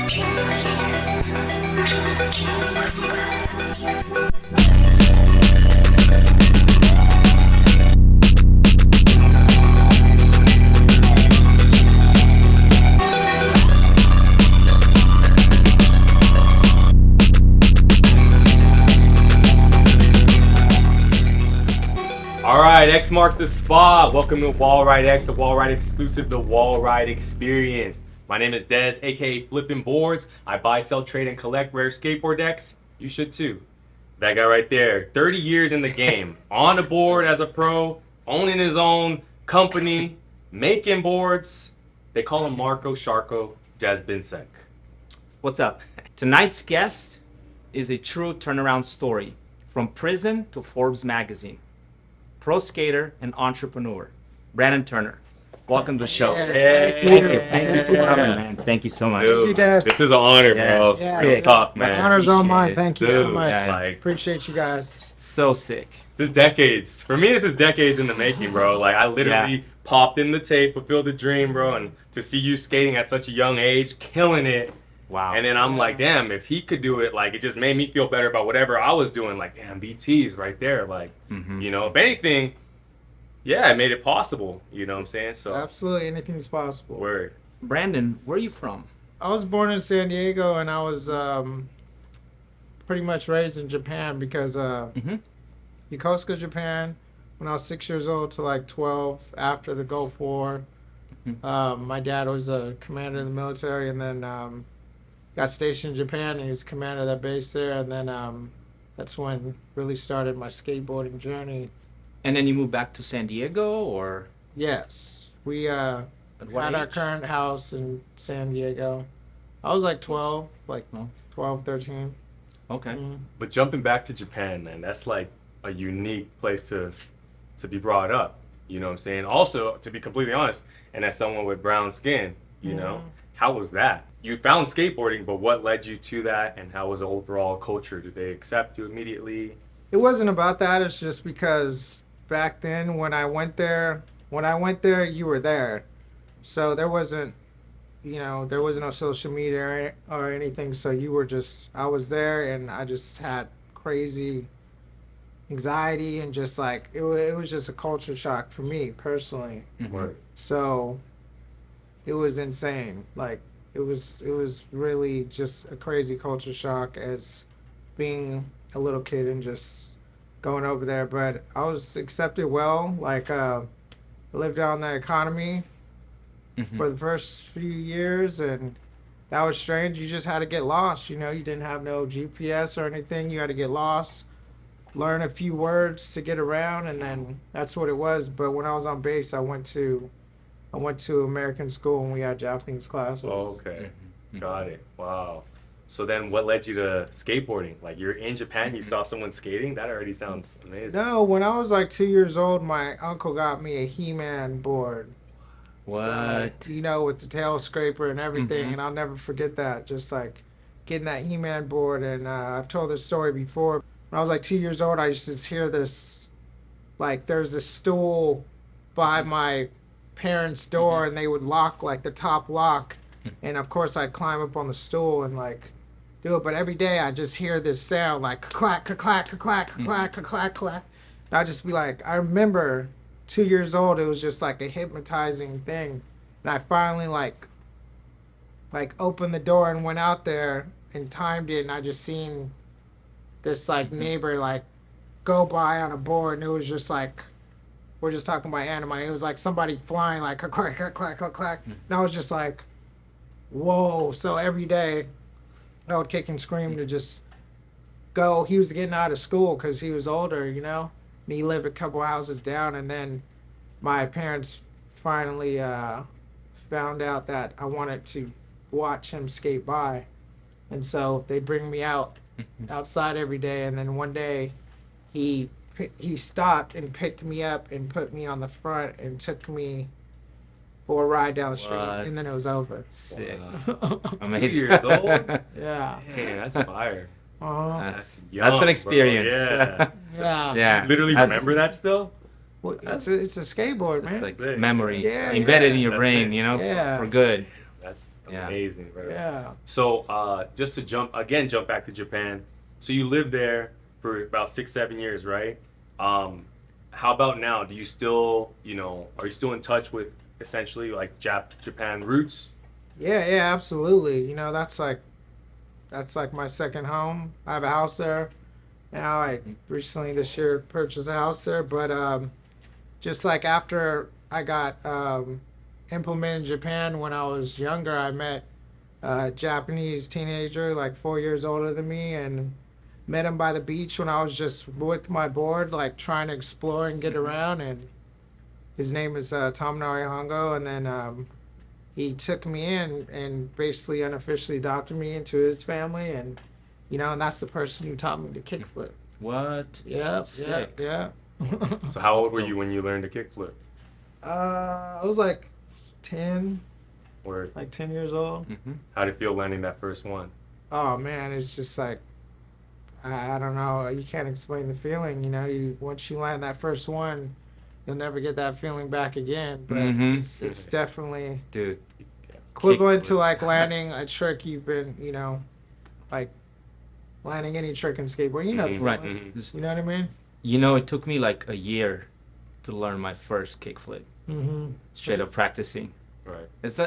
Alright, X marks the spot. Welcome to Wallride X, the Wallride exclusive, the Wallride experience. My name is Dez, aka FlippinBoards. I buy, sell, trade, and collect rare skateboard decks. You should too. That guy right there, 30 years in the game, on the board as a pro, owning his own company, making boards. They call him Marko, Sharko, Jazbinsek. What's up? Tonight's guest is a true turnaround story. From prison to Forbes Magazine. Pro skater and entrepreneur, Brandon Turner. Welcome to the show. Yes, Thank you for coming, man. Thank you so much. Dude, this is an honor, bro. Yeah, Real talk, man. The honor's all mine. Thank you so Dude, much. like, Appreciate you guys. So sick. this is decades. For me, this is decades in the making, bro. Like, I literally popped in the tape, fulfilled the dream, bro. And to see you skating at such a young age, killing it. Wow. And then I'm like, damn, if he could do it, like, it just made me feel better about whatever I was doing. Like, damn, BT is right there. Like, you know, if anything, yeah, it made it possible. You know what I'm saying? So Absolutely, anything's possible. word. Brandon, where are you from? I was born in San Diego, and I was pretty much raised in Japan because Yokosuka, Japan. When I was 6 years old to like 12, after the Gulf War, my dad was a commander in the military, and then got stationed in Japan, and he was commander of that base there, and then that's when really started my skateboarding journey. And then you moved back to San Diego, or? Yes, we At what had our age? current house in San Diego. I was like 12, like 12, 13. Okay. Mhm. But jumping back to Japan, man, that's like a unique place to be brought up. You know what I'm saying? Also, to be completely honest, and as someone with brown skin, you know, how was that? You found skateboarding, but what led you to that, and how was the overall culture? Did they accept you immediately? It wasn't about that. It's just because back then when I went there, you were there. So there wasn't, there was no social media or anything. So I was there, and I just had crazy anxiety, and just like, it was just a culture shock for me personally. Word. So it was insane. Like, it was really just a crazy culture shock as being a little kid and just going over there. But I was accepted well. Like, I lived out in the economy for the first few years, and that was strange. You just had to get lost. You didn't have no GPS or anything. You had to get lost, learn a few words to get around, and then that's what it was. But when I was on base, I went to American school, and we had Japanese classes. Okay. Got it. Wow. So then what led you to skateboarding? Like, you're in Japan, you saw someone skating? That already sounds amazing. No, when I was like 2 years old, my uncle got me a He-Man board. What? So, with the tail scraper and everything, and I'll never forget that. Just like getting that He-Man board, and I've told this story before. When I was like 2 years old, I used to hear this, like, there's this stool by my parents' door, and they would lock, like, the top lock, and of course I'd climb up on the stool and like do it. But every day I just hear this sound like clack, clack, clack, clack, clack, clack. And I'd just be like, I remember 2 years old, it was just like a hypnotizing thing. And I finally like opened the door and went out there and timed it, and I just seen this like neighbor like go by on a board, and it was just like, we're just talking about anime. It was like somebody flying like clack, clack, clack, clack, clack. And I was just like, whoa. So every day I would kick and scream to just go. He was getting out of school because he was older, and he lived a couple houses down. And then my parents finally found out that I wanted to watch him skate by. And so they'd bring me outside every day. And then one day he stopped and picked me up and put me on the front and took me for a ride down the street. What? And then it was over. Sick. Wow. Amazing. 2 years old? Yeah. Man, that's fire. That's young, an experience. bro. Yeah. Yeah. Yeah. Literally That's- remember that still? Well, it's a skateboard, It's man. like Sick. memory Yeah, embedded yeah. in your That's brain, it. Yeah. for good. That's Yeah. amazing, bro. Yeah. So just to jump back to Japan. So you lived there for about 6-7 years, right? How about now? Do you still, are you still in touch with essentially like Japan roots? Yeah, absolutely. That's like my second home. I have a house there. Now I recently this year purchased a house there, but just like after I got implemented in Japan when I was younger, I met a Japanese teenager like 4 years older than me and met him by the beach when I was just with my board, like trying to explore and get around. And his name is Toan Nguyen, and then he took me in and basically unofficially adopted me into his family, and and that's the person who taught me to kickflip. What? Yeah. So how old were you when you learned to kickflip? I was like 10, Or like 10 years old. how did it feel landing that first one? Oh man, it's just like I don't know. You can't explain the feeling. Once you land that first one, you'll never get that feeling back again. But it's definitely Dude. equivalent to like landing a trick you've been, like landing any trick in skateboard. The Right. feeling. This- You know what I mean? It took me like a year to learn my first kickflip. Mm-hmm. Straight up practicing. Right. It's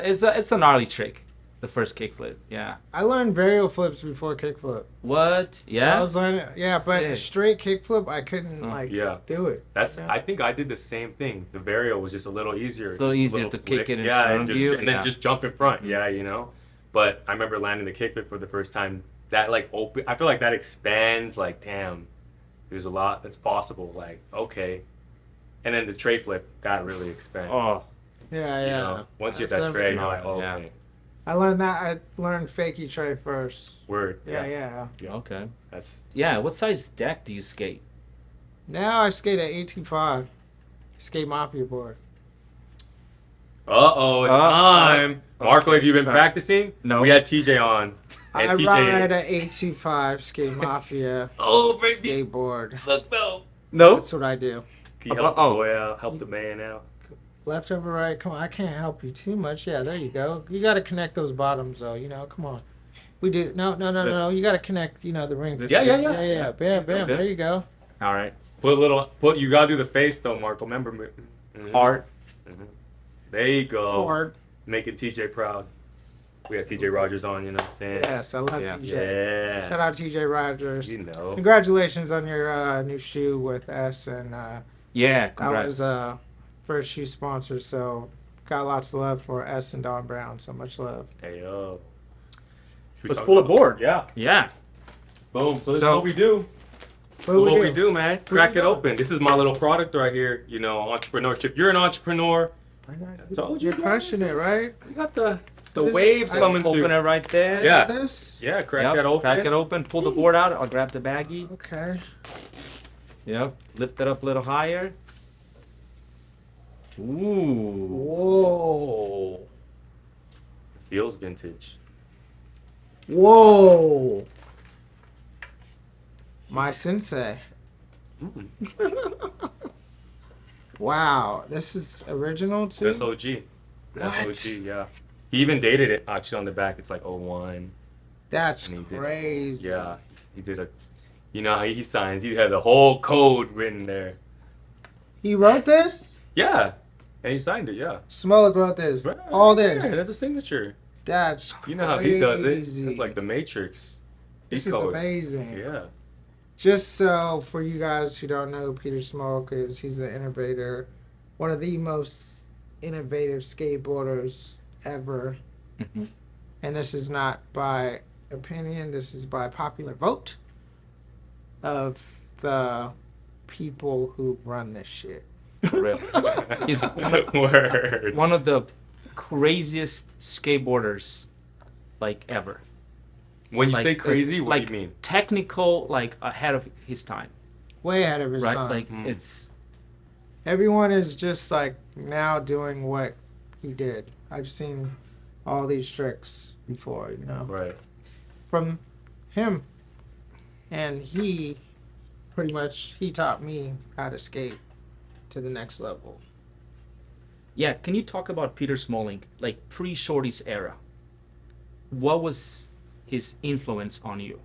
a gnarly trick. The first kickflip. Yeah. I learned varial flips before kickflip. What? Yeah. I was learning, but a Sick. straight kickflip, I couldn't Yeah. do it. I think I did the same thing. The varial was just a little easier. It's a little Just easier to kick flick. it in yeah, front and of just, you. and then Yeah. just jump in front. Yeah. But I remember landing the kickflip for the first time. That like open. I feel like that expands. Like damn, there's a lot that's possible. Like okay, and then the tray flip that really expands. Oh. Yeah. Once you That's hit that tray, you're like, everything. okay, I learned fakie tray first. word. Yeah. Okay. That's Yeah. What size deck do you skate? Now I skate at 825. Skate Mafia board. it's time. Marko, have you been Okay. practicing? No. We had TJ on. I And ride at 825 Skate Mafia Oh, baby. skateboard. Look, no. No. That's what I do. Can you help the boy out? Help the man out. Left over right. Come on, I can't help you too much. Yeah, there you go. You got to connect those bottoms though. Come on. We do. No. You got to connect. The ring. Yeah. Bam. There you go. All right. You gotta do the face though, Marko. Remember, Heart. There you go. Hard. Making TJ proud. We had TJ Rogers on, you know what I'm saying? Yes, I love Yeah. TJ. Yeah. Shout out TJ Rogers. You know. Congratulations on your new shoe with S, and Yeah. that Congrats. was first shoe sponsor. So got lots of love for S and Don Brown. So much love. Hey yo. Should we Let's talk pull a about- board. Yeah. Yeah. Boom. So this is So- what we do. What We do, man. Crack it do? open. This is my little product right here. Entrepreneurship. You're an entrepreneur. Told you You're crushing it, right? You got the This- waves I- coming Open through. it right there. Yeah. This. Yeah, crack Yep, that open. Crack it open. Pull the board out. I'll grab the baggie. Okay. Yep. Lift it up a little higher. Ooh. Whoa. Feels vintage. Whoa. My sensei. Wow, this is original too. That's OG. That's What? OG, yeah. He even dated it actually on the back. It's like 01. That's And he did- crazy. Yeah. He did how he signs. He had the whole code written there. He wrote this? Yeah. And he signed it, yeah. Smolik wrote this. Right, All yeah, this. that's a signature. That's You know how he does it. crazy. It's like the Matrix. This He is code. amazing. Yeah. Just so for you guys who don't know who Peter Smolik is, he's an innovator, one of the most innovative skateboarders ever. Mhm. And this is not by opinion, this is by popular vote of the people who run this shit. For real. He's Word. one of the craziest skateboarders like ever. When you Like, say crazy, what like, do you mean? Technical, like ahead of his time, Way ahead of his right? time. Like Mm. it's Everyone is just like now doing what he did. I've seen all these tricks before, Right. from him. And he pretty much, he taught me how to skate to the next level. yeah. Can you talk about Peter Smolik, like pre-Shorty's era? what was his influence on you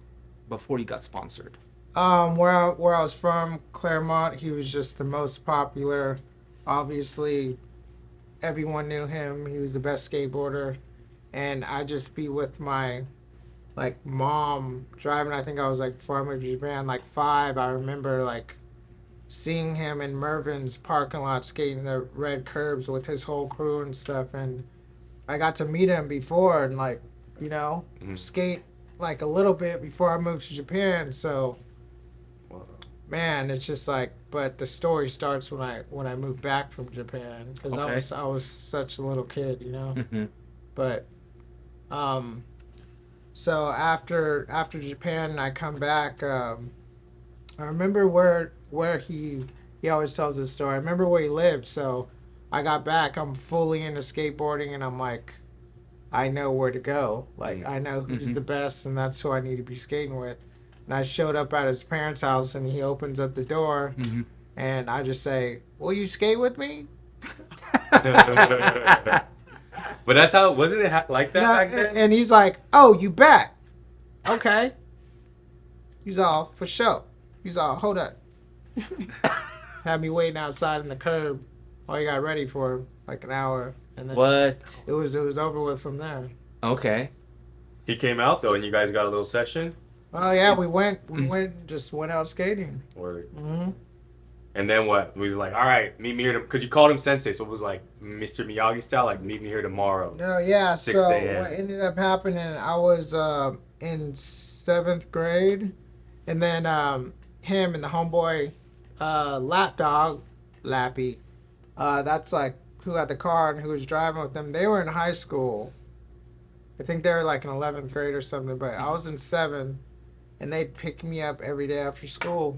before you got sponsored? Where I was from, Claremont, he was just the most popular. Obviously, everyone knew him. He was the best skateboarder. And I'd just be with my, like, mom driving. I think I was, like, before I moved to Japan, like, 5. I remember, like, seeing him in Mervin's parking lot skating the red curbs with his whole crew and stuff. And I got to meet him before and, like, you know, skate, like, a little bit before I moved to Japan. So, man, it's just like, but the story starts when I moved back from Japan, because I was such a little kid, you know. But so after Japan, I come back. I remember where he always tells this story. I remember where he lived. So I got back. I'm fully into skateboarding, and I'm like, I know where to go. Like, I know who's the best, and that's who I need to be skating with. And I showed up at his parents' house, and he opens up the door, and I just say, "Will you skate with me?" But that's how, wasn't it like that back then? And he's like, "Oh, you bet." Okay. He's all, "For sure." He's all, "Hold up." Had me waiting outside in the curb while he got ready for like an hour, and then What? it was over with from there. Okay. He came out though, and you guys got a little session. Oh yeah, we went out skating. Word. And then what? He was like, all right, meet me here, because you called him sensei, so it was like Mr. Miyagi style, like meet me here tomorrow. No, yeah. 6 So a.m. what ended up happening, I was in 7th grade, and then him and the homeboy, Lapdog, Lappy, that's like who had the car and who was driving with them. They were in high school. I think they were like in 11th grade or something, but I was in 7th, and they'd pick me up every day after school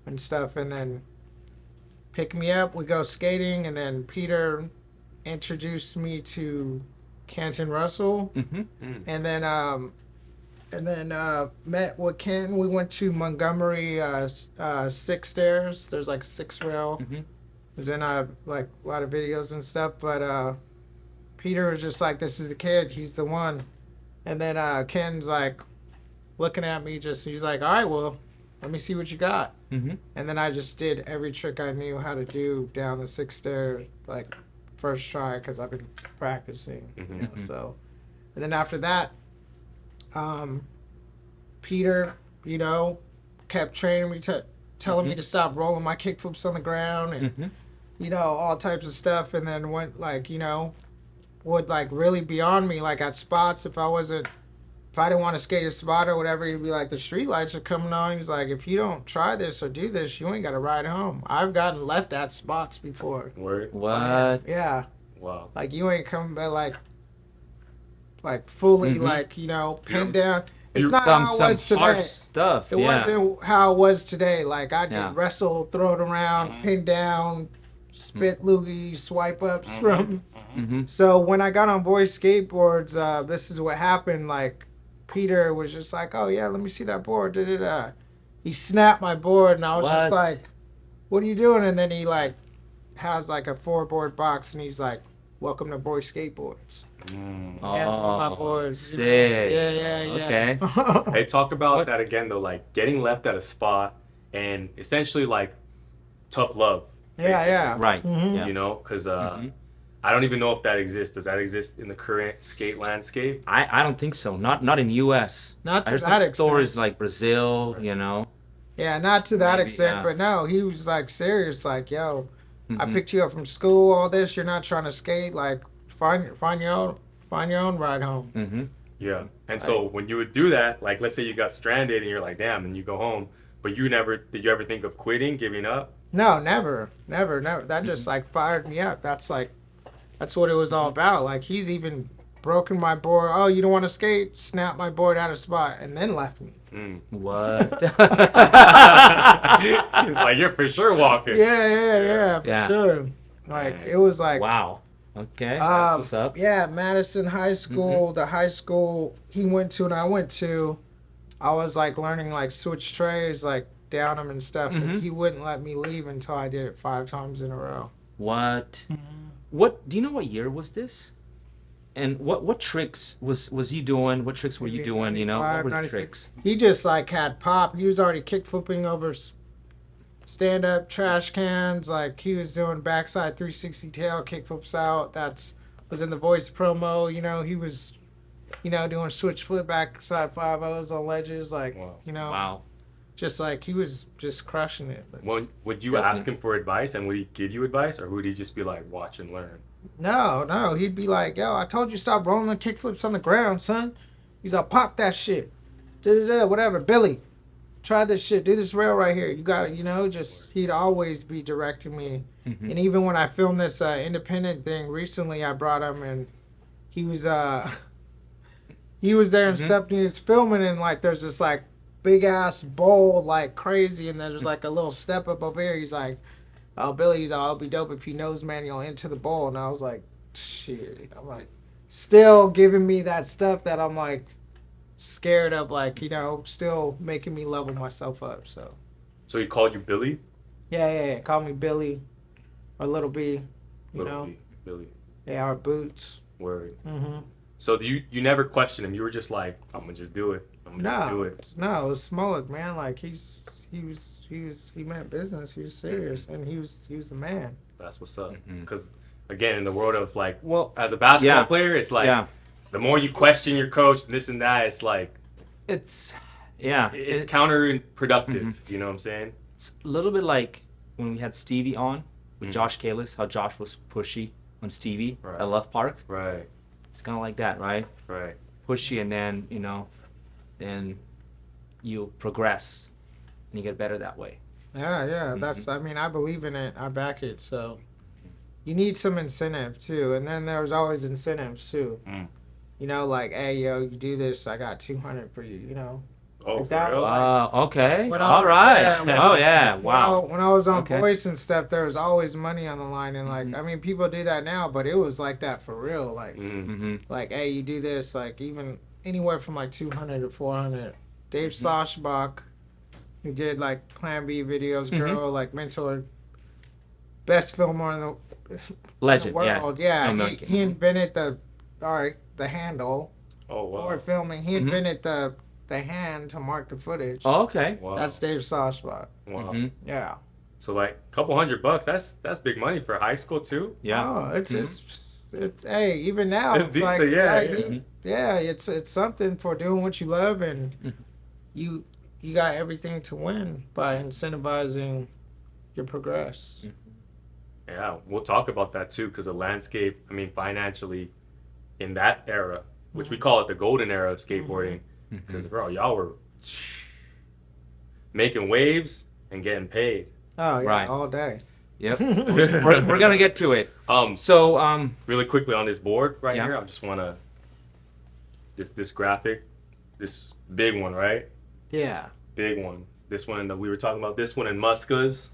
and stuff, and then pick me up, we go skating, and then Peter introduced me to Canton Russell, and then met with Ken. We went to Montgomery 6 stairs. There's like 6 rail. There's in like a lot of videos and stuff, but Peter was just like, "This is the kid, he's the one." And then Ken's like looking at me, he's like, "All right, well, let me see what you got." And then I just did every trick I knew how to do down the 6 stairs, like first try, because I've been practicing. You know, so, and then after that, Peter, you know, kept training me, telling me to stop rolling my kickflips on the ground, and you know, all types of stuff. And then went like, you know, would like really be on me, like at spots if I didn't want to skate a spot or whatever. He'd be like, "The street lights are coming on." He's like, "If you don't try this or do this, you ain't got to ride home." I've gotten left at spots before. Word. What? Yeah. Wow. Like, you ain't coming back like fully like, you know, pinned down. It's not how it was today. Harsh stuff. It wasn't how it was today. Like, I did wrestle, throw it around, pin down, spit loogie, swipe ups from. So when I got on boys skateboards, this is what happened. Like, Peter was just like, "Oh yeah, let me see that board." He snapped my board, and I was just like, "What are you doing?" And then he like has like a 4-board box, and he's like, "Welcome to Boy Skateboards." My boards. Sick. Yeah. Okay. Hey, talk about that again though, like getting left at a spot and essentially like tough love. Yeah. Right. You know, because I don't even know if that exists. Does that exist in the current skate landscape? I don't think so. Not in U.S. Not to There's that some extent. stories like Brazil, you know. Yeah, not to that Maybe, extent, but no, he was like serious, like, "Yo, I picked you up from school, all this, you're not trying to skate, like, find your own ride home." Yeah. And so when you would do that, like let's say you got stranded and you're like, damn, and you go home, but did you ever think of quitting, giving up? No, never. That just like fired me up. That's what it was all about. Like, he's even broken my board. "Oh, you don't want to skate?" Snapped my board out of spot and then left me. What? He's like, "You're for sure walking." Yeah, for sure. Like, it was like, wow. Okay, that's what's up. Yeah, Madison High School, the high school he went to and I went to, I was like learning like switch trays, like down them and stuff, and he wouldn't let me leave until I did it 5 times in a row. What? What? Do you know what year was this? And what tricks was he doing? What tricks were you doing? You know, what were the 96. tricks? He just like had pop. He was already kick flipping over stand-up trash cans. Like he was doing backside 360 tail kick flips out. Was in the Voice promo. You know, he was, you know, doing switch flip backside 5-0s on ledges. Like, you know, Wow. just like he was just crushing it. But Well, would you Definitely. ask him for advice, and would he give you advice, or would he just be like, watch and learn? no, he'd be like, yo, I told you stop rolling the kick flips on the ground, son. He's like, pop that shit. Whatever. Billy, try this shit. Do this rail right here. You got it, you know, just, he'd always be directing me. Mhm. And even when I filmed this independent thing recently, I brought him and he was there and stepped in, he was filming and like, there's this like big ass bowl like crazy. And then there's like a little step up over here. He's like, oh, Billy, he's like, I'll be dope if you nose manual into the bowl. And I was like, shit. I'm like, still giving me that stuff that I'm like scared of, like, you know, still making me level myself up. So So he called you Billy? yeah. Call me Billy or Little B, you Little know. B, Billy. Yeah, our boots. Word. Mm-hmm. So you never questioned him? You were just like, I'm gonna just do it. I'm gonna just do it. No, it was Smolik, man. Like he meant business. He was serious, and he was the man. That's what's up. Mhm. Because again, in the world of like, Well, as a basketball yeah. player, it's like yeah, the more you question your coach, this and that, it's like it's it's counterproductive. Mhm. You know what I'm saying? It's a little bit like when we had Stevie on with Mhm. Josh Kalis, how Josh was pushy on Stevie Right. at Love Park. Right. It's kind of like that, right? Right. Pushy, and then, you know, then you progress and you get better that way. Yeah. That's. I mean, I believe in it. I back it. So you need some incentive too, and then there's always incentives too. Mm. You know, like, hey, yo, you do this, I got 200 for you. You know. Oh, Like that for was real? like- Okay. When All I- right. yeah, when Oh, yeah. Wow. When I was on Okay. Voice and stuff, there was always money on the line, and like, Mhm. I mean, people do that now, but it was like that for real. Like, Mm. Mm-hmm. like, hey, you do this, like, even anywhere from like 200 to 400. Dave Sloshbach, who did like Plan B videos, girl, like mentor, best filmer in the Legend, world. yeah. Yeah, Filmmaker. he invented the handle Oh wow. for filming. He invented the hand to mark the footage. Oh, okay. Wow. That's Dave Sloshbach. wow. Mhm. Yeah. So like a couple $100, that's big money for high school too. Yeah. Oh, it's Mhm. hey, even now It's it's, decent, like, yeah, like, yeah. you- yeah, it's something for doing what you love, and Mhm. you got everything to win by incentivizing your progress. Yeah, we'll talk about that too, because the landscape, I mean, financially, in that era, which we call it the golden era of skateboarding, because bro, y'all were making waves and getting paid. Oh yeah, Right. all day. Yep. we're gonna get to it. Um, So, really quickly on this board right Yeah. here, I just want to this graphic, this big one, right? Yeah. Big one. This one, we were talking about this one in Muska's,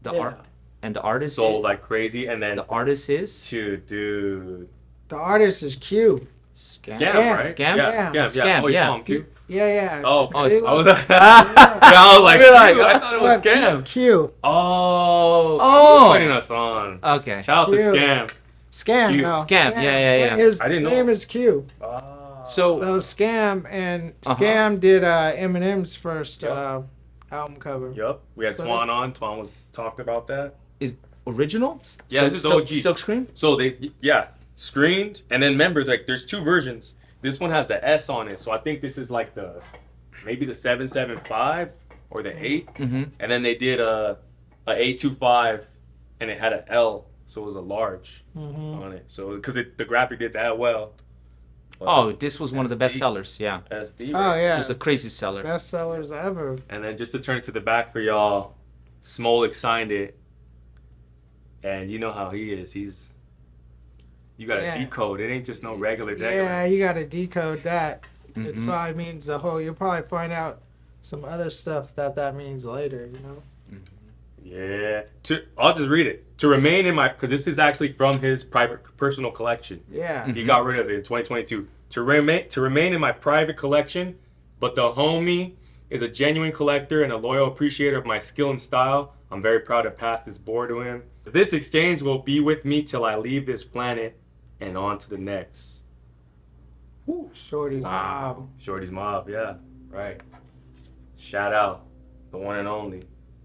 the Yeah. art and the artist. sold like crazy, and then The artist is dude, The artist is Q. Scam. Scam, right? Scam? Yeah, Yeah. Scam. Oh, you yeah. call him Q? Yeah. Oh, They I look- was, I was like, You're like, Q, I thought it was look, Scam. Q. Oh, Oh. she's putting us on. Okay. Shout out to Q. Scam. Scam. Q. No. Scam, yeah. His I didn't know. name is Q. So, So Scam and Uh-huh. Scam did Eminem's first Yup. album cover. Yup, we had So Toan this- on. Toan was talking about that. original? Yeah, this is OG. Silk screen? So screened, and then remember, like, there's two versions. This one has the S on it, so I think this is like maybe the 775 or the 8, Mm-hmm. and then they did a 825, and it had a L, so it was a large Mm-hmm. on it. So because the graphic did that well. But Oh, this was one of the best SD. sellers, yeah. SD. Oh right? It yeah, was a crazy seller. best sellers ever. And then just to turn it to the back for y'all, Smolik signed it, and you know how he is. You got to Yeah. decode. It ain't just no regular deck. Yeah, you got to decode that. It Mhm. probably means the whole. You'll probably find out some other stuff that means later. You know. Yeah. I'll just read it. To remain in my, because this is actually from his private personal collection. Yeah. He got rid of it in 2022. To remain in my private collection, but the homie is a genuine collector and a loyal appreciator of my skill and style. I'm very proud to pass this board to him. This exchange will be with me till I leave this planet and on to the next. Shorty's mom. Shorty's mob, yeah. Right. Shout out the one and only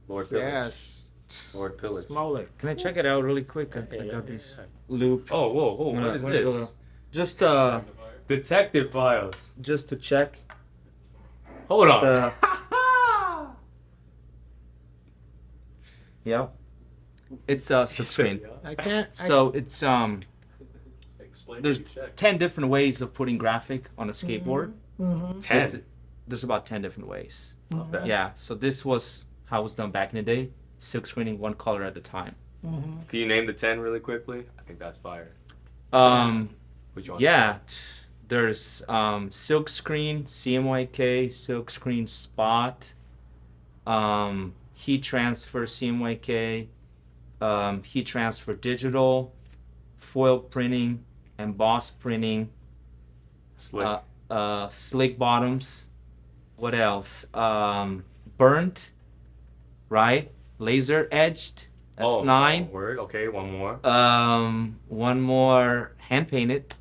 Lord Pillage. Yes. Lord Pillage. Smolik. Can I check it out really quick? I got this loop. Oh, whoa. What is this? Just Detective files. just to check. Hold on. Yeah. It's subscreen. I can't. So it's Explain there's what you checked. 10 different ways of putting graphic on a skateboard. 10. There's about 10 different ways. Okay. Yeah. So this was how it was done back in the day. Silk screening one color at a time. Can you name the 10 really quickly? I think that's fire. Which one? Yeah. There's silk screen, CMYK, silk screen spot, heat transfer CMYK, heat transfer digital, foil printing, emboss printing, Slick. slick bottoms. What else? Burnt, right? Laser edged. That's 9. Word. Okay, one more. One more hand painted.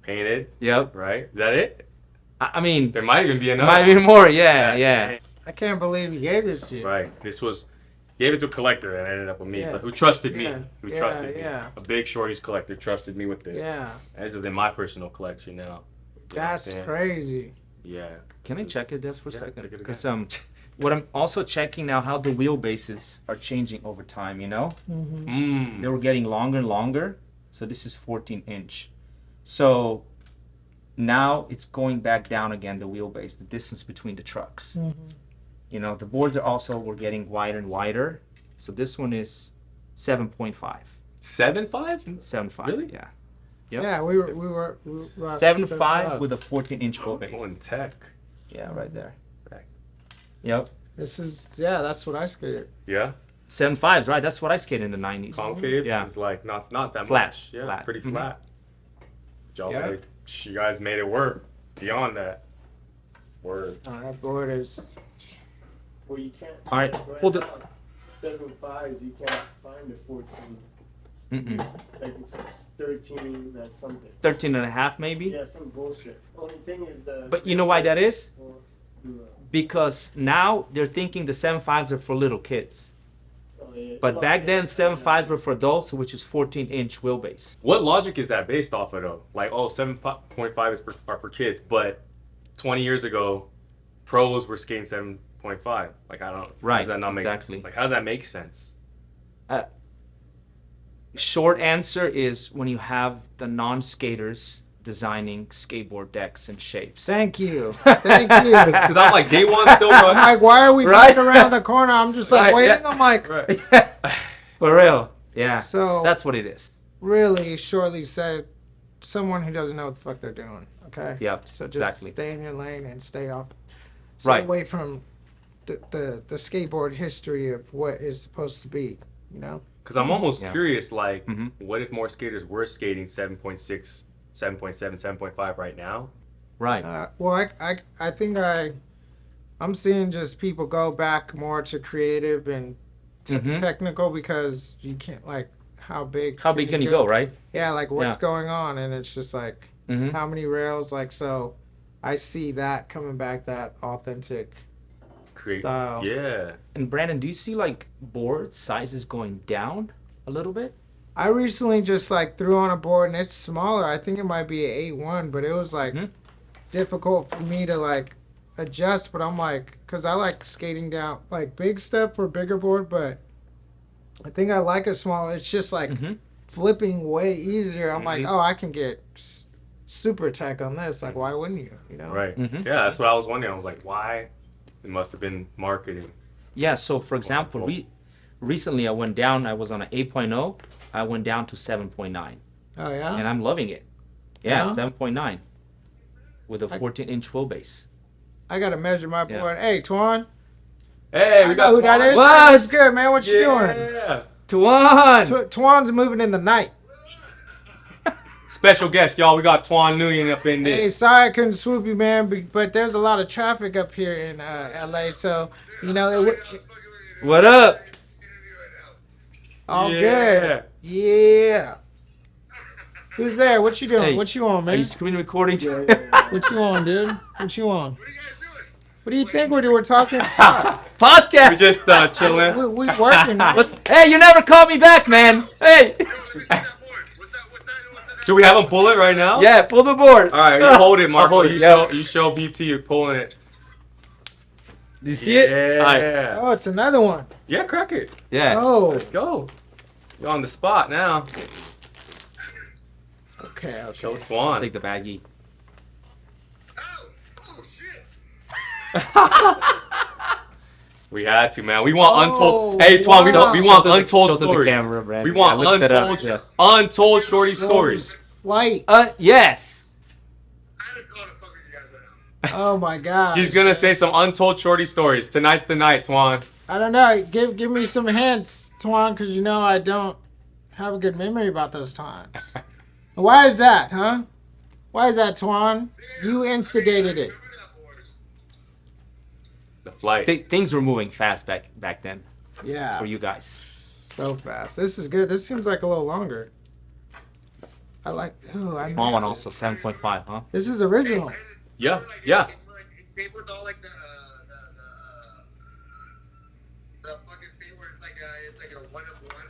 Painted. Yep. Right. Is that it? I mean, There might even be another. might be more. Yeah. I can't believe he gave this to you. Right. This was gave it to a collector and ended up with me, Yeah. but who trusted me? Yeah. Who Yeah, trusted yeah. me? A big Shorty's collector trusted me with this. Yeah. This is in my personal collection now. You know what I'm That's saying? crazy. Yeah. Can I check it just for a Yeah, second? check it Because what I'm also checking now how the wheelbases are changing over time. You know, they were getting longer and longer. So this is 14-inch. So now it's going back down again. The wheelbase, the distance between the trucks. You know, the boards were getting wider and wider. So this one is 7.5. 7.5? 7.5. Really? Yeah. Yeah, we were 7.5 with a 14-inch wheelbase. Oh, in tech. Yeah, right there. Right. Yep. This is that's what I skated. Yeah. 7.5s, right? That's what I skated in the 90s. Concave Yeah. is like not that Flat. much. Yeah. Flat. Pretty Mhm. flat. Y'all, Yeah. you guys made it work. Beyond that. Word. That board is. Well, you can't. All right, hold it. now, 7.5s, you can't find a 14. Mm-mm. Like it's 13, that's something. 13 and a half, maybe? Yeah, some bullshit. Only thing is the. But you know why that is? Or, Because now they're thinking the 7.5s are for little kids. oh, yeah. But back then, 7.5s were for adults, which is 14-inch wheelbase. What logic is that based off of though? Like, 7.5 is are for kids, but 20 years ago, pros were skating 7.5. Like, I don't. Right, How does that not make exactly. Like, how does that make sense? Short answer is when you have the non-skaters designing skateboard decks and shapes. Thank you. Thank you. Because I'm like, day one still I'm running. like, why are we Right. running around the corner? I'm just like Right, waiting. yeah. I'm like, Right. For real. Yeah. so That's what it is. really shortly said, someone who doesn't know what the fuck they're doing. Okay. Yep, So just exactly. stay in your lane and stay stay Right. away from the skateboard history of what is supposed to be. You know. Because I'm almost Yeah. curious, like, Mhm. what if more skaters were skating 7.6, 7.7, 7.5 right now? Right. Well, I think I'm seeing just people go back more to creative and Mhm. technical because you can't like how big Can you go, right? Yeah, like what's Yeah. going on, and it's just like Mm-hmm. how many rails, like so. I see that coming back, that authentic style. Yeah. And Brandon, do you see like board sizes going down a little bit? I recently just like threw on a board and it's smaller. I think it might be an 8.1, but it was like Mhm. difficult for me to like adjust. But I'm like, cause I like skating down like big step for a bigger board, but I think I like a small. It's just like Mhm. flipping way easier. I'm like, Mhm. oh, I can get super tech on this. Like, why wouldn't you? You know? Right. Mhm. Yeah, that's what I was wondering. I was like, why? It must have been marketing. Yeah. So for example, recently I went down. I was on an 8.0. I went down to 7.9, Oh yeah. and I'm loving it. Yeah, Uh-huh. 7.9 with a 14-inch wheelbase. I gotta measure my Yeah. board. Hey, Toan. Hey, I we know who that is. What? What's good, man? What you doing? Yeah. Tuan! Tuan's moving in the night. Special guest, y'all. We got Toan Nguyen up in Hey, this. sorry I couldn't swoop you, man, but there's a lot of traffic up here in LA, so you know What up? all Yeah. good. Yeah. Who's there? What you doing? Hey, What you on, Are man? you screen recording? What you on, dude? What you on? What do you think we're talking? Podcast. We just chilling. We working. Hey, you never called me back, man. Hey. Should we have a bullet right now? Yeah, pull the board. All right, you hold it, Marko. hold it, yeah. You show BT you're pulling it. Do you see it? All right. Yeah. Oh, it's another one. Yeah, crack it. Yeah. Oh. Let's go. You're on the spot now. Okay. Show Toan. Take the baggie. We had to, man. We want untold. Oh, Hey, Toan, wow. we want Show untold to the stories. camera, Brad. We Yeah, want look that up, untold, yeah. untold shorty stories. Flight. Yes. Oh my God. He's gonna say some untold shorty stories. Tonight's the night, Toan. I don't know. Give me some hints, Toan, because you know I don't have a good memory about those times. Why is that, huh? Why is that, Toan? You instigated it. The flight. Things were moving fast back then Yeah. for you guys. So fast. This is good. This seems like a little longer. I like. Ooh, I Small miss one it. also, 7.5, huh? This is original. Yeah, yeah. Skateboard's all like the fucking thing where it's like a one of one.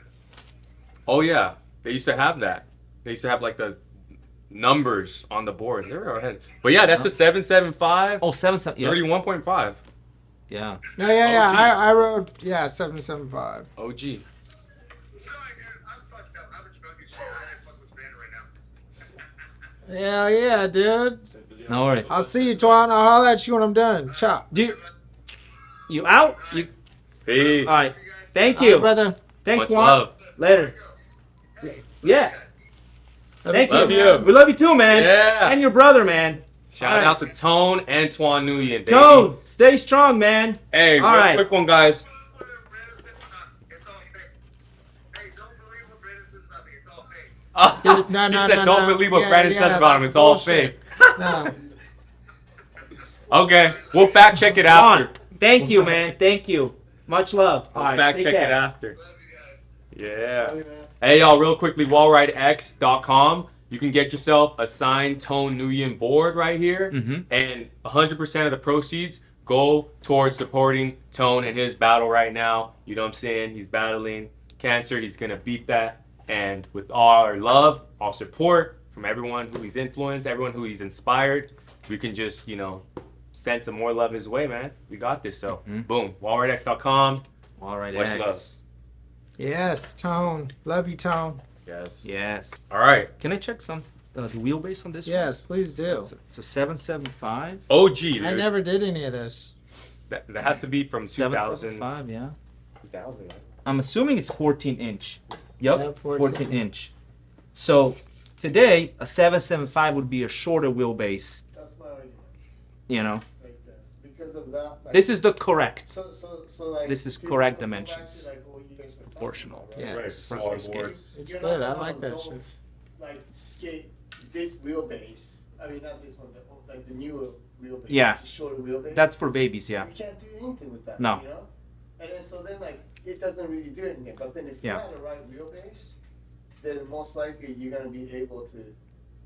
Oh yeah, they used to have that. They used to have like the numbers on the boards. They were ahead. But yeah, that's a 775. Oh, 7.7. Yeah. 31.5. Yeah. No, yeah. OG. I wrote 775. OG. Sorry, dude. I'm fucked up. I'm a drunk as shit. I didn't fuck with man right now. Hell yeah, dude. No worries. I'll see you, Toan. I'll holler at you when I'm done. Chop. You out? You. Peace. All right. Thank All you. right, brother. Thanks, Much Juan. love. Later. Yeah. Thank Love you. you. We love you too, man. Yeah. And your brother, man. Shout All right. out to Toan and Toan Nguyen. baby. Toan, stay strong, man. Hey, All real right. quick one, guys. It's all fake. Hey, don't believe what Brandon says about me. It's all fake. No, He no, said, no, don't no. believe what Yeah, Brandon yeah, says about him. that's It's all bullshit. fake. No. Okay, we'll fact check it Juan, after. thank you, man. Thank you. Much love. We'll All right, fact take check care. it after. Love you guys. Yeah. Love you, man. Hey, y'all, real quickly, wallridex.com. You can get yourself a signed Toan Nguyen board right here. Mhm. And 100% of the proceeds go towards supporting Toan in his battle right now. You know what I'm saying? He's battling cancer. He's going to beat that. And with all our love, all support from everyone who he's influenced, everyone who he's inspired, we can just, send some more love his way, man. We got this. So, boom, wallridex.com. All right, Much love. X. Yes, Tone. Love you, Tone. Yes. Yes. All right. Can I check the wheelbase on this Yes, please do. one? It's a 775. OG, dude. I never did any of this. That has to be from 2000. 775, yeah. 2000, right? I'm assuming it's 14 inch. Yep, Yep, 14 inch. So today, a 775 would be a shorter wheelbase, That's my argument. you know. Like that. Because of that. Like, This is the correct. So like. this is if you correct go back to, dimensions. like, what you guys were talking Proportional. about, right? Yeah. Right. Front Small of the board. skate. It's You're good. not I like gonna that don't, shit. Like skate this wheelbase. I mean, not this one, but like the newer wheelbase. Yeah. It's a shorter wheelbase. That's for babies, yeah. You can't do anything with that. No. You know. And then so then like it doesn't really do anything. But then if you Yeah. have the right wheelbase, then most likely you're gonna be able to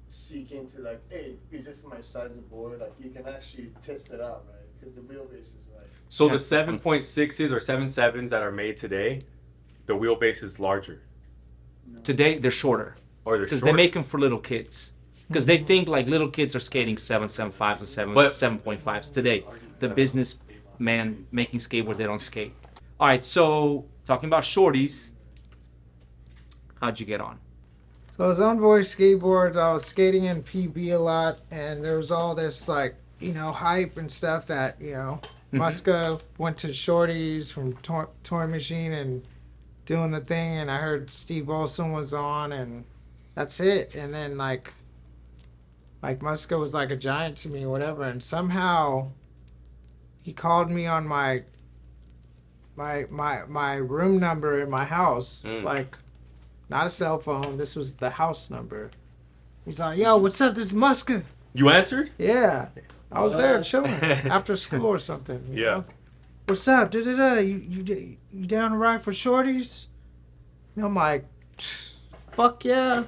seek into like, hey, is this my size of board? Like you can actually test it out, right? Because the wheelbase is right. So Yeah. the 7.6s or 7.7s that are made today, the wheelbase is larger. Today, they're shorter. Or they're Because shorter. they make them for little kids. Because they think like little kids are skating 7.75s and But- 7.5s. Today, the businessman making skateboards, they don't skate. All right, so talking about shorties, how'd you get on? So I was on Voice Skateboards. I was skating in PB a lot, and there was all this like hype and stuff that Muska went to Shorty's from Toy Machine and doing the thing, and I heard Steve Olson was on, and that's it. And then like Muska was like a giant to me, or whatever, and somehow he called me on my room number in my house, like. Not a cell phone. This was the house number. He's like, "Yo, what's up? This is Muska." You answered? Yeah, I was there chilling after school or something. you Yeah. know? What's up? Da da da. You down to ride for Shorties? And I'm like, fuck yeah.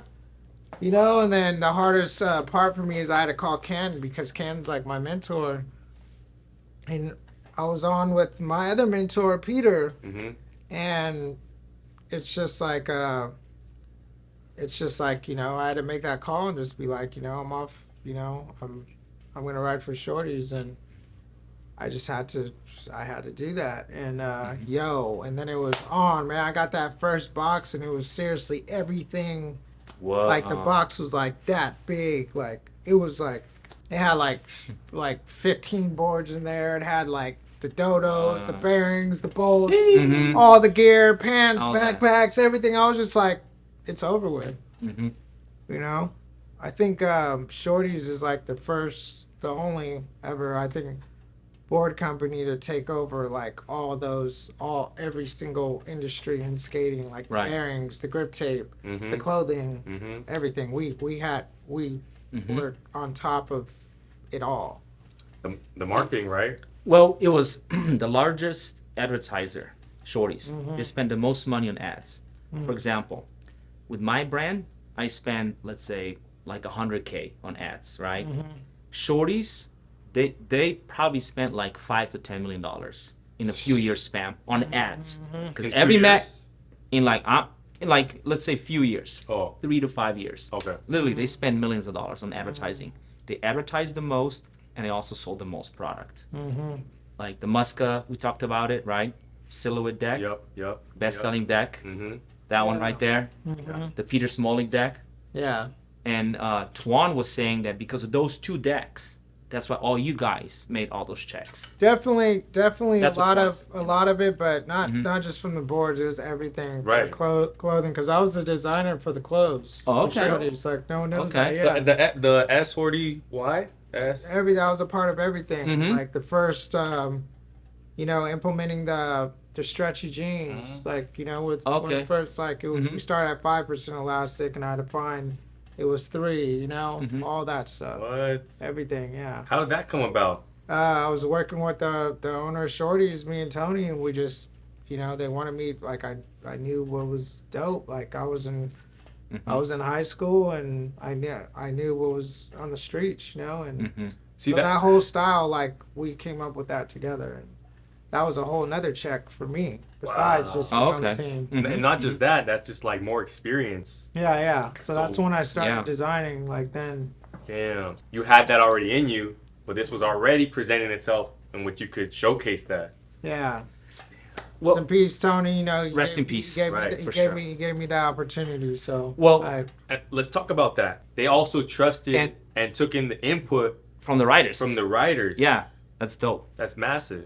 You know, and then the hardest part for me is I had to call Ken because Ken's like my mentor. And I was on with my other mentor, Peter, Mm-hmm. and it's just like, I had to make that call and just be like, I'm off, I'm going to ride for Shorties. And I had to do that. And, and then it was on, man. I got that first box and it was seriously everything. Whoa. Like the box was like that big. Like it was like, it had like 15 boards in there. It had like the dodos, the bearings, the bolts, Mhm. all the gear, pants, All that. backpacks, everything. I was just like, it's over with. Mm-hmm. You know, I think Shorties is like the only ever, I think, board company to take over like every single industry in skating, like Right. the bearings, the grip tape, Mm-hmm. the clothing, Mm-hmm. everything. We Mhm. were on top of it all. The marketing, right? Well, it was the largest advertiser, Shorties. Mhm. They spend the most money on ads. For example, with my brand, I spend, let's say, like $100K on ads, right? Shorties, they probably spent like $5 to $10 million in a few years span on ads. Because In every 2 Mac years? in like let's say few years, Oh, 3 to 5 years. okay. Literally, they spend millions of dollars on advertising. They advertise the most, and they also sold the most product. Like the Muska, we talked about it, right? Silhouette deck, Yep. best-selling deck. Mm-hmm. That one Yeah. right there. The Peter Smolik deck. Yeah. And Toan was saying that because of those two decks, that's why all you guys made all those checks. Definitely That's a what lot of it, but not Mhm. not just from the boards. It was everything. Right. The clothing, because I was the designer for the clothes. Oh, for okay. Shorties. Like no one knows Okay. that. Yeah. The S40Y? S? That was a part of everything. Mhm. Like the first, implementing the stretchy jeans. Like with when Okay. first like we Mhm. started at 5% elastic, and I had to find it was 3. Mhm. All that stuff, What? everything. Yeah. How did that come about? I was working with the owner of Shorties, me and Tony, and we just, they wanted me. Like I knew what was dope. Like I was in high school, and I knew what was on the streets, and Mm-hmm. See so that whole style, like we came up with that together, and that was a whole nother check for me. Besides Wow. just Oh, being on the okay. team. And not just that, that's just like more experience. Yeah. So that's when I started Yeah. designing. Like then, Damn. You had that already in you, but this was already presenting itself in which you could showcase that. yeah. Well- Some peace, Tony. Rest in peace. Right, He for gave sure. me that opportunity. So Well- And let's talk about that. They also trusted And- and took in the input From the writers. from the writers. Yeah, that's dope. That's massive.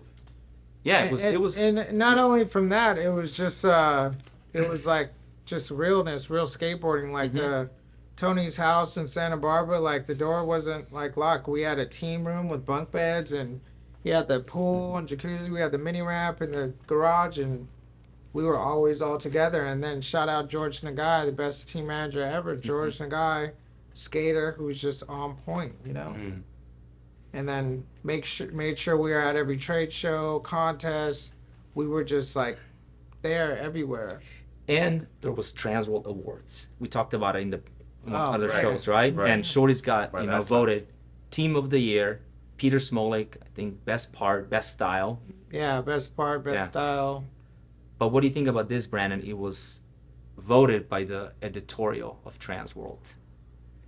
Yeah, and, it was. and not only from that, it was just it was like just realness, real skateboarding. Like the Tony's house in Santa Barbara, like the door wasn't like locked. We had a team room with bunk beds, and he had the pool and jacuzzi. We had the mini ramp in the garage, and we were always all together. And then shout out George Nagai, the best team manager ever. George Nagai, skater who's just on point, Mm. And then made sure we were at every trade show, contest. We were just like there everywhere. And there was Transworld Awards. We talked about it in the Oh, other right. shows, right? Right. And Shorty's got, Right, that's voted Team of the Year. Peter Smolik, I think, best part, best style. Yeah, best part, best Yeah. style. But what do you think about this, Brandon? It was voted by the editorial of Transworld.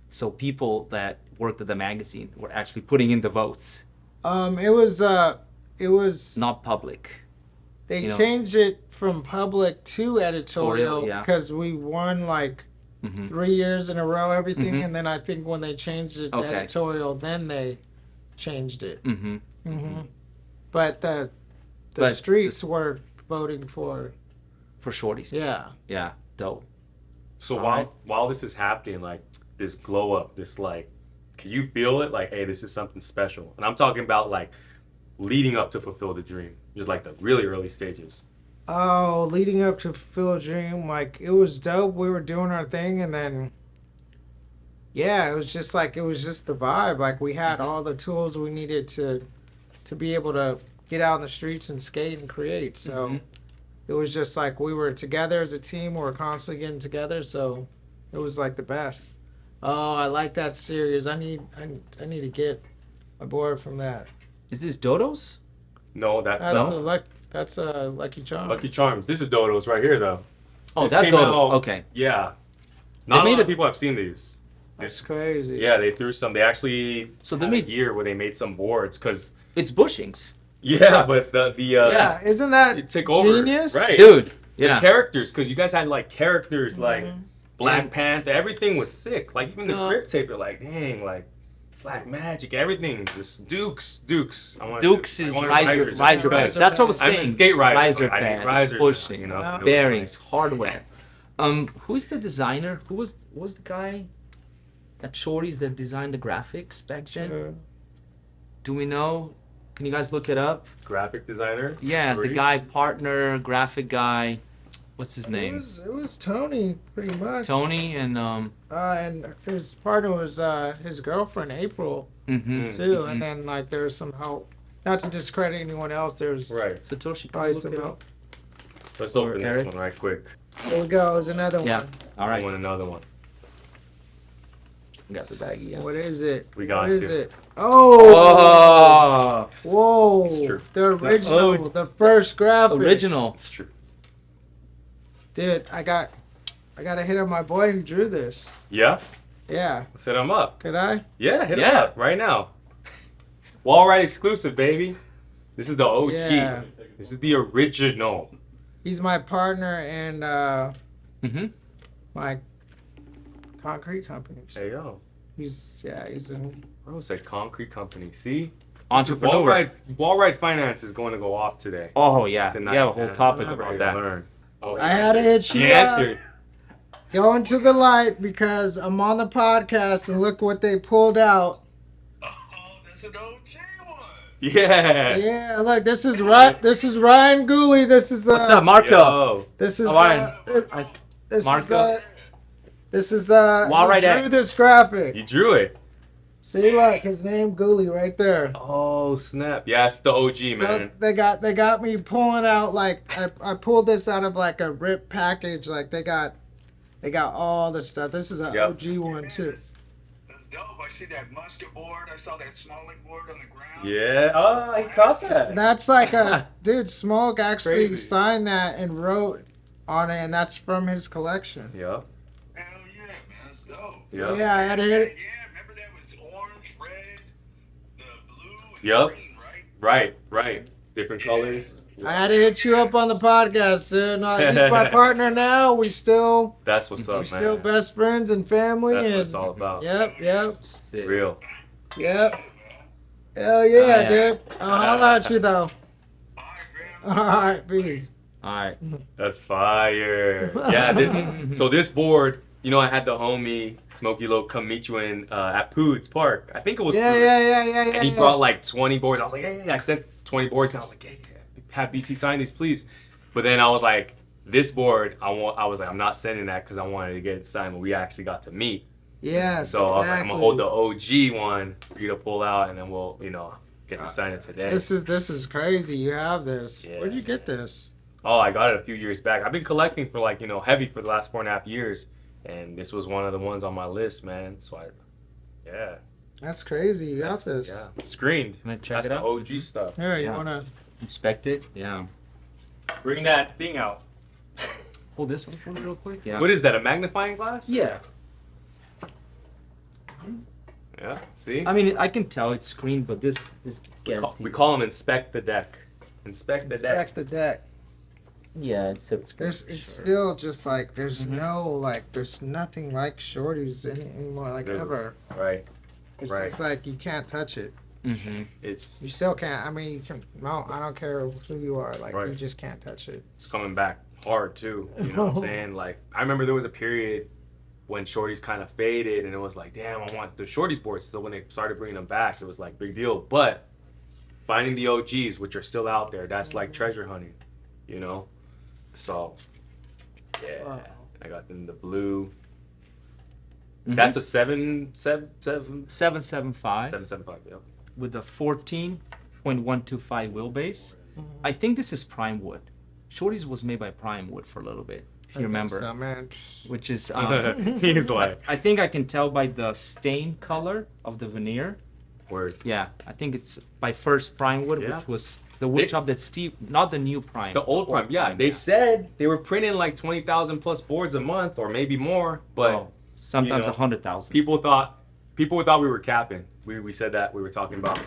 So people that worked at the magazine were actually putting in the votes, It was not public. they you know. changed it from public to editorial Editorial, yeah. because we won like Mhm. 3 years in a row, everything, Mhm. and then I think when they changed it to Okay. editorial, then they changed it. Mm-hmm. But the But streets were voting for For Shorties. Yeah, dope. So Alright. while this is happening, like this glow up, this like, can you feel it? Like, hey, this is something special. And I'm talking about like leading up to fulfill the dream, just like the really early stages. Oh, leading up to Fulfill a Dream, like it was dope. We were doing our thing, and then it was just the vibe. Like we had all the tools we needed to be able to get out in the streets and skate and create. So Mhm. it was just like we were together as a team. We were constantly getting together, so it was like the best. Oh, I like that series. I need to get a board from that. Is this Dodo's? No, that's That's a Lucky Charm. Lucky Charms. This is Dodo's right here, though. Oh, This that's came Dodo's. out- Okay. Yeah. Not made a lot it- of people have seen these. That's crazy. Yeah, they threw some. They actually So they had made- a year where they made some boards because It's bushings. yeah, but the Yeah, isn't that you take over genius? right, Dude. The Yeah. characters, because you guys had like characters like Mm-hmm. Black Panther. Everything was sick. Like even the Uh, grip tape, you're like, dang, like Black Magic. Everything just Dukes. I wanted Dukes to- I is wanted riser risers. riser Riser bands. That's what I was I'm saying. a skate rider. Riser so I need bands, risers, bushings, you know, Yeah. it was bearings, hardware. Who is the designer? Who was the guy at Shorty's that designed the graphics back then? Sure. Do we know? Can you guys look it up? like graphic designer. Yeah, the Shorty. guy, partner, graphic guy. What's his It name? was Tony pretty much. Tony and And his partner was his girlfriend April mhm. too. And then like there was some help. Not to discredit anyone else. There's Right. Satoshi. Can probably you look some it help. up? Let's Or open Eric. this one right quick. There we go. There's another Yeah. one. All I right. want another one. Got the baggie. Yeah. What is it? We got What is you. it? Oh! Oh, Whoa! It's true. The original, Oh. the first graphic. original. It's true. Dude, I got a hit on my boy who drew this. Yeah. Yeah. Set them up. Could I? Yeah. Hit 'em Yeah. up right now. Wallride exclusive, baby. This is the OG. Yeah. This is the original. He's my partner in Mm-hmm. my concrete companies. There you go. He's in. Bro said concrete company. See? Entrepreneur. Wallride Finance is going to go off today. Oh yeah. Tonight, You have a whole man. topic I about You that. learn. Oh, I had to hit you He up. answered. Go into the light because I'm on the podcast and look what they pulled out. Oh, that's an OG one. Yeah. Yeah, look, this is Ryan Gooley. This is the. What's up, Marko? Yo. This is Ryan. this Marko. is the. This is the. Wallride He drew X. this graphic. You drew it. See, look, his name Gooley right there. Oh snap! Yeah, it's the OG, So man. they got me pulling out like I pulled this out of like a ripped package. Like they got all the stuff. This is an Yep. OG one too. That's dope. I see that Muska board. I saw that Smolik board on the ground. Yeah. Oh, he caught that. That's like a dude. Smoke actually Crazy. signed that and wrote on it, and that's from his collection. Yep. Hell yeah, man. That's dope. Yep. Yeah, I had to hit it. Yeah, remember that was orange, red, the blue, and Yep. green, right? Right. Different colors. I had to hit you up on the podcast, dude. No, he's my partner now. We still That's what's up, man. still best friends and family. That's what and it's all about. Yep. Sick. Real. Yep. Hell yeah, yeah. dude. I'll holler at you though. All right, Graham. All right, peace. All right. That's fire. Yeah. So this board, you know, I had the homie Smokey Low come meet you in at Poods Park. I think it was. Yeah, Poods. yeah. And he brought like 20 boards. I was like, hey, I sent 20 boards. And I was like, hey, have BT sign these, please. But then I was like, this board, I was like, I'm not sending that because I wanted to get it signed, but we actually got to meet. Yes. So I was like, I'm gonna hold the exactly. OG one for you to pull out, and then we'll, get to sign it today. This is crazy. You have this. Yeah. Where'd you get this? Oh, I got it a few years back. I've been collecting for like, heavy for the last 4.5 years, and this was one of the ones on my list, man. So yeah. That's crazy. You got That's- this. Yeah. Screened. Can I check That's it the out? OG stuff. Here, you Yeah. wanna? Inspect it. Yeah. Bring that thing out. Pull this one for me real quick. Yeah. What is that? A magnifying glass? Yeah. Yeah. See? I mean, I can tell it's screened, but this We call them inspect the deck. Inspect the deck. Inspect the deck. Yeah, it's It's still just like there's no like there's nothing like Shorty's anymore like Dude. ever. Right. It's Right. just like you can't touch it. Mm-hmm. It's You still can't. I mean, you can. No, I don't care who you are. Like Right. you just can't touch it. it's coming back hard too. You know what I'm saying? Like I remember there was a period when Shorty's kind of faded, and it was like, damn, I want the Shorty's boards. So when they started bringing them back, it was like big deal. But finding the OGs, which are still out there, that's like treasure hunting. So yeah, Wow. I got them the blue. Mm-hmm. That's a 775. 775 Yeah. with a 14.125 wheelbase. I think this is prime wood. Shorty's was made by prime wood for a little bit. if you remember. So, man. Which is He's like, I think I can tell by the stain color of the veneer. word. Yeah, I think it's by First Prime Wood, Yeah. which was the wood shop that Steve, not the new Prime. The old prime, yeah. They said they were printing like 20,000 plus boards a month, or maybe more. But Oh, sometimes you know, 100,000. people thought we were capping. We said that we were talking about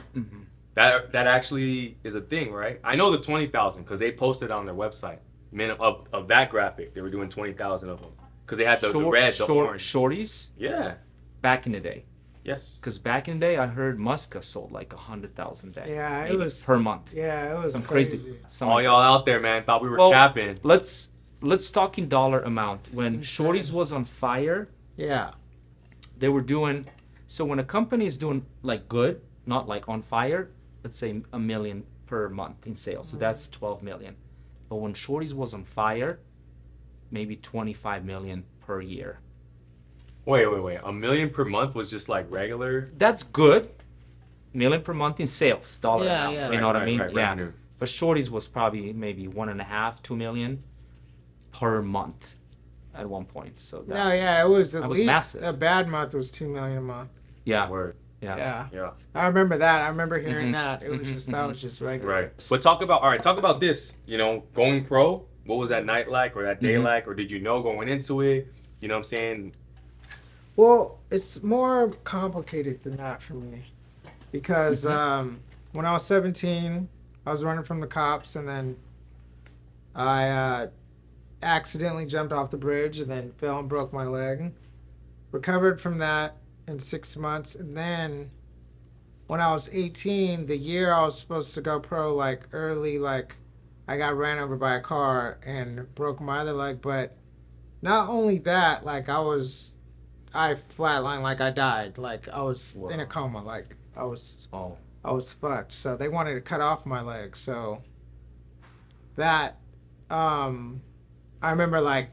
that actually is a thing, right? I know the 20,000 because they posted on their website. Of that graphic, they were doing 20,000 of them because they had the red, the orange. Shorties Yeah. back in the day. Yes. Because back in the day, I heard Muska sold like 100,000 bags. Yeah, it maybe was- per month. Yeah, it was Some crazy. some All like y'all out there, man, thought we were Well, capping. Let's talk in dollar amount. When insane. Shorties was on fire, Yeah. they were doing. So when a company is doing like good, not like on fire, let's say $1 million per month in sales. So that's 12 million. But when Shorties was on fire, maybe 25 million per year. Wait. $1 million per month was just like regular. That's good. Million per month in sales, dollar Yeah, amount. yeah. You know what I Right, mean? right, yeah. revenue. But Shorties was probably maybe 1.5, 2 million per month at one point. So that's, No, yeah, it was at that was least massive. a bad month was 2 million a month. Yeah. Word. Yeah. Yeah. Yeah. I remember that. I remember hearing Mhm. that. It was Mhm, just that was just regular. Right. But talk about this. You know, going pro. What was that night like, or that day Mhm. like, or did you know going into it? You know what I'm saying? Well, it's more complicated than that for me, because when I was 17, I was running from the cops, and then I accidentally jumped off the bridge and then fell and broke my leg. Recovered from that in 6 months, and then when I was 18, the year I was supposed to go pro, like early, like I got ran over by a car and broke my other leg. But not only that, like I flatlined, like I died, like I was in a coma, like I was fucked. So they wanted to cut off my leg. So that, I remember like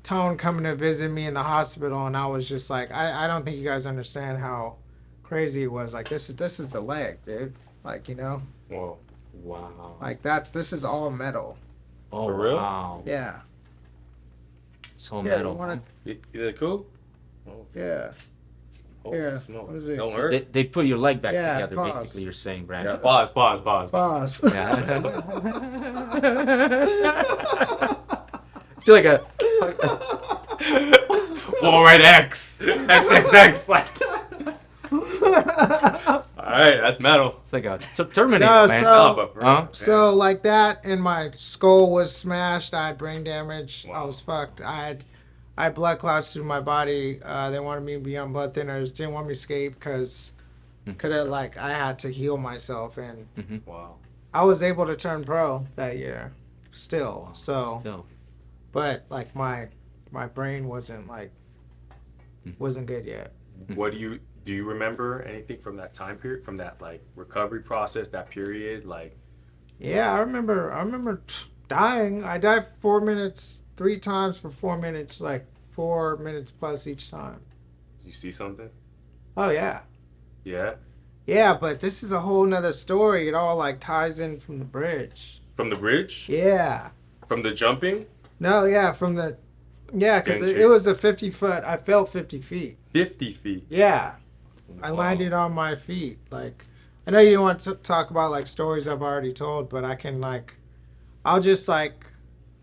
Toan coming to visit me in the hospital, and I was just like, I don't think you guys understand how crazy it was. Like this is the leg, dude. Like, you know, Whoa. Wow. like this is all metal. Oh, For real? wow. Yeah. So Yeah, metal. you wanna, Is it cool? yeah. Holy Yeah. smoke. What is it? Don't So hurt? They put your leg back Yeah, together, pause. basically, you're saying, Yeah. Brandon. Pause. Pause. Yeah. Still like a. Wallride X. XXX. Like. All right, that's metal. It's like a Terminator, No, man. so- Oh, but for Huh? real. So like that, and my skull was smashed. I had brain damage. I Wow. was fucked. I had blood clots through my body. They wanted me to be on blood thinners. Didn't want me to escape because I had to heal myself, and Wow. I was able to turn pro that year. Still. So, Still. but like my brain wasn't good yet. What do you remember anything from that time period, from that like recovery process, that period? Like, Yeah, I remember dying. I died 4 minutes, 3 times for 4 minutes, like 4 minutes plus each time. you see something? Oh yeah. Yeah. Yeah, but this is a whole nother story. It all like ties in from the bridge. From the bridge? Yeah. From the jumping? No, yeah, because Getting it was a 50 foot. I fell 50 feet. 50 feet. Yeah. I landed on my feet. Like, I know you don't want to talk about like stories I've already told, but I can like, I'll just like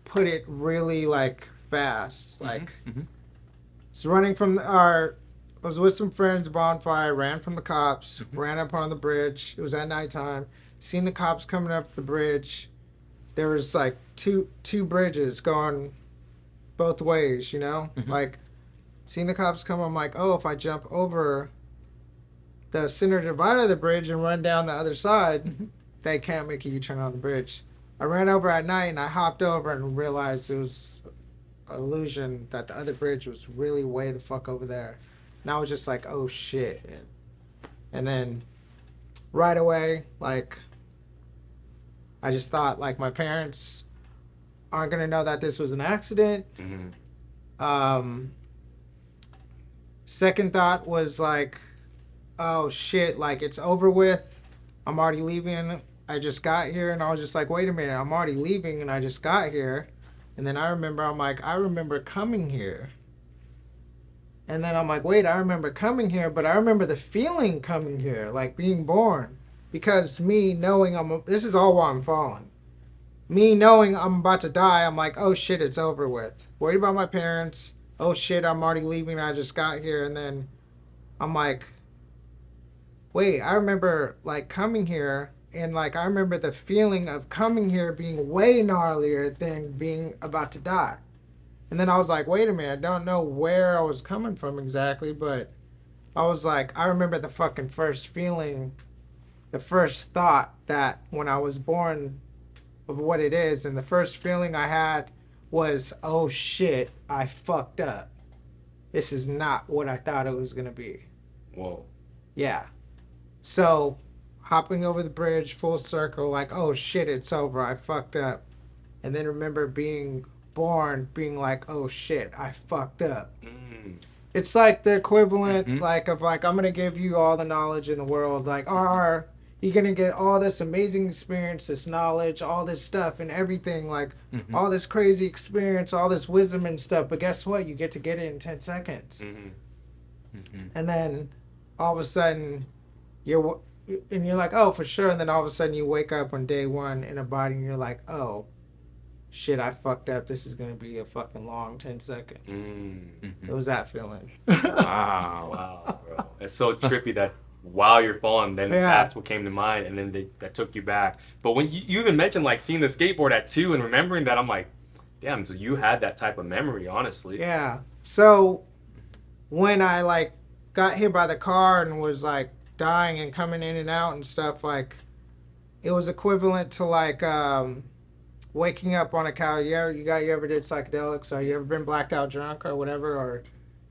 put it really like fast. Like, so running from I was with some friends, bonfire, ran from the cops, ran up on the bridge. It was at nighttime. Seen the cops coming up the bridge. There was like two bridges going both ways, you know? Like, seen the cops come, I'm like, oh, if I jump over the center divider of the bridge and run down the other side, they can't make a U-turn on the bridge. I ran over at night and I hopped over and realized it was an illusion that the other bridge was really way the fuck over there. And I was just like, oh shit. And then right away, like, I just thought like my parents aren't gonna know that this was an accident. Second thought was like, oh shit, like it's over with. I'm already leaving. I just got here, and I was just like, wait a minute, I'm already leaving and I just got here. And then I remember coming here. And then I'm like, wait, I remember coming here, but I remember the feeling coming here, like being born. Because me knowing this is all while I'm falling. Me knowing I'm about to die, I'm like, oh shit, it's over with. Worried about my parents. Oh shit, I'm already leaving. I just got here. And then I'm like, wait, I remember like coming here. And like, I remember the feeling of coming here being way gnarlier than being about to die. And then I was like, wait a minute, I don't know where I was coming from exactly, but I was like, I remember the fucking first feeling, the first thought that when I was born of what it is, and the first feeling I had was, oh shit, I fucked up. This is not what I thought it was going to be. Whoa. Yeah. So, hopping over the bridge, full circle, like, oh shit, it's over, I fucked up. And then remember being born, being like, oh shit, I fucked up. It's like the equivalent, like, of like, I'm going to give you all the knowledge in the world, like, you're going to get all this amazing experience, this knowledge, all this stuff and everything, like, all this crazy experience, all this wisdom and stuff, but guess what? You get to get it in 10 seconds. And then, all of a sudden, you're like, oh, for sure, and then all of a sudden you wake up on day one in a body and you're like, oh, shit, I fucked up. This is going to be a fucking long 10 seconds. It was that feeling. Wow, bro. It's so trippy that while you're falling, then that's what came to mind, and then that took you back. But when you even mentioned, like, seeing the skateboard at 2 and remembering that, I'm like, damn, so you had that type of memory, honestly. Yeah. So when I, like, got hit by the car and was, like, dying and coming in and out and stuff, like, it was equivalent to, like, waking up on a couch. You ever did psychedelics, or you ever been blacked out drunk or whatever, or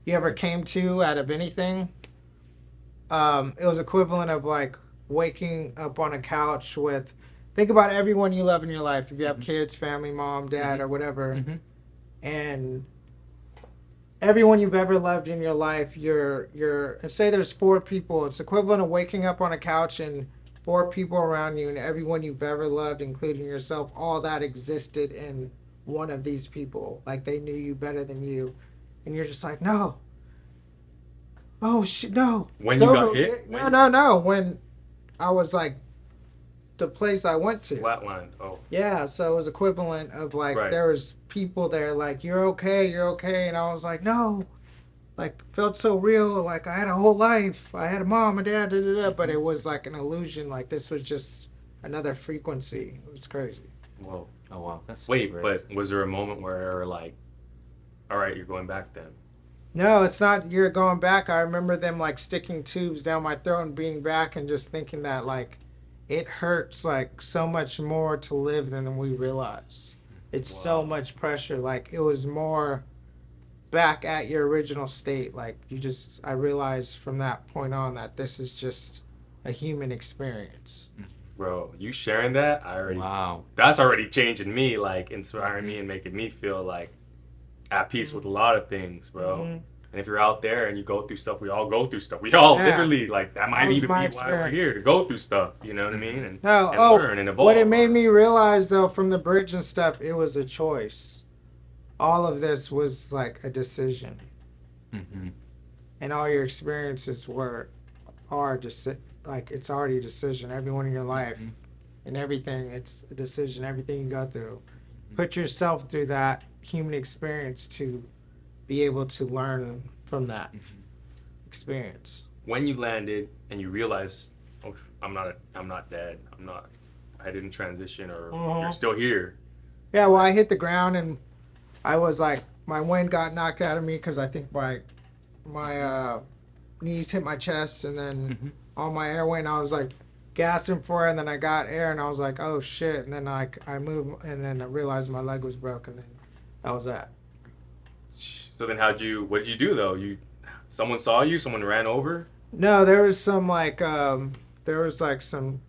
you ever came to out of anything? It was equivalent of like waking up on a couch with, think about everyone you love in your life. If you have kids, family, mom, dad, or whatever, and everyone you've ever loved in your life, and say there's 4 people. It's equivalent of waking up on a couch and 4 people around you, and everyone you've ever loved, including yourself, all that existed in one of these people. Like, they knew you better than you. And you're just like, no. Oh, shit, no. When you got hit? No. When I was, like, the place I went to. Flatline. Oh. Yeah, so it was equivalent of, like, there was people there, like, you're okay. And I was like, no. Like, felt so real. Like, I had a whole life. I had a mom, a dad, but it was like an illusion. Like, this was just another frequency. It was crazy. Whoa. Oh, wow. That's Wait, but was there a moment where, like, all right, you're going back then? No, it's not you're going back. I remember them, like, sticking tubes down my throat and being back and just thinking that, like, it hurts, like, so much more to live than we realize. It's so much pressure. Like, it was more back at your original state. Like, I realized from that point on that this is just a human experience. Bro, you sharing that, that's already changing me, like, inspiring me and making me feel like at peace with a lot of things, bro. And if you're out there and you go through stuff, we all go through stuff. We all literally, like, that might even be why we're here, to go through stuff, you know what I mean? And learn and evolve. What it made me realize, though, from the bridge and stuff, it was a choice. All of this was like a decision. And all your experiences are just like, it's already a decision. Everyone in your life and everything, it's a decision. Everything you go through. Put yourself through that human experience to be able to learn from that experience. When you landed and you realized, oh, I'm not dead. I didn't transition, or you're still here. Yeah, well, I hit the ground and I was like, my wind got knocked out of me because I think my knees hit my chest, and then all my air went. I was like gasping for it, and then I got air, and I was like, oh shit. And then I moved, and then I realized my leg was broken. And then that was that. So then what did you do though? Someone saw you? Someone ran over? No, there was some like some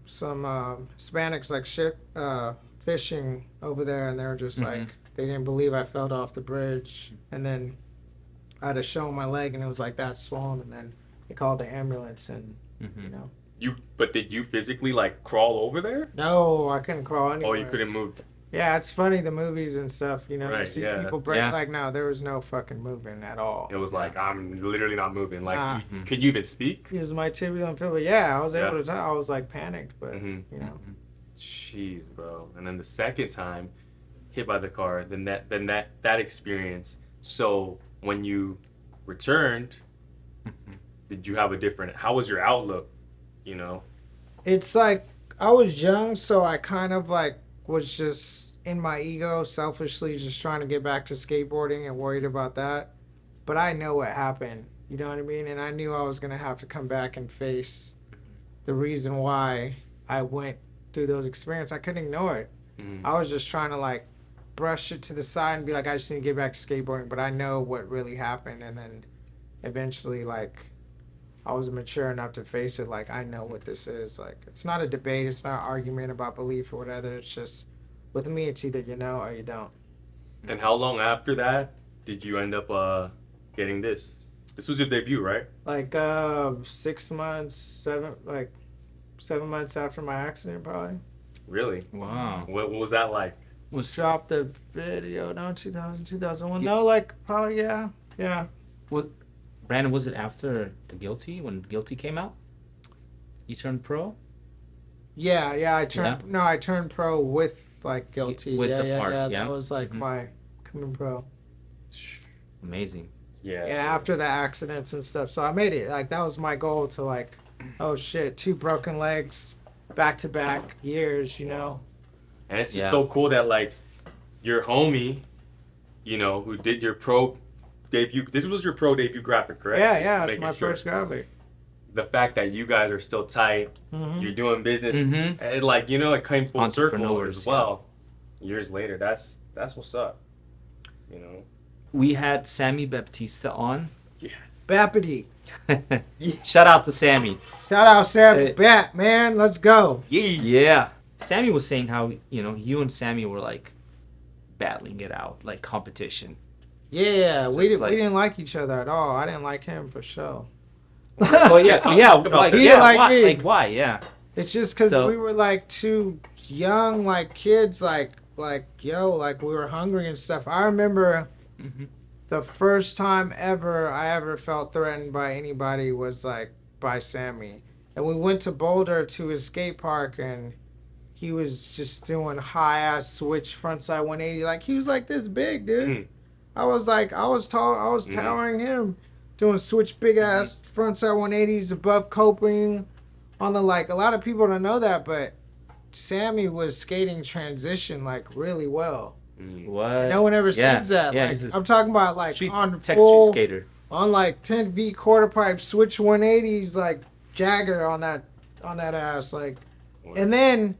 Hispanics like fishing over there, and they were just like, they didn't believe I fell off the bridge, and then I had to show my leg, and it was like that swollen, and then they called the ambulance, and you know. But did you physically like crawl over there? No, I couldn't crawl anywhere. Oh, you couldn't move. Yeah, it's funny, the movies and stuff, you know, you Right, see yeah. people break, Yeah. like, no, there was no fucking moving at all. It was like, I'm literally not moving. Like, Nah. could you even speak? Here's my tibial and fibula. Yeah, I was able Yeah. to talk. I was, like, panicked, but, Mhm. you know. Jeez, bro. And then the second time, hit by the car, then that experience. So when you returned, did you have a different, how was your outlook, you know? It's like, I was young, so I kind of, like, was just in my ego, selfishly just trying to get back to skateboarding and worried about that. But I know what happened, you know what I mean? And I knew I was going to have to come back and face the reason why I went through those experiences. I couldn't ignore it. I was just trying to, like, brush it to the side and be like, I just need to get back to skateboarding. But I know what really happened. And then eventually, like, I was mature enough to face it. Like, I know what this is. Like, it's not a debate. It's not an argument about belief or whatever. It's just, with me, it's either you know or you don't. And how long after that did you end up getting this? This was your debut, right? Like, 6 months, 7 months after my accident, probably. Really? Wow. What was that like? Was Dropped the video, no, 2000, 2001. No, like, probably, yeah. Brandon, was it after the Guilty, when Guilty came out? You turned pro? Yeah, I turned pro with, like, Guilty. With yeah, the part, yeah? That was, like, my coming pro. Amazing. Yeah. Yeah, after the accidents and stuff. So I made it. Like, that was my goal to, like, oh, shit, 2 broken legs, back-to-back years, you know? And it's Yeah. so cool that, like, your homie, you know, who did your pro debut, this was your pro debut graphic, correct? Yeah, Just it's making my sure. first graphic. The fact that you guys are still tight, Mhm. you're doing business, Mhm. and like, you know, it came full circle Entrepreneurs, as well. Years later, that's what's up, you know? We had Sammy Baptista on. Yes. Bappity. Shout out to Sammy. Shout out Sammy Hey. Bat, man. Let's go. Yeah. Sammy was saying how, you know, you and Sammy were like battling it out, like competition. Yeah, we Just like- didn't like each other at all. I didn't like him for sure. Oh yeah, like He yeah, didn't like why? me. Like why? Yeah. It's just because So- we were like too young, like kids, like yo, like we were hungry and stuff. I remember Mhm. the first time I ever felt threatened by anybody was like by Sammy, and we went to Boulder to his skate park, and he was just doing high ass switch frontside 180. Like he was like this big, dude. Mm. I was tall. I was towering him, doing switch big ass frontside 180s above coping on the, like, a lot of people don't know that, but Sammy was skating transition like really well. What? No one ever Yeah. sees that. Yeah, Like, he's a I'm talking about like street on texture full, skater. on like 10V quarter pipe switch 180s, like Jagger on that ass, like. And then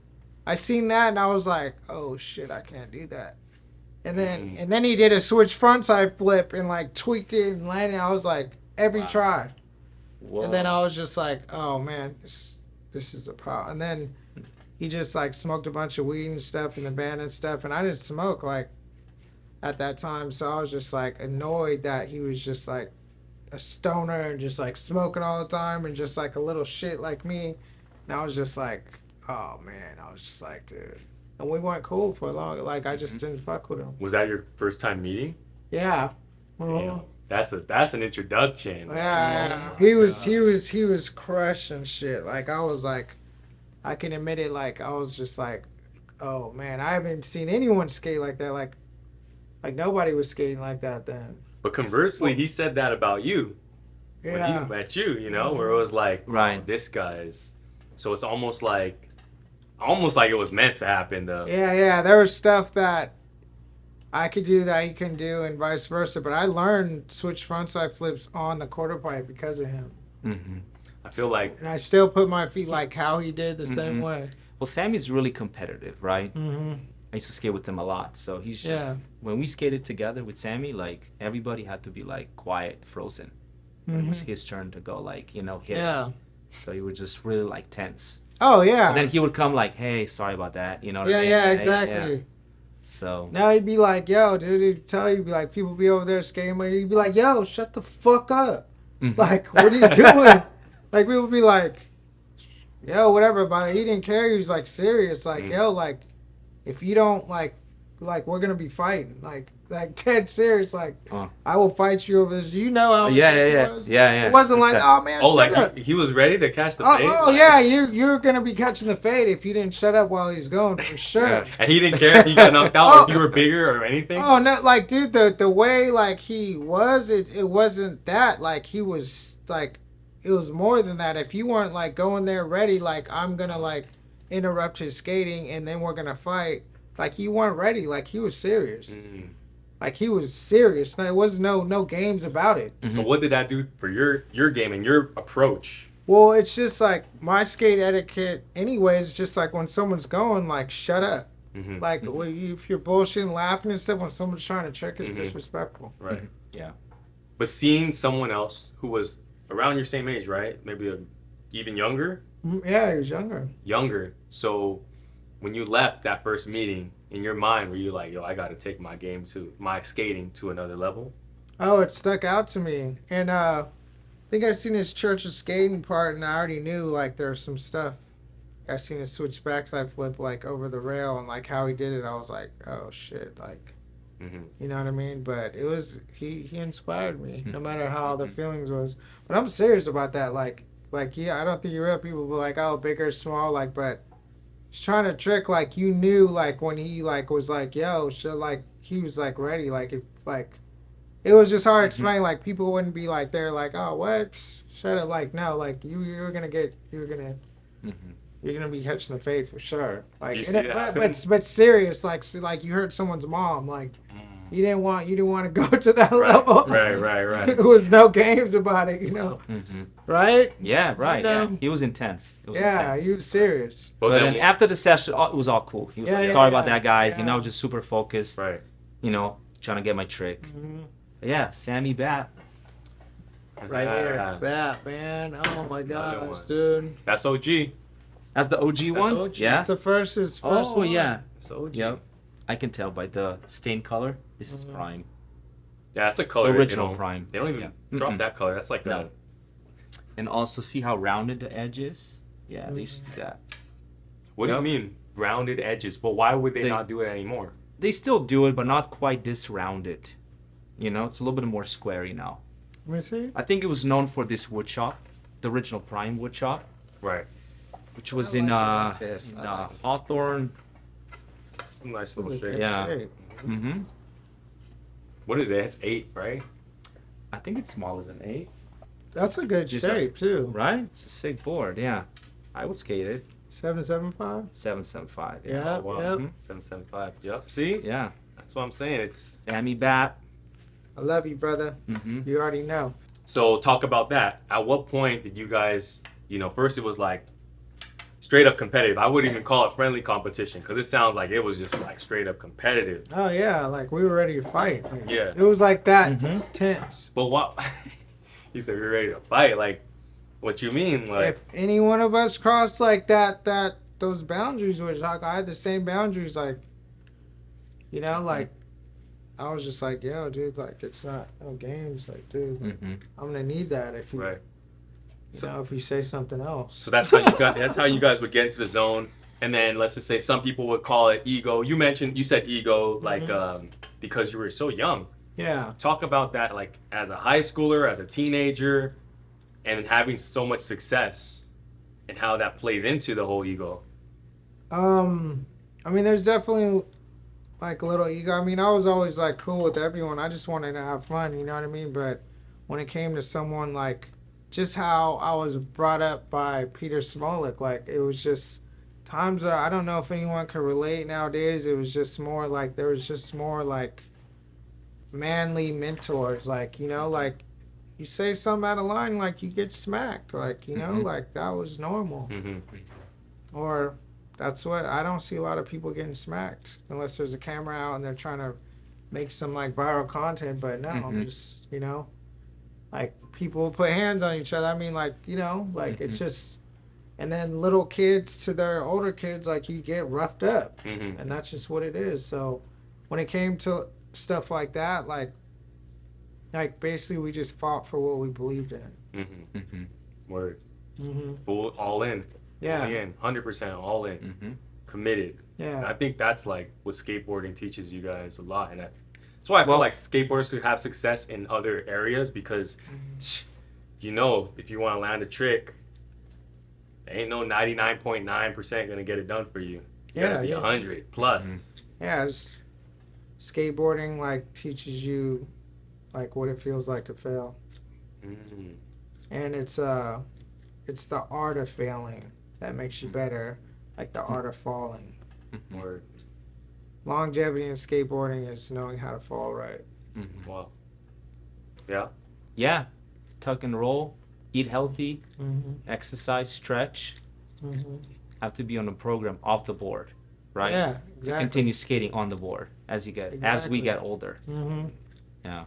I seen that and I was like, oh shit, I can't do that. And then he did a switch frontside flip and like tweaked it and landed. I was like, every try. Whoa. And then I was just like, oh man, this is a problem. And then he just like smoked a bunch of weed and stuff in the band and stuff. And I didn't smoke like at that time. So I was just like annoyed that he was just like a stoner and just like smoking all the time and just like a little shit like me. And I was just like, oh man, I was just like, dude. And we weren't cool for a long, like I just didn't fuck with him. Was that your first time meeting? Yeah. Damn. That's an introduction. Yeah, he was crushed and shit. Like I was like, I can admit it. Like I was just like, oh man, I haven't seen anyone skate like that. Like nobody was skating like that then. But conversely, he said that about you when Yeah, he met you, you know, where it was like, Right. this guy's. So it's almost like it was meant to happen, though. yeah. There was stuff that I could do that he couldn't do, and vice versa. But I learned switch frontside flips on the quarter pipe because of him, Mm-hmm. I feel like and I still put my feet like how he did the same way. Well, Sammy's really competitive, right? Mm-hmm. I used to skate with him a lot, so he's just Yeah. when we skated together with Sammy, like everybody had to be like quiet, frozen. When it was his turn to go, like, you know, hit. Yeah. So you were just really like tense. Oh yeah. And then he would come like, "Hey, sorry about that," you know what I mean? Yeah, Hey, exactly. yeah. So Now he'd be like, yo, dude, he'd tell you, be like, people be over there skating, but he'd be like, yo, shut the fuck up. Mhm. Like, what are you doing? Like, people would be like, yo, whatever, but he didn't care. He was like serious. Like, yo, like, if you don't like we're gonna be fighting, like dead serious, like I will fight you over this. You know how intense it was? Yeah. It wasn't like, oh man, Oh, shut up. like he was ready to catch the fade? Oh yeah, you're gonna be catching the fade if you didn't shut up while he's going, for sure. Yeah. And he didn't care if he got knocked out or if you were bigger or anything? Oh no, like dude, the way like he was, it wasn't that. Like he was like, it was more than that. If you weren't like going there ready, like I'm gonna like interrupt his skating and then we're gonna fight. Like you weren't ready. Like he was serious. Mm. Like he was serious. There was no games about it. So what did that do for your game and your approach? Well, it's just like my skate etiquette anyways. It's just like when someone's going, like shut up. Mm-hmm. Like if you're bullshitting, laughing and stuff when someone's trying to trick, it's disrespectful. Right. Yeah. But seeing someone else who was around your same age, right? Maybe even younger? Yeah, he was younger. Younger. So when you left that first meeting, in your mind, were you like, yo, I got to take my skating to another level? Oh, it stuck out to me. And I think I seen his church of skating part, and I already knew like there's some stuff. I seen his switch backside flip like over the rail, and like how he did it, I was like, oh shit, like, you know what I mean? But it was, he inspired me, no matter how the feelings was. But I'm serious about that. Like yeah, I don't think real people were like, oh, big or small, like, but he's trying to trick, like, you knew, like, when he, like, was like, yo, shit, like, he was, like, ready, like, if, like, it was just hard to explain, like, people wouldn't be, like, they're like, oh, what, shut up, like, no, like, you're gonna be catching the fade for sure, like, but serious, like, you hurt someone's mom, like, you didn't want to go to that level. Right. There was no games about it, you know. Right? Yeah, right. You know? Yeah. He was intense. Intense. He was serious. But then after the session, it was all cool. He was like, sorry about that, guys. You know, just super focused. Right. You know, trying to get my trick. Yeah, Sammy Bat. Right here. Bat, man. Oh my gosh, dude. That's OG. That's the OG one? OG. Yeah. That's his first Oh, one. yeah. That's OG. Yep. I can tell by the stain color. This is prime. Yeah, that's a color. The original prime. They don't even drop that color. That's like no. And also see how rounded the edge is? Yeah, they used to do that. What do you mean rounded edges? Well, why would they not do it anymore? They still do it, but not quite this rounded. You know, it's a little bit more squarey now. Let me see. I think it was known for this wood shop, the original prime wood shop. Right. Which was in Hawthorne. It's a nice little shape. Yeah. Mm-hmm. What is it? It's 8, right? I think it's smaller than 8. That's a good shape, too. Right? It's a sick board, yeah. I would skate it. 775? 775, yeah. Yeah, Oh, wow. yep. 775. Yep. See? Yeah. That's what I'm saying. It's Sammy Bat. I love you, brother. You already know. So talk about that. At what point did you guys, you know, first it was like straight up competitive. I wouldn't even call it friendly competition because it sounds like it was just like straight up competitive. Oh, yeah. Like, we were ready to fight. Like, Yeah. It was like that tense. But what? He said we were ready to fight. Like, what you mean? Like, If any one of us crossed like those boundaries, which like I had the same boundaries, like, you know, like, I was just like, yo, dude, like, it's not no games, like, dude, like, I'm gonna need that if you, right. you know, if you say something else. So that's how you got. That's how you guys would get into the zone. And then let's just say some people would call it ego. You said ego, like because you were so young. Yeah. Talk about that, like as a high schooler, as a teenager, and having so much success, and how that plays into the whole ego. I mean, there's definitely like a little ego. I mean, I was always like cool with everyone. I just wanted to have fun, you know what I mean? But when it came to someone like just how I was brought up by Peter Smolik, like it was just times I don't know if anyone could relate nowadays. It was just more like there was just more like manly mentors, like, you know, like you say something out of line, like you get smacked, like, you know, like that was normal. Or that's what I don't see a lot of people getting smacked unless there's a camera out and they're trying to make some like viral content. But no, I'm just, you know, like people will put hands on each other. I mean, like, you know, like it's just, and then little kids to their older kids, like you get roughed up, and that's just what it is. So when it came to stuff like that, like basically we just fought for what we believed in. Word. Full all in. Yeah. All in. 100% all in. committed. Yeah. I think that's like what skateboarding teaches you guys a lot, and that's why I feel like skateboarders who have success in other areas because, you know, if you want to land a trick, ain't no 99.9% gonna get it done for you. You gotta be 100 plus. Yeah, skateboarding like teaches you like what it feels like to fail, and it's the art of failing that makes you better, like the art of falling. Or Longevity in skateboarding is knowing how to fall right. wow. Yeah. Yeah, tuck and roll, eat healthy, exercise, stretch. Have to be on the program off the board, right? Yeah, To exactly. continue skating on the board as we get older. Yeah.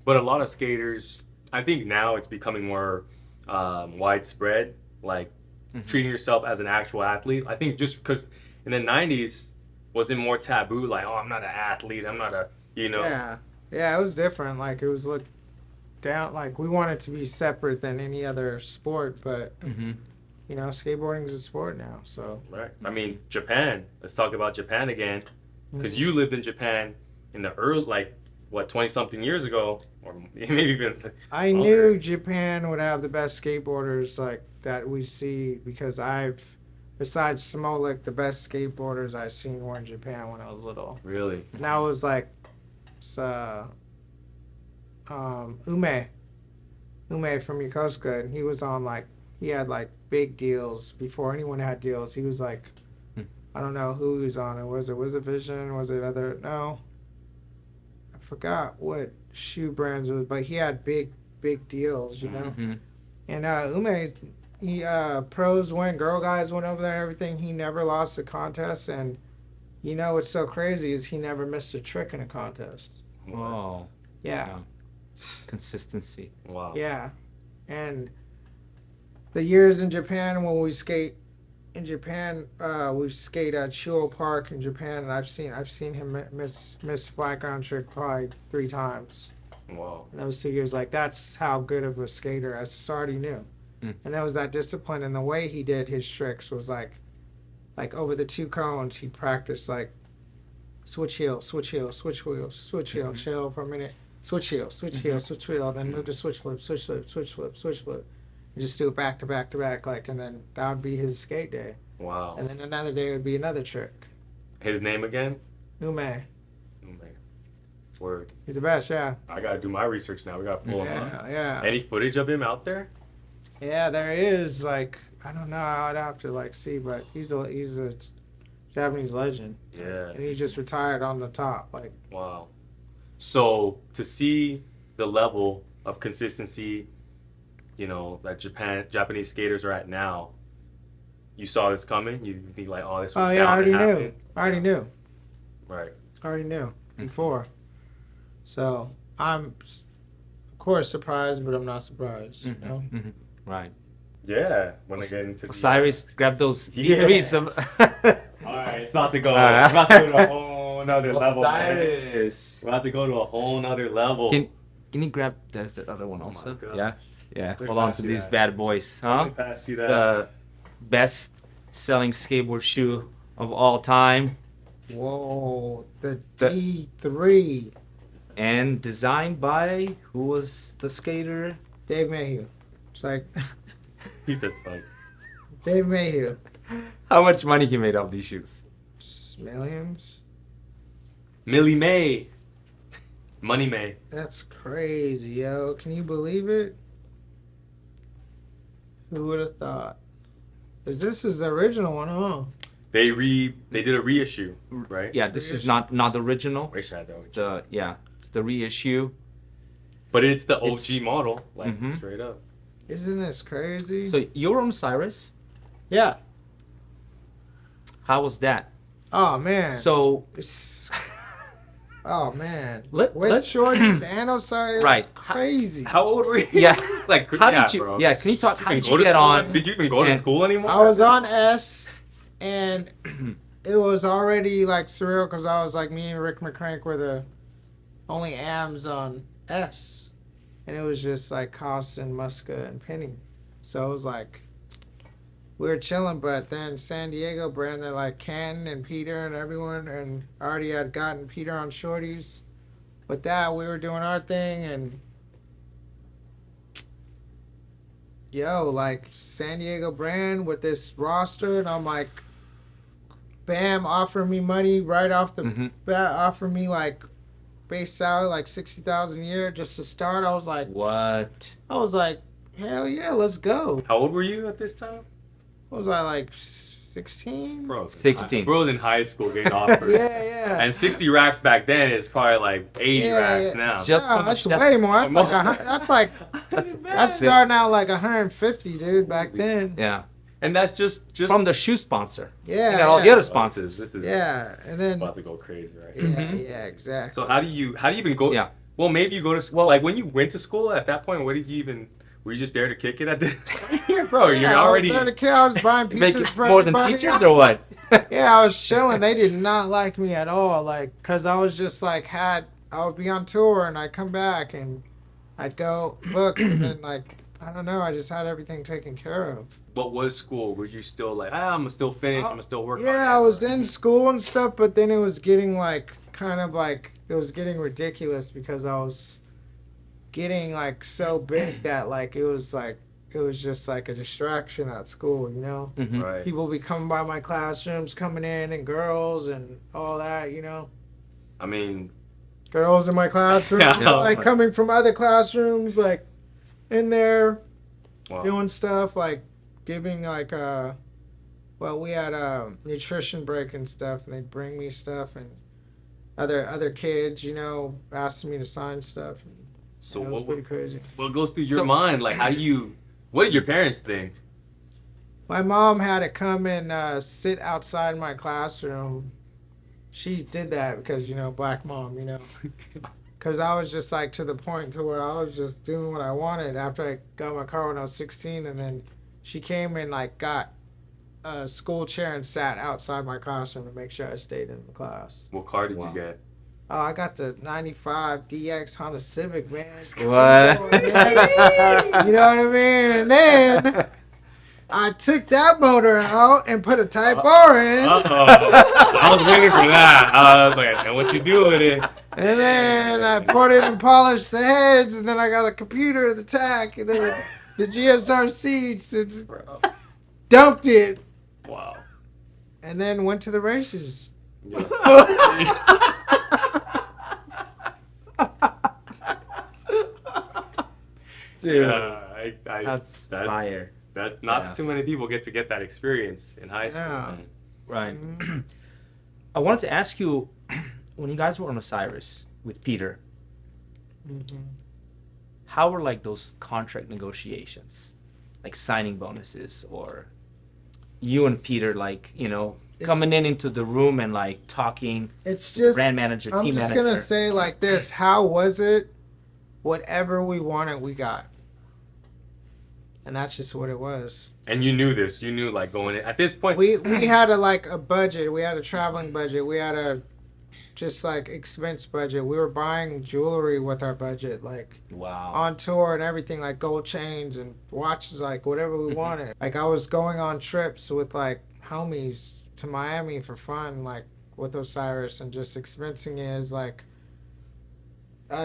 But a lot of skaters, I think now it's becoming more widespread, like treating yourself as an actual athlete. I think just because in the 90s, wasn't more taboo, like, oh, I'm not an athlete, I'm not a, you know. Yeah, it was different. Like, it was looked down, like, we wanted to be separate than any other sport, but, you know, skateboarding is a sport now, so. Right. I mean, Japan, let's talk about Japan again, because you lived in Japan in the early, like, what, 20-something years ago, or maybe even I knew Japan would have the best skateboarders, like, that we see, because besides Smolik, the best skateboarders I've seen were in Japan when I was little. Really? And that was like Ume from Yokosuka, and he was on he had like big deals before anyone had deals. He was like, I don't know who he was on. Was it Vision? Was it other? No, I forgot what shoe brands it was, but he had big deals, you know. And Ume, he pros went, girl guys went over there and everything. He never lost a contest, and you know what's so crazy is he never missed a trick in a contest. Oh. Yeah. Consistency. Wow. Yeah. And the years in Japan when we skate in Japan, we skate at Chuo Park in Japan, and I've seen him miss flat ground trick probably 3 times. Wow. In those 2 years, like that's how good of a skater I just already knew. And that was that discipline, and the way he did his tricks was like over the 2 cones, he practiced like switch heel, switch heel, switch wheel, switch heel, chill for a minute, switch heel, switch heel, switch wheel, then move to switch flip, switch flip, switch flip, switch flip. And just do it back to back to back, like, and then that would be his skate day. Wow. And then another day would be another trick. His name again? Ume. Word. He's the best, yeah. I gotta do my research now. We gotta pull him up. Yeah. Any footage of him out there? Yeah, there is. Like, I don't know. I'd have to like see, but he's a Japanese legend. Yeah. And he just retired on the top. Like, Wow. So to see the level of consistency, you know, that Japanese skaters are at now, you saw this coming? You think like, oh, this was I already bound to knew. happen? I already knew. Right. I already knew before. So I'm, of course, surprised, but I'm not surprised. You know? Right. Yeah. When I get into Osiris, grab those Yes. D3s. All right, it's about to go. All right. It's about to go to a whole nother level. Man. Osiris. We're about to go to a whole nother level. Can you grab there's the other one Oh my also? gosh. Yeah. Yeah. Let me Hold on pass to you these that. bad boys, Let huh? me pass you that. The best selling skateboard shoe of all time Whoa, the D3. and designed by who was the skater? Dave Mayhew. It's like He said something. Dave Mayhew. How much money he made off these shoes? Millions. Millie May. Money May. That's crazy, yo. Can you believe it? Who would have thought? 'Cause this is the original one, huh? They did a reissue, right? Yeah, this is not the original. Wish I had It's that. it's the reissue. But it's the OG It's- model, like Mhm. straight up. Isn't this crazy? So you're on Osiris. Yeah. How was that? Oh man. So It's- oh man. Let- With let- Shorty's and Osiris. Right. Crazy. How old were you? Yeah. It's like, How yeah, did you? bro. Yeah, can you talk? How even did go you to get school? on? Did you even go to and- school anymore? I was on S, and it was already like surreal because I was like, me and Rick McCrank were the only AMs on S, and it was just like Cost and Muska and Penny. So it was like, we were chilling, but then San Diego brand, they're like Ken and Peter and everyone, and I already had gotten Peter on Shorties. With that, we were doing our thing, and like San Diego brand with this roster, and I'm like, bam, offering me money right off the bat, offering me like base salary like $60,000 a year just to start. I was like, What? I was like, hell yeah, let's go. How old were you at this time? What was I, like 16? Bro, 16. Bro's in high school getting offered. Yeah. And 60 racks back then is probably like 80 racks now. Just No, from that's that's- way more. That's starting out like 150, dude, back then. Yeah. And that's just From the shoe sponsor. Yeah. You got all the other sponsors. This is Yeah, and then about to go crazy, right? yeah, exactly. So how do you even go? Yeah. Well, maybe you go to school. Like when you went to school at that point, what did you even? Were you just there to kick it at this? Bro, you're already. I was buying Make pizzas it for more than everybody. teachers or what? Yeah, I was chilling. They did not like me at all. Like, cause I was just like I would be on tour and I'd come back and I'd go books and then like I don't know. I just had everything taken care of. What was school? Were you still like, I'm gonna still finish. I'm gonna still work. Yeah, I was in school and stuff, but then it was getting like kind of like it was getting ridiculous because I was getting like so big that like it was just like a distraction at school, you know. Right. People be coming by my classrooms, coming in, and girls and all that, you know. I mean, Girls in my classroom, Yeah. like coming from other classrooms, like in there wow. doing stuff, like giving like well, we had a nutrition break and stuff, and they'd bring me stuff, and other kids, you know, asking me to sign stuff. And, So it was what pretty crazy. goes through your So- mind? Like, how do you? What did your parents think? My mom had to come and sit outside my classroom. She did that because, you know, black mom, you know. Because I was just like to the point to where I was just doing what I wanted after I got my car when I was 16. And then she came and like got a school chair and sat outside my classroom to make sure I stayed in the class. What car did Wow. you get? Oh, I got the 95 DX Honda Civic, man. What? You know what I mean? And then I took that motor out and put a Type R in. I was waiting for that. I was like, and what you do with it? And then I poured it and polished the heads, and then I got a computer, the tack, and then the GSR seats, and Bro. dumped it, Wow. and then went to the races. Yeah. Dude, That's fire. That not Yeah. too many people get to get that experience in high school. Yeah. Man. Right. I wanted to ask you, when you guys were on Osiris with Peter, how were like those contract negotiations, like signing bonuses, or you and Peter, like, you know, coming into the room and like talking, It's just, brand manager, I'm team just manager. gonna say like this: how was it? Whatever we wanted, we got, and that's just what it was. And you knew this. You knew like going in at this point. We had a budget. We had a traveling budget. We had a just like expense budget. We were buying jewelry with our budget, like Wow. on tour and everything, like gold chains and watches, like whatever we wanted. Like I was going on trips with like homies to Miami for fun, like with Osiris, and just expensing it as like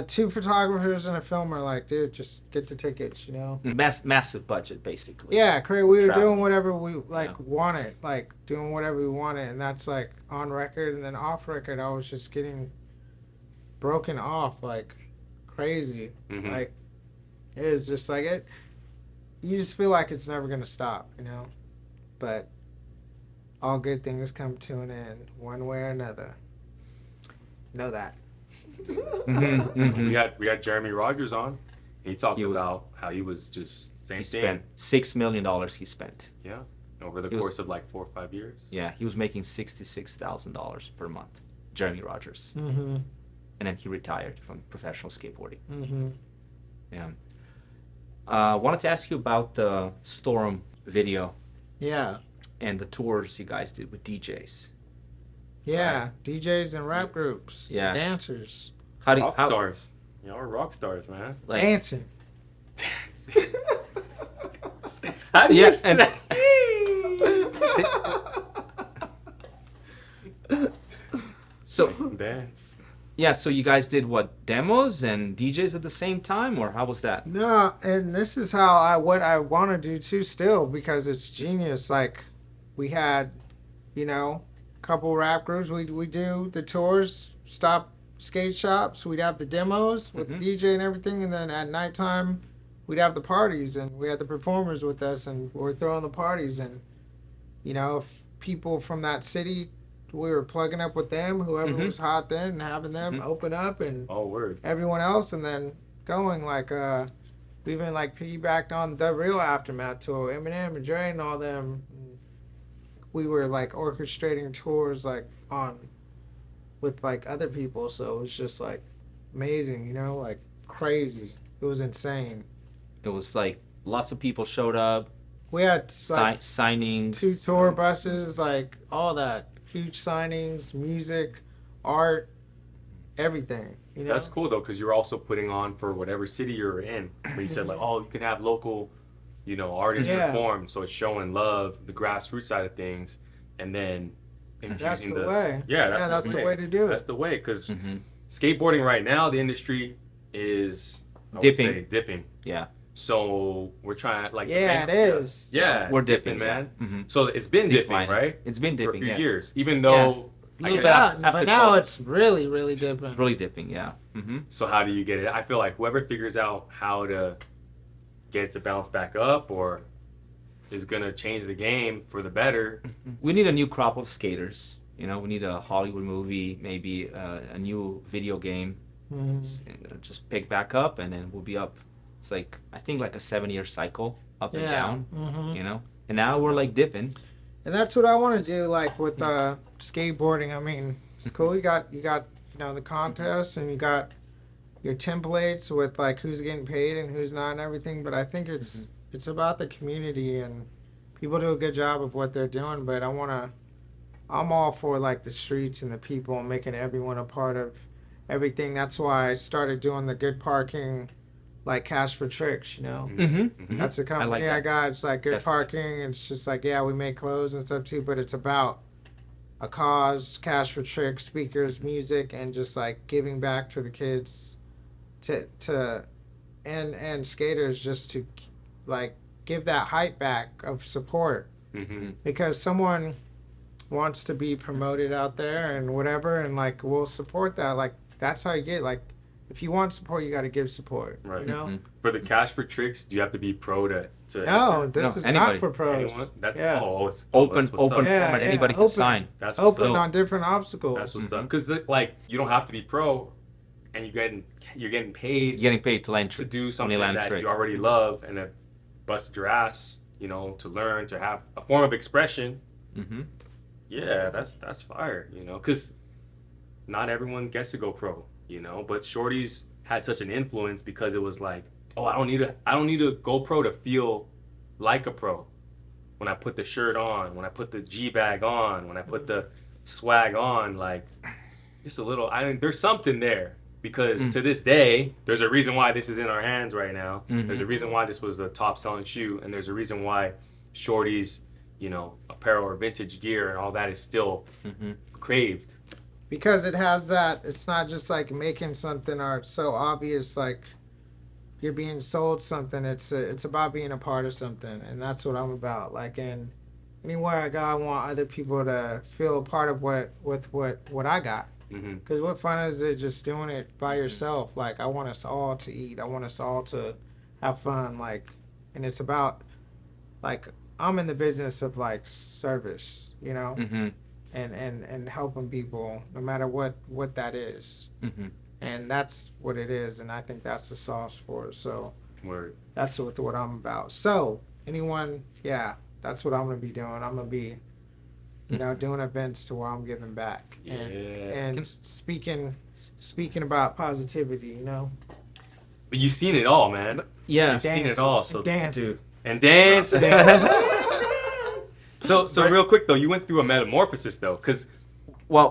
2 photographers and a filmer. Like, dude, just get the tickets, you know. Massive budget, basically. Yeah, we were Travel. doing whatever we like Yeah. wanted, like doing whatever we wanted, and that's like on record. And then off record, I was just getting broken off like crazy. Mhm. Like it's just like it. You just feel like it's never gonna stop, you know. But all good things come to an end, one way or another. Know that. we got Jeremy Rogers on. He talked He was- about how he was just same He thing. spent $6 million. He spent. Yeah, over the He was- course of like 4 or 5 years. Yeah, he was making $66,000 per month. Jeremy Rogers, Mm-hmm. and then he retired from professional skateboarding. Mm-hmm. Yeah. Wanted to ask you about the Storm video Yeah. and the tours you guys did with DJs. Yeah. DJs and rap groups. Yeah. Dancers. How do you, Rock how, stars. Y'all are rock stars, man. like, Dancing. How do Yeah, you and- say? So Dance. yeah, so you guys did what, demos and DJs at the same time, or how was that? No, and this is what I want to do too still, because it's genius. Like, we had, a couple rap groups. We do the tours, stop skate shops. We'd have the demos with the DJ and everything, and then at nighttime, we'd have the parties, and we had the performers with us, and we're throwing the parties. And, if people from that city, we were plugging up with them, whoever was hot then, and having them open up, and Oh, word. everyone else, and then going like we even like piggybacked on the real Aftermath tour, Eminem and Dre and all them. We were like orchestrating tours like with like other people, so it was just like amazing, like crazy. It was insane. It was like lots of people showed up, We had like signings. 2 tour buses, like all that, huge signings, music, art, everything. That's cool though, because you're also putting on for whatever city you're in. Where you said like, oh, you can have local, artists perform, so it's showing love, the grassroots side of things, and then infusing That's the way. Yeah, That's the way to do it. That's the way, because skateboarding right now, the industry is dipping. Yeah. So we're trying like It is. Yeah, We're it's dipping, man. Mm-hmm. So it's been Declining. dipping, right? It's been For a dipping, few yeah. years, even though. Yes. A little bit after But now COVID. it's really, really different. Really dipping, yeah. So how do you get it? I feel like whoever figures out how to get it to bounce back up, or is gonna change the game for the better. We need a new crop of skaters. We need a Hollywood movie, maybe a new video game. Just pick back up, and then we'll be up. It's like, I think like a 7-year cycle, up and down. And now we're like dipping. And that's what I want to do, like with skateboarding. I mean, it's cool. You got the contest, and you got your templates with like who's getting paid and who's not and everything. But I think it's about the community, and people do a good job of what they're doing. But I'm all for like the streets and the people and making everyone a part of everything. That's why I started doing the good parking, like Cash for Tricks, That's the company like that. I got. It's like good Cash for parking. It's just like, yeah, we make clothes and stuff too, but it's about a cause, Cash for Tricks, speakers, music, and just like giving back to the kids and skaters, just to like give that hype back of support. Because someone wants to be promoted out there and whatever, and like we'll support that. Like that's how you get, like, if you want support, you got to give support. Right. For the Cash for Tricks, do you have to be pro to No, this is anybody. not for pros. anyone? That's Yeah. it's Open that's what's up. format, anybody can open. sign. That's what's Open up. on different obstacles. That's what's up. Because like you don't have to be pro, and you're getting paid You're getting paid to land to trick. do something land that trick. you already love, and to bust your ass, to learn, to have a form of expression. Yeah, that's fire, because not everyone gets to go pro, but Shorty's had such an influence because it was like, oh, I don't need to go pro to feel like a pro. When I put the shirt on, when I put the G bag on, when I put the swag on, like just a little, there's something there, because to this day, there's a reason why this is in our hands right now. There's a reason why this was the top selling shoe, and there's a reason why Shorty's, apparel or vintage gear and all that is still craved. Because it has that, it's not just like making something or it's so obvious like you're being sold something. It's about being a part of something, and that's what I'm about. Like, in anywhere I go, I want other people to feel a part of what I got. Because what fun is it just doing it by yourself? Like, I want us all to eat. I want us all to have fun. Like, and it's about, like, I'm in the business of like service, and helping people, no matter what that is. And that's what it is, and I think that's the sauce for it. So Word. that's what I'm about. So anyone, that's what I'm gonna be doing. I'm gonna be, doing events to where I'm giving back. And speaking about positivity, But you've seen it all, man. Yeah. You've seen it all. So dance. Dude. And dance. So real quick though, you went through a metamorphosis though, because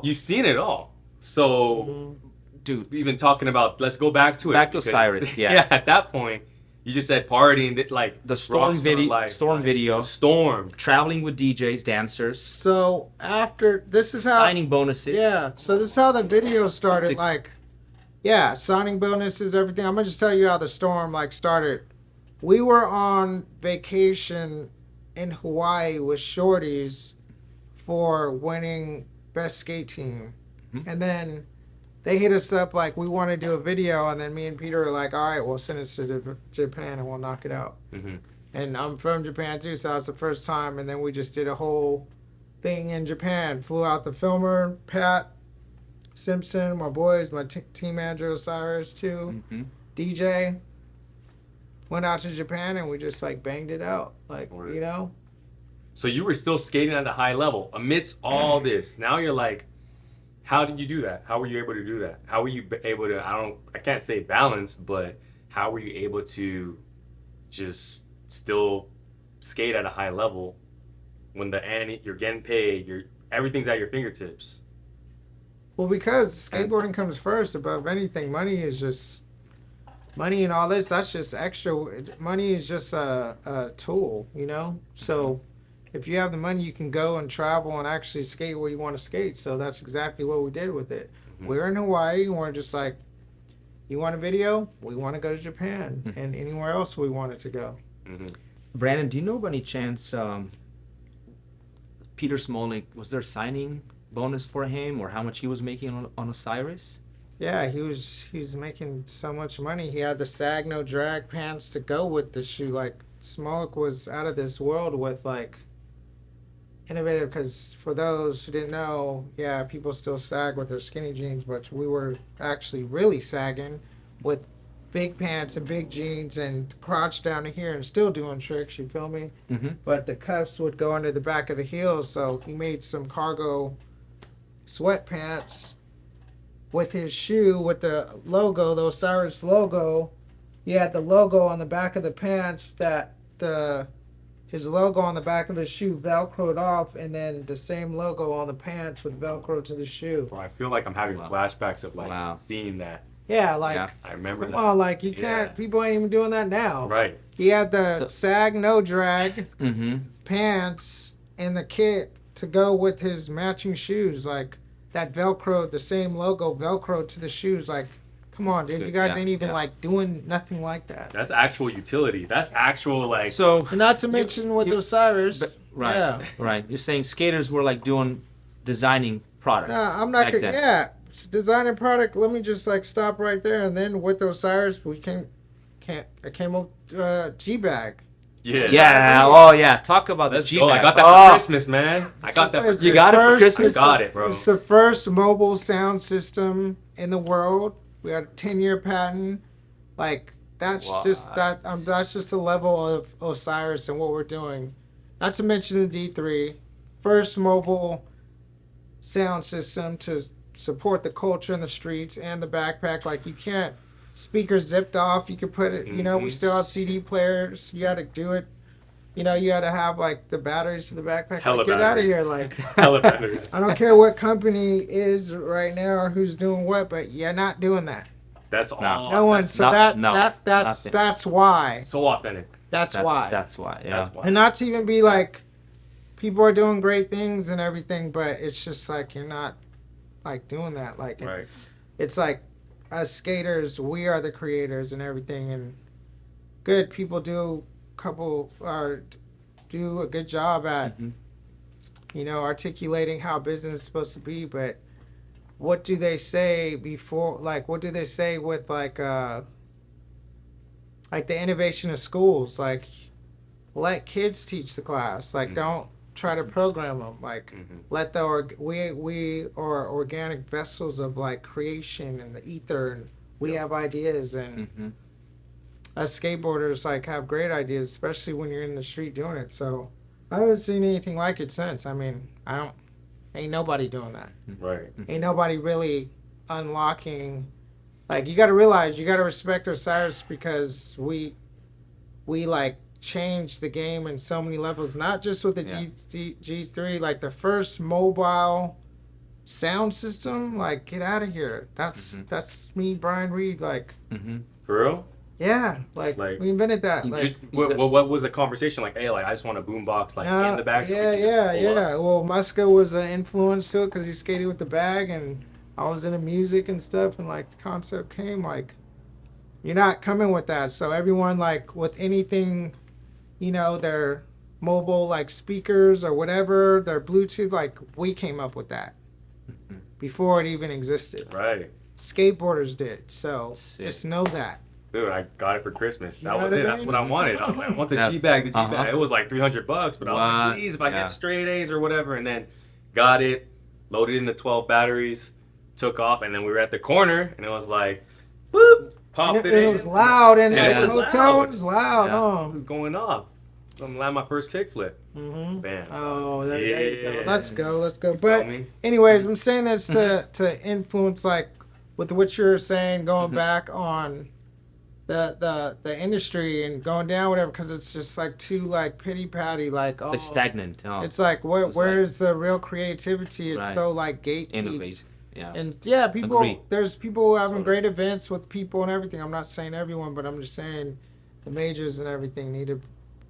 you've seen it all. So dude, even talking about, let's go back to it. Back to Cyrus, yeah. Yeah, at that point, You just said partying, that like The Storm rockstar video, life, Storm like, video, Storm. traveling with DJs, dancers, So after this is how signing bonuses. Yeah, so this is how the video started. Six- Like, yeah, signing bonuses, everything. I'm gonna just tell you how the storm like started. We were on vacation in Hawaii with Shorties for winning best skate team, and then they hit us up like we want to do a video, and then me and Peter were like, all right, we'll send it to Japan and we'll knock it out. Mm-hmm. And I'm from Japan too, so that was the first time. And then we just did a whole thing in Japan. Flew out the filmer, Pat Simpson, my boys, my team manager Osiris too, DJ. Went out to Japan and we just like banged it out, like Word. you know. So you were still skating at a high level amidst all this. Now you're like, how did you do that? How were you able to do that? How were you able to? I can't say balance, but how were you able to just still skate at a high level when you're getting paid, everything's at your fingertips? Well, because skateboarding comes first above anything. Money is just money, and all this. That's just extra. Money is just a tool, you know. So if you have the money, you can go and travel and actually skate where you want to skate. So that's exactly what we did with it. We're in Hawaii, and we're just like, you want a video? We want to go to Japan, and anywhere else we wanted to go. Brandon, do you know by any chance Peter Smolik, was there a signing bonus for him, or how much he was making on Osiris? Yeah, he's making so much money. He had the sag no drag pants to go with the shoe. Like Smolik was out of this world with like innovative, because for those who didn't know, yeah, people still sag with their skinny jeans, but we were actually really sagging with big pants and big jeans and crotch down to here and still doing tricks, you feel me? But the cuffs would go under the back of the heels, so he made some cargo sweatpants with his shoe with the logo, the Osiris logo. He had the logo on the back of the pants that his logo on the back of his shoe velcroed off, and then the same logo on the pants would velcro to the shoe. Well, I feel like I'm having flashbacks of like seeing that. Yeah, like Yeah. I remember come that. on, like you can't. People ain't even doing that now. Right. He had the sag no drag pants and the kit to go with his matching shoes, like that velcro, the same logo velcro to the shoes. Like, come on, dude, you guys ain't even like doing nothing like that. That's actual utility. That's actual like. So, And not to mention with Osiris. right, Yeah. right. You're saying skaters were like designing products. Nah, I'm not back gonna. then. Yeah, designing product. Let me just like stop right there, and then with Osiris, I came up G-bag. Yeah. Yeah. Oh, yeah. Talk about Let's the go. G-Bag. I got that Oh, for Christmas, man. I got that for It's You Christmas. got it for first- Christmas? I got it, bro. It's the first mobile sound system in the world. We had a 10-year patent. Like that's just that. That's just the level of Osiris and what we're doing. Not to mention the D3, first mobile sound system to support the culture in the streets and the backpack. Like you can't speakers zipped off. You could put it. You know, we still have CD players. You got to do it. You know, you got to have like the batteries for the backpack. Hella Like, get out of batteries. here, like. Hella batteries. I don't care what company is right now or who's doing what, but you're not doing that. That's all. No one. That's So nothing. that's why. so authentic. That's why. That's why. Yeah. That's why. And not to even be like, people are doing great things and everything, but it's just like you're not like doing that. Like Right. it's like us skaters, we are the creators and everything, and good people do a good job at you know articulating how business is supposed to be, but what do they say before, like what do they say with like the innovation of schools, like let kids teach the class, like don't try to program them, like let the we are organic vessels of like creation and the ether, and we have ideas, and us skateboarders like have great ideas, especially when you're in the street doing it. So I haven't seen anything like it since. I mean, ain't nobody doing that. Right. Ain't nobody really unlocking. Like you got to realize, you got to respect Osiris, because we like changed the game in so many levels. Not just with the G3, like the first mobile sound system. Like get out of here. That's me, Brian Reed. Like For real? Yeah, like we invented that. Like, What was the conversation like? Hey, like I just want a boombox like in the back. So we yeah, can just pull up. Well, Muska was an influence to it because he skated with the bag, and I was into music and stuff, and like the concept came like, you're not coming with that. So everyone like with anything, you know, their mobile like speakers or whatever, their Bluetooth, like we came up with that before it even existed. Right. Skateboarders did. So Sick. just know that. Dude, I got it for Christmas. You That know was what it. I That's mean? what I wanted. I was like, I want the That's- G bag, the G uh-huh. bag. It was like $300, but I was like, What? please, if I Yeah. get straight A's or whatever, and then got it, loaded in the 12 batteries, took off, and then we were at the corner, and it was like, boop, popped And it it in. was loud, and Yeah, the it was hotel loud. was loud. Yeah. It was going off. I'm landing my first kickflip. Mm-hmm. Bam. Oh, there you go. Yeah. Let's go. Feel But me? anyways, I'm saying this to influence, like, with what you're saying, going back on the industry and going down, whatever, because it's just like too like pity patty, like It's like stagnant. Oh, It's like It's where's the real creativity? It's Right. so like gatekeep. innovate. Yeah. And yeah, people. Agreed. There's people having great events with people and everything. I'm not saying everyone, but I'm just saying the majors and everything need to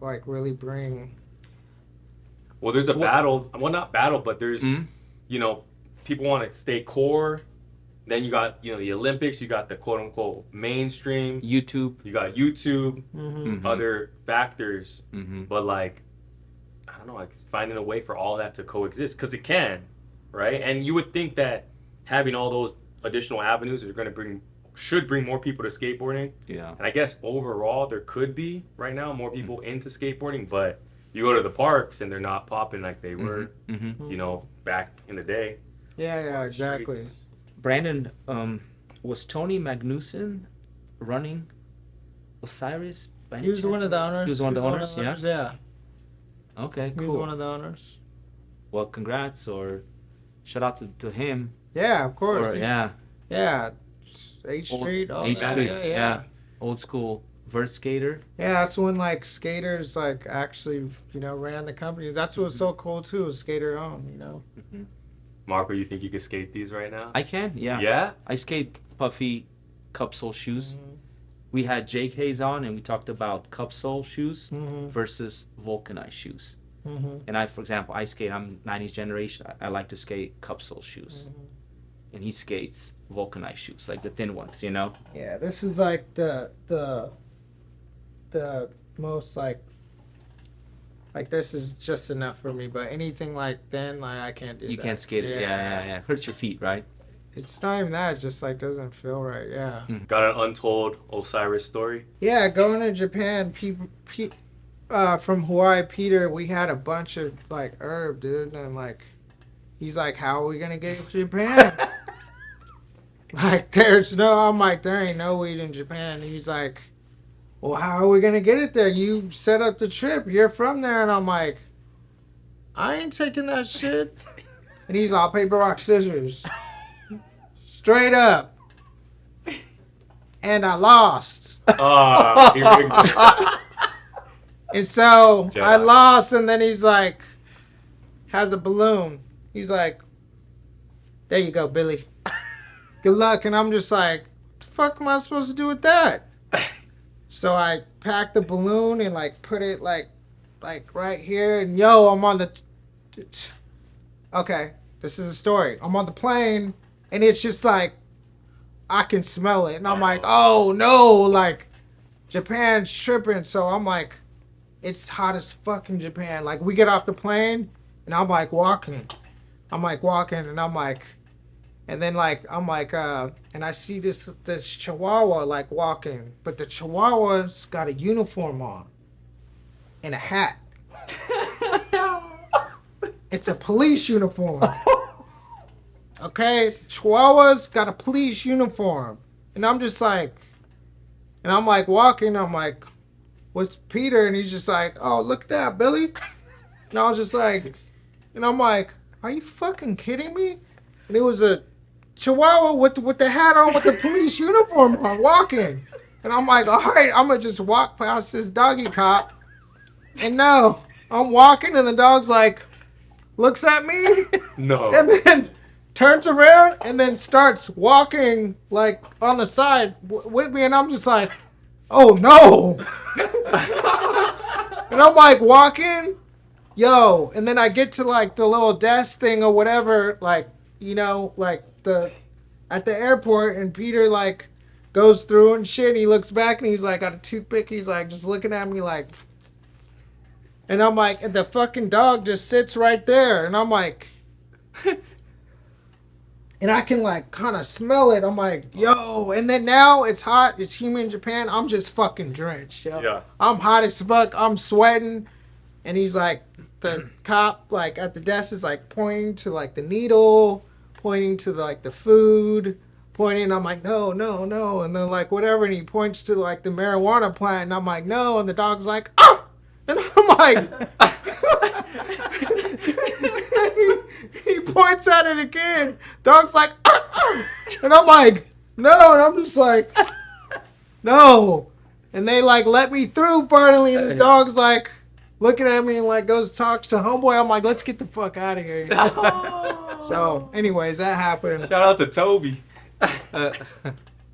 like really bring. Well, there's a battle. Well, not battle, but there's, Mhm. you know, people want to stay core. Then you got, you know, the Olympics. You got the quote unquote mainstream. YouTube. You got YouTube, Mm-hmm. other factors. Mm-hmm. But like, I don't know, like finding a way for all that to coexist because it can, right? And you would think that having all those additional avenues are going to should bring more people to skateboarding. Yeah. And I guess overall there could be right now more people into skateboarding, but you go to the parks and they're not popping like they were, Mm-hmm. you know, back in the day. Yeah, exactly. Streets. Brandon, was Tony Magnuson running Osiris? By any He was chance? one of the owners. He was one of the owners. Yeah. Yeah, Okay. he was Cool. one of the owners. Well, congrats or shout out to him. Yeah, of course. Or, yeah. Yeah. H Old- Street. All H that. Street. Yeah, Yeah. Old school vert skater. Yeah, that's when like skaters like actually, you know, ran the companies. That's what's so cool too, is skater owned, you know. Marko, you think you could skate these right now? I can. Yeah. Yeah? I skate puffy cup sole shoes. Mm-hmm. We had Jake Hayes on and we talked about cup sole shoes Mhm. versus vulcanized shoes. Mhm. And I, for example, I'm 90s generation. I like to skate cup sole shoes. Mm-hmm. And he skates vulcanized shoes, like the thin ones, you know? Yeah, this is like the most like this is just enough for me. But anything like then, like I can't do. You that. can't skate it. Yeah. Hurts your feet, right? It's not even that. It just like doesn't feel right. Yeah. Got an untold Osiris story? Yeah, going to Japan, from Hawaii, Peter, we had a bunch of like herb, dude, and like he's like, "How are we gonna get to Japan?" Like, I'm like, there ain't no weed in Japan. He's like, well, how are we gonna get it there? You set up the trip. You're from there, and I'm like, I ain't taking that shit. And he's all paper, rock, scissors, straight up. And I lost. Here we go. And so Yeah. I lost, and then he's like, has a balloon. He's like, there you go, Billy. Good luck. And I'm just like, the fuck am I supposed to do with that? So I packed the balloon and like put it like right here. And yo, I'm on the. Okay, this is a story. I'm on the plane, and it's just like, I can smell it. And I'm like, oh no, like, Japan's tripping. So I'm like, it's hot as fuck in Japan. Like, we get off the plane, and I'm like walking. And I'm like, and then like, I'm like, and I see this chihuahua like walking, but the chihuahua's got a uniform on and a hat. It's a police uniform. Okay? Chihuahua's got a police uniform. And I'm just like, and I'm like walking, I'm like, what's Peter? And he's just like, oh, look at that, Billy. And I was just like, and I'm like, are you fucking kidding me? And it was a Chihuahua with the hat on with the police uniform on walking. And I'm like, all right, I'm going to just walk past this doggy cop. And no, I'm walking and the dog's like, looks at me No. and then turns around and then starts walking like on the side with me. And I'm just like, oh no. And I'm like walking, yo, and then I get to like the little desk thing or whatever, like, you know, like at the airport, and Peter like goes through and shit, and he looks back and he's like got a toothpick, he's like just looking at me like, and I'm like, and the fucking dog just sits right there, and I'm like, and I can like kind of smell it. I'm like, yo, and then now it's hot, it's humid in Japan, I'm just fucking drenched, yo. Yeah. I'm hot as fuck, I'm sweating, and he's like, the cop like at the desk is like pointing to like the needle, pointing to like the food, pointing. I'm like, no, no, no, and then like whatever, and he points to like the marijuana plant, and I'm like, no, and the dog's like, oh, and I'm like, he points at it again. Dog's like, and I'm like, no, and I'm just like, no, and they like let me through finally, and the dog's like looking at me and like goes talks to homeboy. I'm like, let's get the fuck out of here. So, anyways, that happened. Shout out to Toby.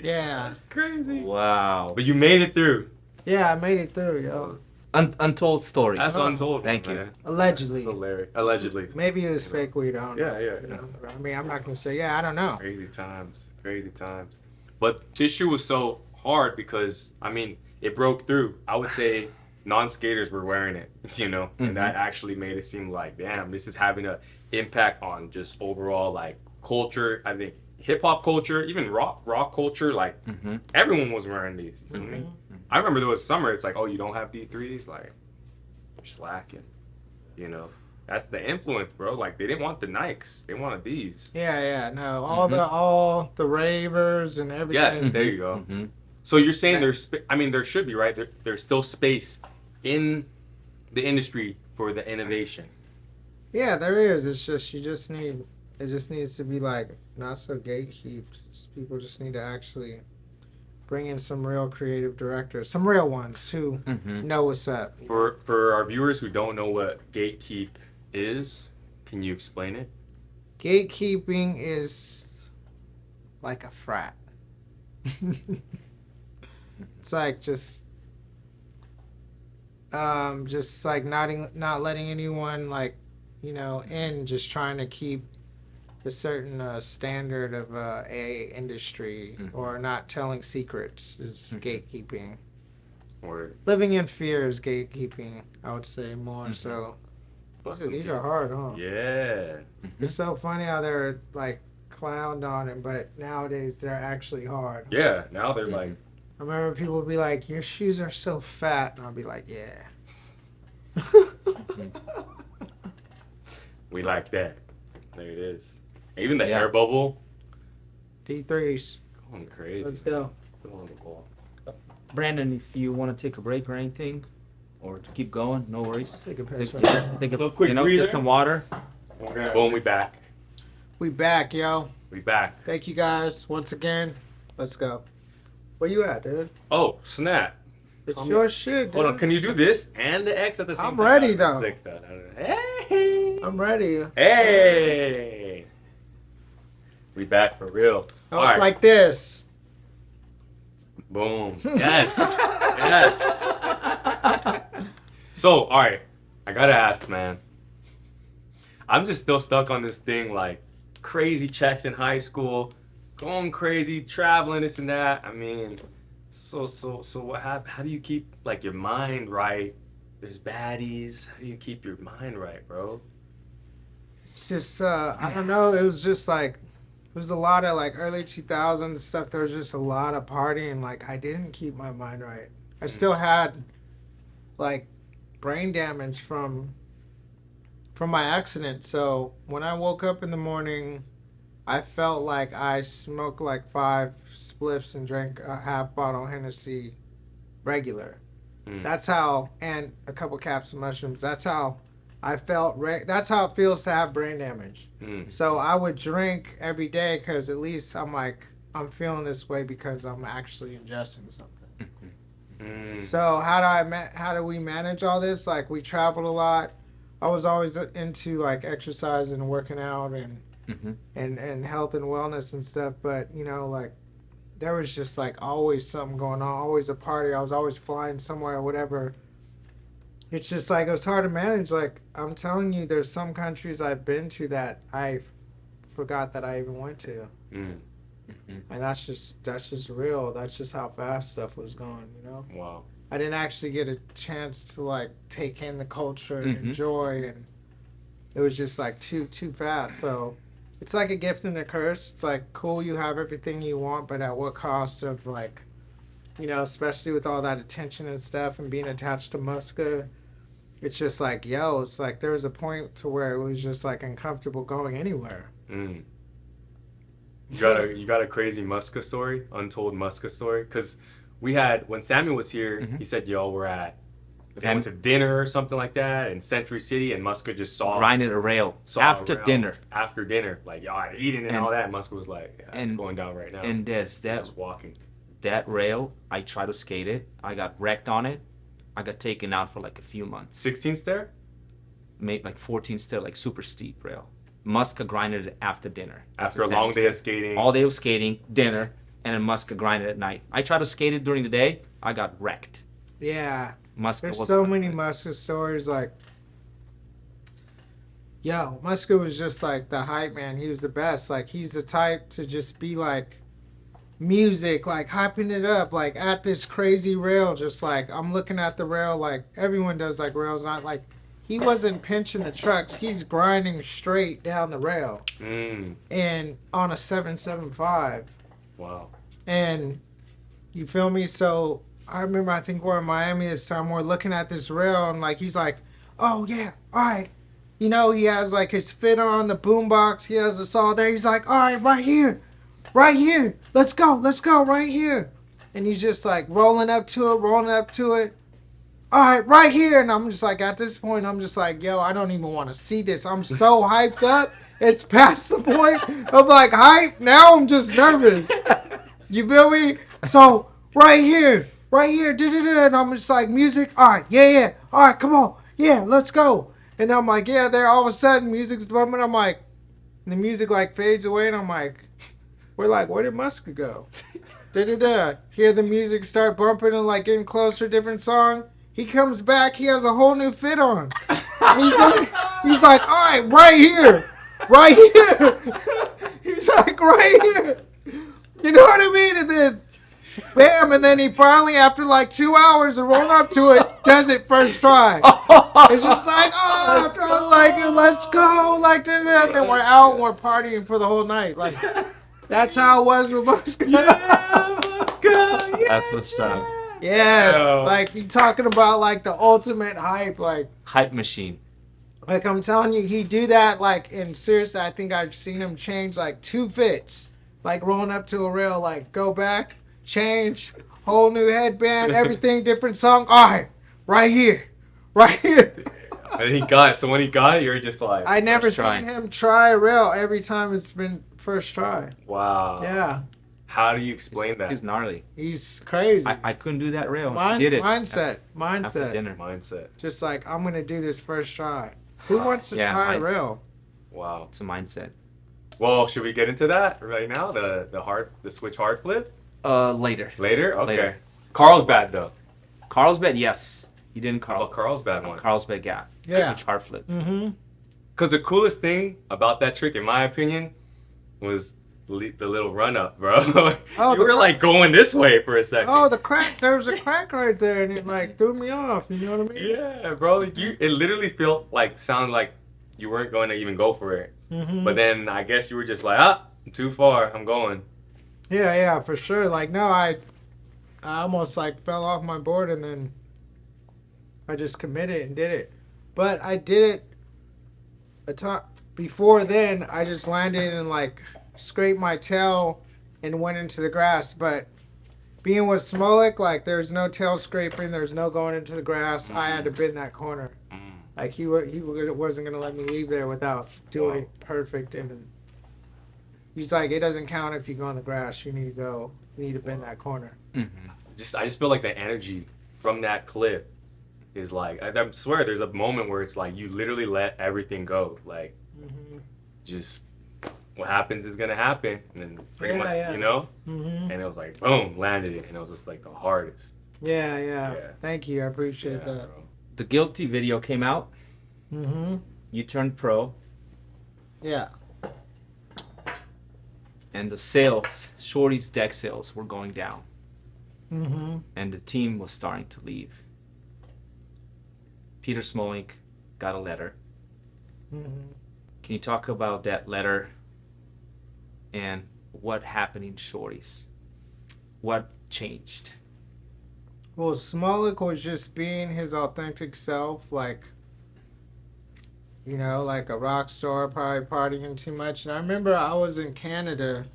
Yeah, Crazy. Wow. But you made it through. yeah, I made it through, yo. Untold story. That's untold. Thank man. you. Allegedly. That's hilarious. Allegedly. Maybe it was fake weed. I don't know. Yeah. You know? I mean, I'm not gonna say. Yeah, I don't know. Crazy times. Crazy times. But this shoe was so hard because, I mean, it broke through. I would say non-skaters were wearing it, you know, and that actually made it seem like, damn, this is having an impact on just overall, like, culture. I think hip-hop culture, even rock culture, like, everyone was wearing these. You know what I mean? I remember there was summer, it's like, oh, you don't have D3s? Like, you're slacking, you know? That's the influence, bro. Like, they didn't want the Nikes. They wanted these. Yeah, no. All the ravers and everything. Yes, there you go. So you're saying there should be, right? There's still space in the industry for the innovation. Yeah, there is. It's just, it just needs to be like not so gatekeeped. People just need to actually bring in some real creative directors, some real ones who know what's up. For our viewers who don't know what gatekeep is, can you explain it? Gatekeeping is like a frat. It's like just like not letting anyone like, you know, in, just trying to keep a certain standard of a industry, or not telling secrets is gatekeeping. Or Living in fear is gatekeeping, I would say more so. These are hard, huh? yeah. It's so funny how they're like clowned on it, but nowadays they're actually hard. Yeah, now they're like, I remember people would be like, your shoes are so fat, and I'll be like, yeah. we like that. There it is. Even the air bubble. D3s. Going crazy. Let's go. Still on the ball. Brandon, if you want to take a break or anything, or to keep going, no worries. Take a Take, piss. take a Little quick breather. get some water. Boom, we back. We back, yo. We back. Thank you guys once again. Let's go. Where you at, dude? Oh, snap. It's your shit, dude. Hold on, can you do this and the X at the same I'm time? ready, That's though. sick, though. Hey! I'm ready. Hey! We back for real. Oh, it's like this. Boom. Yes. Yes. So, all right. I gotta ask, man. I'm just still stuck on this thing, like crazy checks in high school, going crazy, traveling, this and that. I mean, so what happened? How do you keep like your mind right? There's baddies. How do you keep your mind right, bro? It's just, I don't know. It was just like, it was a lot of like early 2000s stuff. There was just a lot of partying. Like, I didn't keep my mind right. I still had like brain damage from my accident. So when I woke up in the morning, I felt like I smoked like 5 spliffs and drank a half bottle of Hennessy regular. That's how, and a couple caps of mushrooms. That's how I felt. That's how it feels to have brain damage. So I would drink every day because at least I'm like, I'm feeling this way because I'm actually ingesting something. So how do we manage all this? Like, we traveled a lot. I was always into like exercise and working out and health and wellness and stuff. But you know, like there was just like always something going on, always a party. I was always flying somewhere or whatever. It's just like it was hard to manage. Like I'm telling you, there's some countries I've been to that I forgot that I even went to, and that's just real. That's just how fast stuff was going, you know. Wow. I didn't actually get a chance to like take in the culture and enjoy, and it was just like too fast. So it's like a gift and a curse. It's like cool you have everything you want, but at what cost of like, you know, especially with all that attention and stuff and being attached to Muska. It's just like, yo, it's like there was a point to where it was just like uncomfortable going anywhere. You got a crazy Muska story, untold Muska story? Because we had, when Sammy was here, he said, yo, we're at, they went to dinner or something like that in Century City, and Muska just saw. Grinded a rail after dinner. After dinner. Like, yo, I'm eating and all that. Muska was like, yeah, it's going down right now. And just walking. That rail, I tried to skate it. I got wrecked on it. I got taken out for like a few months. 16 stair? Made like 14 stair, like super steep rail. Muska grinded it after dinner. After a long day of skating. All day of skating, dinner, and then Muska grinded at night. I tried to skate it during the day. I got wrecked. Yeah. Muska There's was so many Muska stories. Like, yo, Muska was just like the hype man. He was the best. Like, he's the type to just be like music, like hyping it up, like at this crazy rail. Just like I'm looking at the rail, like everyone does, like rails. Not like he wasn't pinching the trucks. He's grinding straight down the rail, and on a 775. Wow. And you feel me? So I remember, I think we're in Miami this time. We're looking at this rail, and like he's like, "Oh yeah, all right." You know, he has like his fit on the boombox. He has us all there. He's like, "All right, right here, let's go, right here." And he's just like rolling up to it. All right here. And I'm just like, at this point, I'm just like, yo, I don't even want to see this. I'm so hyped up. It's past the point of like hype. Now I'm just nervous. You feel me? So right here, da-da-da, and I'm just like, music. All right, yeah. All right, come on, yeah, let's go. And I'm like, yeah. There, all of a sudden, music's bumping. I'm like, and the music like fades away, and I'm like, we're like, where did Muska go? Da-da-da. Hear the music start bumping and like getting closer, different song. He comes back. He has a whole new fit on. He's like, all right, right here. He's like, right here. You know what I mean? And then, bam, and then he finally, after like 2 hours of rolling up to it, does it first try. It's just like, oh, after I like it, let's go. Like, and then we're out and we're partying for the whole night. Like, that's how it was with Muska. Yeah, Muska. Yeah. That's what's up. Yes, like you talking about like the ultimate hype, like Hype machine. Like I'm telling you, he do that like, and seriously, I think I've seen him change like 2 fits, like rolling up to a rail, like go back, change, whole new headband, everything, different song. All right, right here. And he got it. So when he got it, you're just like, I never seen him try a rail. Every time it's been first try. Wow. Yeah. How do you explain that? He's gnarly. He's crazy. I couldn't do that rail. Did it. Mindset. After dinner. Mindset. Just like, I'm going to do this first try. Who wants to try a rail? Wow. It's a mindset. Well, should we get into that right now? The switch hard flip? Later. Later? Okay. Later. Carlsbad though. Carlsbad, yes. He didn't Carlsbad one. Carlsbad gap. Yeah. Switch hard flip. Mm-hmm. Because the coolest thing about that trick, in my opinion, was the little run up, bro. You were like going this way for a second. Oh, the crack. There was a crack right there, and it like threw me off. You know what I mean? Yeah, bro. It literally sounded like you weren't going to even go for it. Mm-hmm. But then I guess you were just like, I'm too far. I'm going. Yeah, for sure. Like, no, I almost like fell off my board, and then I just committed and did it. But I did it before then. I just landed and like scraped my tail and went into the grass. But being with Smolik, like there's no tail scraping, there's no going into the grass. I had to bend that corner. Like he wasn't gonna let me leave there without doing it perfect. And he's like, it doesn't count if you go on the grass. You need to bend that corner. Mm-hmm. I just feel like the energy from that clip is like, I swear there's a moment where it's like you literally let everything go, like just what happens is gonna happen, and then pretty much, Yeah. you know. Mm-hmm. And it was like boom, landed it, and it was just like the hardest. Yeah. Yeah. Thank you. I appreciate Yeah, that. bro. The Guilty video came out. Mm-hmm. You turned pro, Yeah. and the sales, Shorty's deck sales, were going down, Mm-hmm. and the team was starting to leave. Peter Smolik got a letter. Mm-hmm. Can you talk about that letter and what happened in Shorty's? What changed? Well, Smolik was just being his authentic self, like, you know, like a rock star, probably partying too much. And I remember I was in Canada.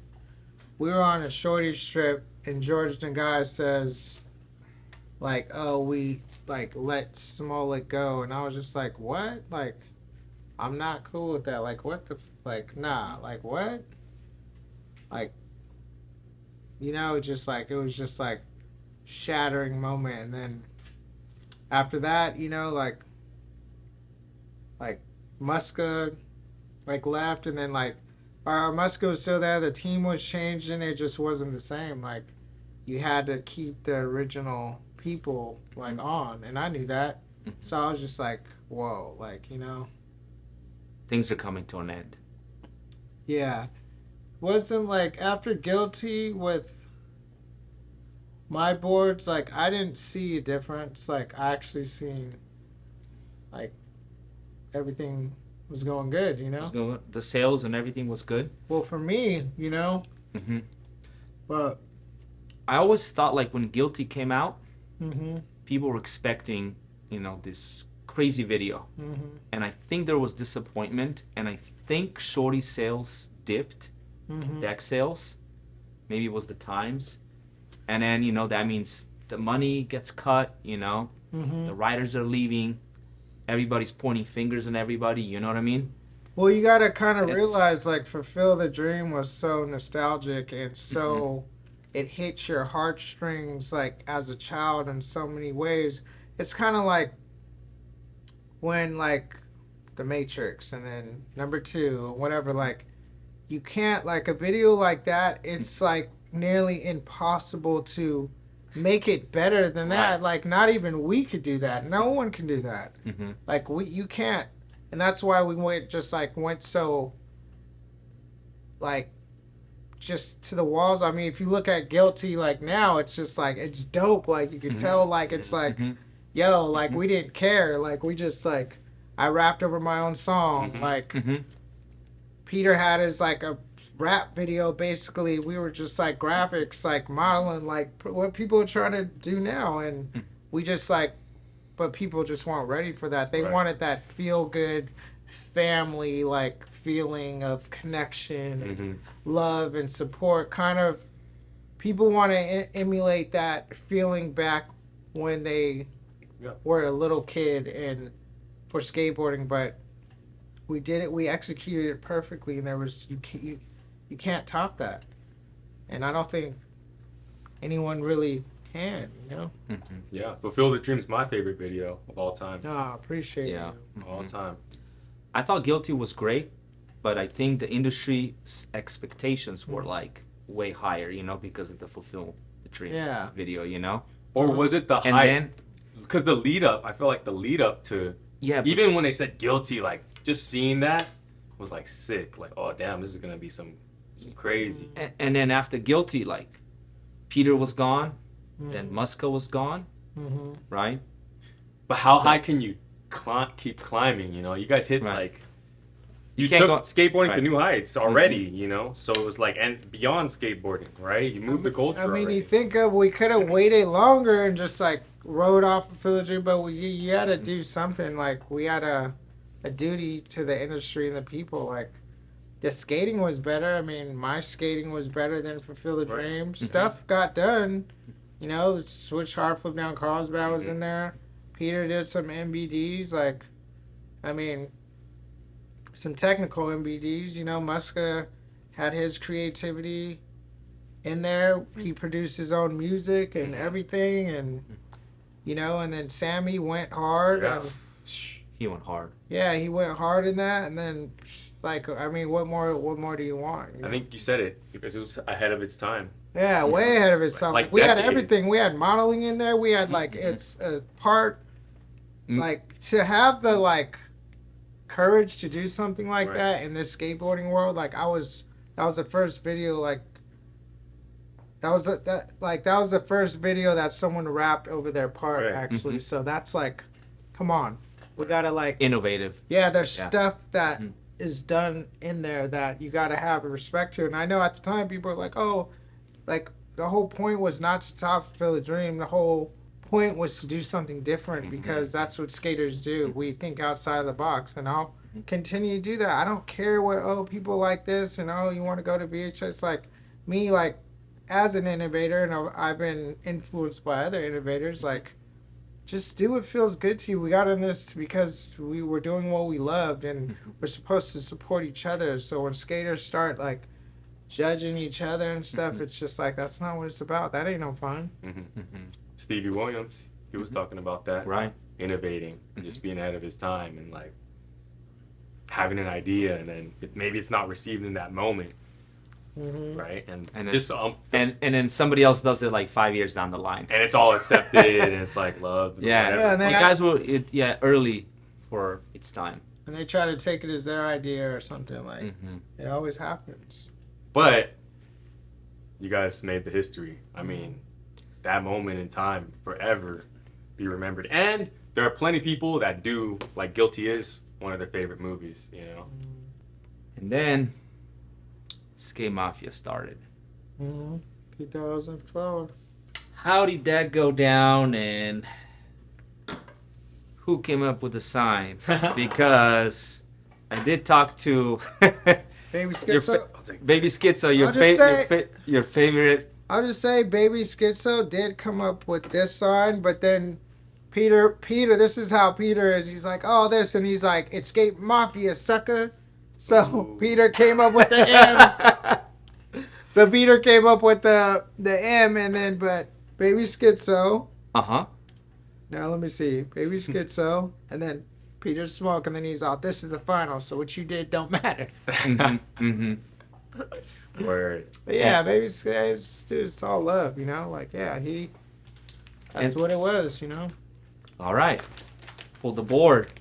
We were on a Shorty trip, and George the guy says, like, oh, we, like, let Smolik go. And I was just like, what? Like, I'm not cool with that. Like, what the, like, nah, like, what? Like, you know, just like, it was just like, shattering moment. And then after that, you know, like Muska like left, and then like our Muska was still there, the team was changing, it just wasn't the same. Like you had to keep the original people like on, and I knew that. So I was just like, whoa, like, you know, Things are coming to an end. yeah. Wasn't like after Guilty with my boards, like I didn't see a difference. Like I actually seen like everything was going good, you know? The sales and everything was good. Well, for me, you know, Mm-hmm. but I always thought like when Guilty came out, mm-hmm, people were expecting, you know, this crazy video. mm-hmm, And I think there was disappointment, and I think Shorty sales dipped, mm-hmm, deck sales. Maybe it was the times. And then, you know, that means the money gets cut, you know, mm-hmm. the writers are leaving, everybody's pointing fingers at everybody, you know what I mean? Well, you gotta kind of It's- realize like Fulfill the Dream was so nostalgic and so it hits your heartstrings like as a child in so many ways. It's kind of like when like The Matrix and then number 2 or whatever, like you can't like a video like that, it's like nearly impossible to make it better than that. Right. Like not even we could do that. No one can do that. Mm-hmm. Like you can't, and that's why we went so like just to the walls. I mean, if you look at Guilty like now, it's just like it's dope. Like you can tell, like it's like, yo, like we didn't care. Like we just like I rapped over my own song. Like Peter had his like a rap video. Basically, we were just like graphics, like modeling, like what people are trying to do now, and we just like. But people just weren't ready for that. They wanted that feel-good family, like, feeling of connection, and love, and support. Kind of, people want to emulate that feeling back when they were a little kid and for skateboarding. But we did it. We executed it perfectly, and there was you can't top that. And I don't think anyone really can, you know? Yeah, Fulfill the Dream's my favorite video of all time. No, I appreciate Yeah. you. All time. I thought Guilty was great, but I think the industry's expectations were like way higher, you know, because of the Fulfill the Dream Yeah. video, you know? Or was it the And hype? then, Because the lead up, I feel like the lead up to, yeah, even when they said Guilty, like just seeing that was like sick. Like, oh damn, this is gonna be some crazy. and then after Guilty, like, Peter was gone, then Muska was gone, Mm-hmm. right? But how high can you keep climbing? You know, you guys hit Right. like you can't took go- skateboarding to right. new heights already. You know, so it was like and beyond skateboarding, right? You moved the culture. I mean, already. you think of we could have waited longer and just like rode off of Villager, but you had to do something. Like we had a duty to the industry and the people. Like the skating was better. I mean, my skating was better than Fulfill the Right. Dream. Stuff got done. You know, switch hard flip down Carlsbad was in there. Peter did some MBDs. Like, I mean, some technical MBDs. You know, Muska had his creativity in there. He produced his own music and everything, and you know, and then Sammy went hard. Yeah. And, He went hard. yeah, he went hard in that, and then It's like, I mean, what more do you want? You I know? think you said it because it was ahead of its time. Yeah, way ahead of its time. Like We had decade. everything. We had modeling in there. We had like it's a part, like to have the like courage to do something like Right. that in this skateboarding world. Like that was the first video. Like that was the first video that someone rapped over their part Right. actually. Mhm. So that's like, come on, we gotta like. Innovative. Yeah, there's Yeah. stuff that Mhm. is done in there that you got to have respect to. And I know at the time people were like, oh, like the whole point was not to top fulfill a dream. The whole point was to do something different because that's what skaters do. We think outside of the box, and I'll continue to do that. I don't care what, oh, people like this and, oh, you want to go to VHS. Like me, like as an innovator, and I've been influenced by other innovators, like, just do what feels good to you. We got in this because we were doing what we loved, and we're supposed to support each other. So when skaters start like judging each other and stuff, it's just like, that's not what it's about. That ain't no fun. Stevie Williams, he was talking about that. Right. Innovating and just being ahead of his time and like having an idea and then maybe it's not received in that moment, right? And then- just And then somebody else does it like 5 years down the line. and it's all accepted and it's like loved. Yeah. whatever. Yeah, and then You guys were early for its time. And they try to take it as their idea or something. Like Mm-hmm. it always happens. But you guys made the history. I mean, that moment in time forever be remembered. And there are plenty of people that do, like Guilty is one of their favorite movies, you know? And then Skate Mafia started. 2012. How did that go down, and who came up with the sign? Because I did talk to Baby your Schizo. Baby Schizo, I'll just say- your favorite. I'll just say Baby Schizo did come up with this sign, but then Peter, this is how Peter is. He's like, oh, this, and he's like, it's Skate Mafia, sucker. So Ooh. Peter came up with the M's. So Peter came up with the M, and then, but Baby Schizo. Uh-huh. Now let me see. Baby Schizo, and then Peter Smolik, and then he's all, this is the final, so what you did don't matter. Mm-hmm. Word. But yeah, Baby Schizo, dude, it's all love, you know? Like, yeah, that's And- what it was, you know? All right. Pull the board.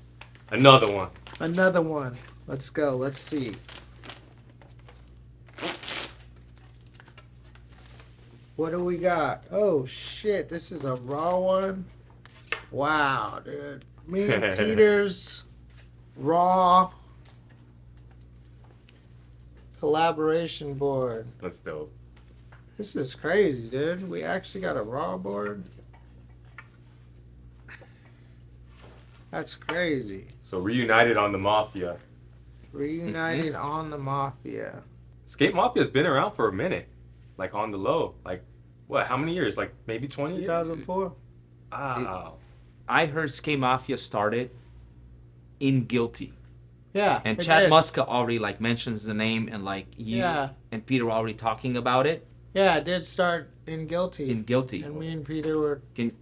Another one. Another one. Let's go. Let's see. What do we got? Oh, shit. This is a raw one. Wow, dude. Me and Peter's raw collaboration board. That's dope. This is crazy, dude. We actually got a raw board. That's crazy. So reunited on the Mafia. Reunited on the Mafia. Skate Mafia's been around for a minute. Like on the low. Like, what, how many years? Like maybe 20 years? 2004. Wow. I heard Skate Mafia started in Guilty. Yeah. And it Chad did. Muska already like mentions the name, and like you Yeah. and Peter were already talking about it Yeah, it did start in Guilty. in Guilty. And me and Peter were, Can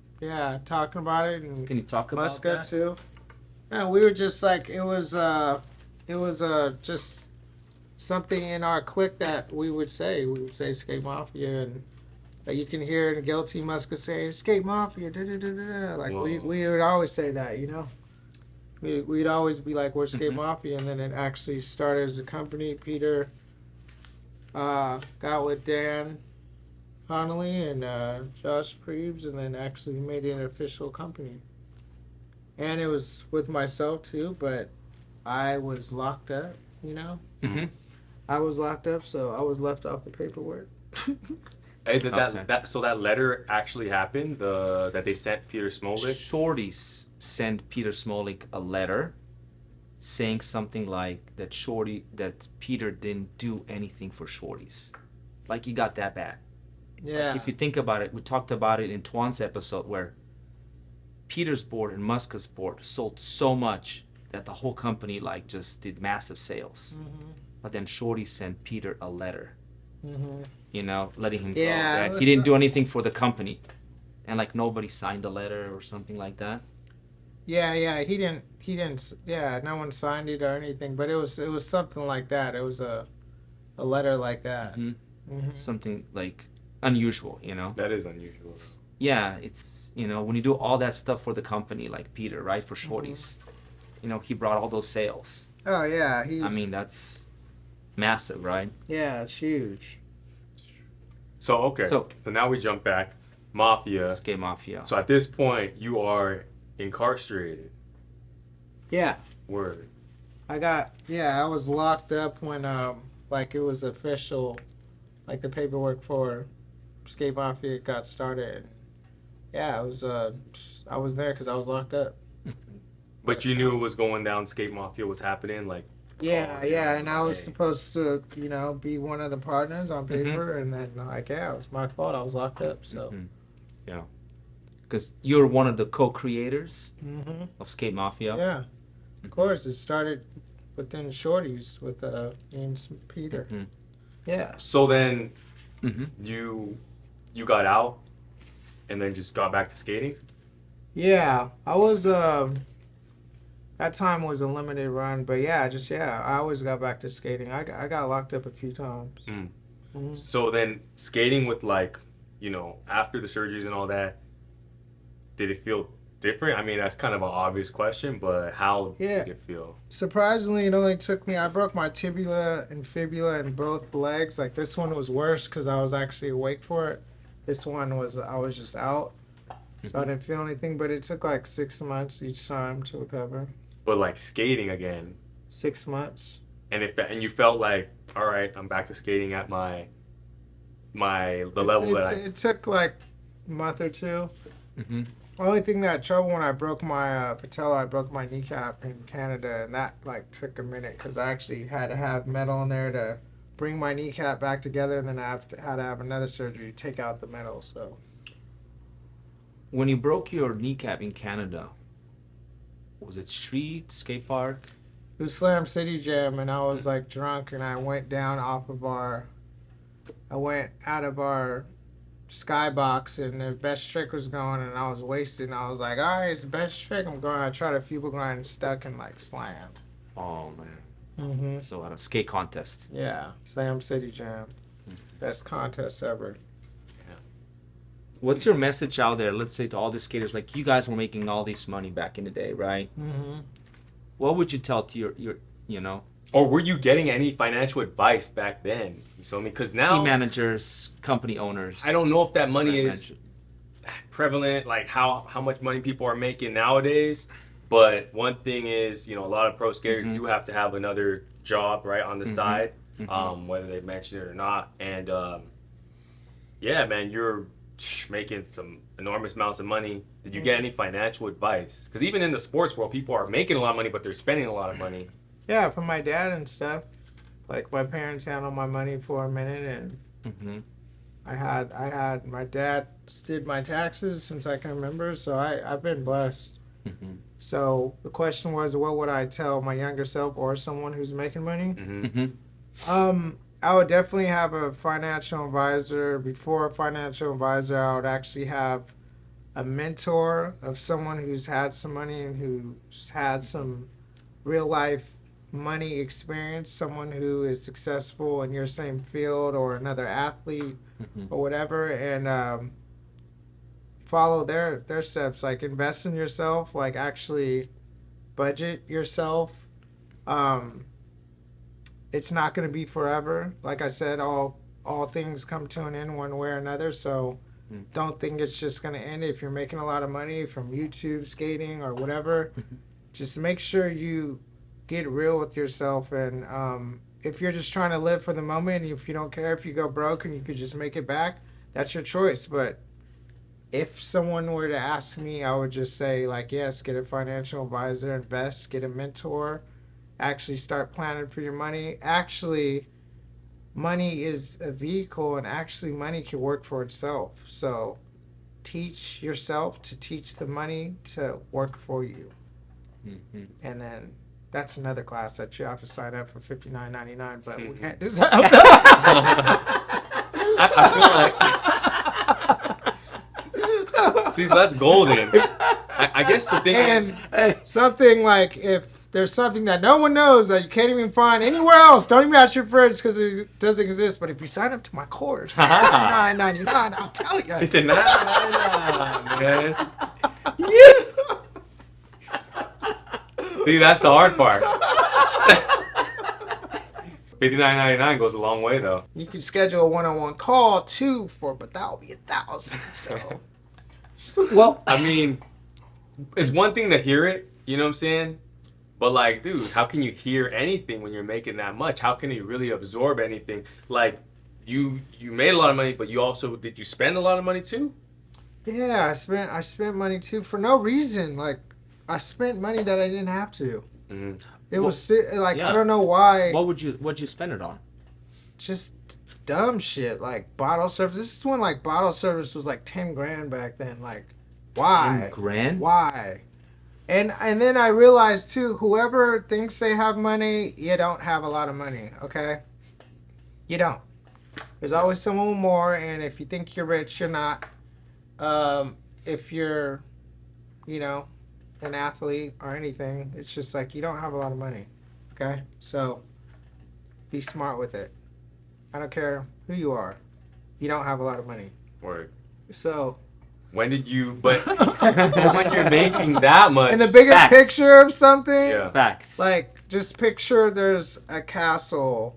talking about it. And Can you talk about Muska, that? too. Yeah, we were just like, it was just something in our clique that we would say. We would say Skate Mafia, and you can hear in Guilty Muska say, Skate Mafia, da-da-da-da-da. Like, we would always say that, you know? We'd always be like, we're Skate Mafia, and then it actually started as a company. Peter got with Dan Connolly and Josh Preebs, and then actually made it an official company. And it was with myself too, but I was locked up, you know? Mhm. I was locked up, so I was left off the paperwork. Hey, Okay. so that letter actually happened, that they sent Peter Smolik? Shorty sent Peter Smolik a letter saying something like that Peter didn't do anything for Shorties. Like, he got that bad. Yeah. If you think about it, we talked about it in Toan's episode where Peter's board and Muska's board sold so much that the whole company like just did massive sales. But then Shorty sent Peter a letter, you know, letting him Yeah, know it that was he didn't do anything for the company. And like nobody signed a letter or something like that. Yeah. He didn't. Yeah, no one signed it or anything. But it was something like that. It was a letter like that. Something like unusual, you know. That is unusual. Yeah, it's, you know, when you do all that stuff for the company, like Peter, right, for Shorties, you know, he brought all those sales. Oh yeah, I mean, that's massive, right? Yeah, it's huge. So okay. So now we jump back. Mafia. Skate Mafia. So at this point, you are incarcerated. Yeah. Word. I was locked up when like it was official, like the paperwork for Skate Mafia got started. Yeah, I was there because I was locked up. But you knew it was going down. Skate Mafia was happening, like. Yeah, and I was supposed to, you know, be one of the partners on paper, and then like, yeah, it was my fault. I was locked up, so. Yeah, because you're one of the co-creators of Skate Mafia. Yeah, of course. It started within Shorties with me and Peter. Yeah. So then, you got out, and then just got back to skating. Yeah, I was. That time was a limited run, but I always got back to skating. I got locked up a few times. So then, skating with, like, you know, after the surgeries and all that, did it feel different? I mean, that's kind of an obvious question, but how did it feel? Surprisingly, it only took me. I broke my tibia and fibula in both legs. Like, this one was worse because I was actually awake for it. This one I was just out, so I didn't feel anything. But it took like 6 months each time to recover. But like skating again. 6 months. And you felt like, all right, I'm back to skating at the level that it took like a month or two. The only thing that had trouble when I broke my patella, I broke my kneecap in Canada, and that like took a minute because I actually had to have metal in there to bring my kneecap back together, and then I had to have another surgery to take out the metal. So when you broke your kneecap in Canada, was it street, skate park? It was Slam City Jam, and I was like drunk, and I went out of our skybox, and the best trick was going, and I was wasted, and I was like, all right, it's the best trick. I'm going. I tried a few grind, stuck, and like slammed. Oh man. So at a skate contest. Yeah, Slam City Jam, best contest ever. What's your message out there, let's say, to all the skaters? Like, you guys were making all this money back in the day, right? What would you tell to your you know? Or were you getting any financial advice back then? So, I mean, because now... Team managers, company owners. I don't know if that money is prevalent, like how much money people are making nowadays. But one thing is, you know, a lot of pro skaters do have to have another job, right, on the side, whether they mention it or not. And, yeah, man, you're making some enormous amounts of money. Did you get any financial advice? Because even in the sports world, people are making a lot of money, but they're spending a lot of money. Yeah, from my dad and stuff. Like, my parents handled my money for a minute, and I had my dad did my taxes since I can remember, so I've been blessed. So the question was, what would I tell my younger self or someone who's making money? I would definitely have a financial advisor. Before a financial advisor, I would actually have a mentor of someone who's had some money and who's had some real life money experience, someone who is successful in your same field or another athlete or whatever, and follow their steps. Like, invest in yourself, like actually budget yourself. It's not going to be forever. Like I said, all things come to an end one way or another, so don't think it's just going to end if you're making a lot of money from YouTube, skating, or whatever. Just make sure you get real with yourself, and if you're just trying to live for the moment, and if you don't care if you go broke and you could just make it back, that's your choice. But if someone were to ask me, I would just say, like, yes, get a financial advisor, invest, get a mentor, actually start planning for your money. Actually, money is a vehicle, and actually money can work for itself. So teach yourself to teach the money to work for you. And then that's another class that you have to sign up for $59.99, but we can't do that. I feel like... See, so that's golden. I guess the thing is, And something like if there's something that no one knows that you can't even find anywhere else, don't even ask your friends because it doesn't exist. But if you sign up to my course, $9.99, I'll tell you. $59.99, man. See, that's the hard part. $59.99 goes a long way, though. You can schedule a one-on-one call too but that'll be $1,000. So Well, I mean, it's one thing to hear it, you know what I'm saying? But like, dude, how can you hear anything when you're making that much? How can you really absorb anything? Like, you made a lot of money, but did you spend a lot of money too? yeah, I spent money too for no reason. Like I spent money that I didn't have to. Mm-hmm. It was like yeah. I don't know why. what'd you spend it on? Just dumb shit like bottle service. This is when like bottle service was like 10 grand back then. Like, why? 10 grand? Why? And then I realized too, whoever thinks they have money, you don't have a lot of money. Okay, you don't. There's always someone with more, and if you think you're rich, you're not. If you're, you know, an athlete or anything, it's just like you don't have a lot of money. Okay, so be smart with it. I don't care who you are. You don't have a lot of money. Word. So When did you? But when you're making that much, in the bigger Facts. picture of something, yeah. Facts. like just picture there's a castle,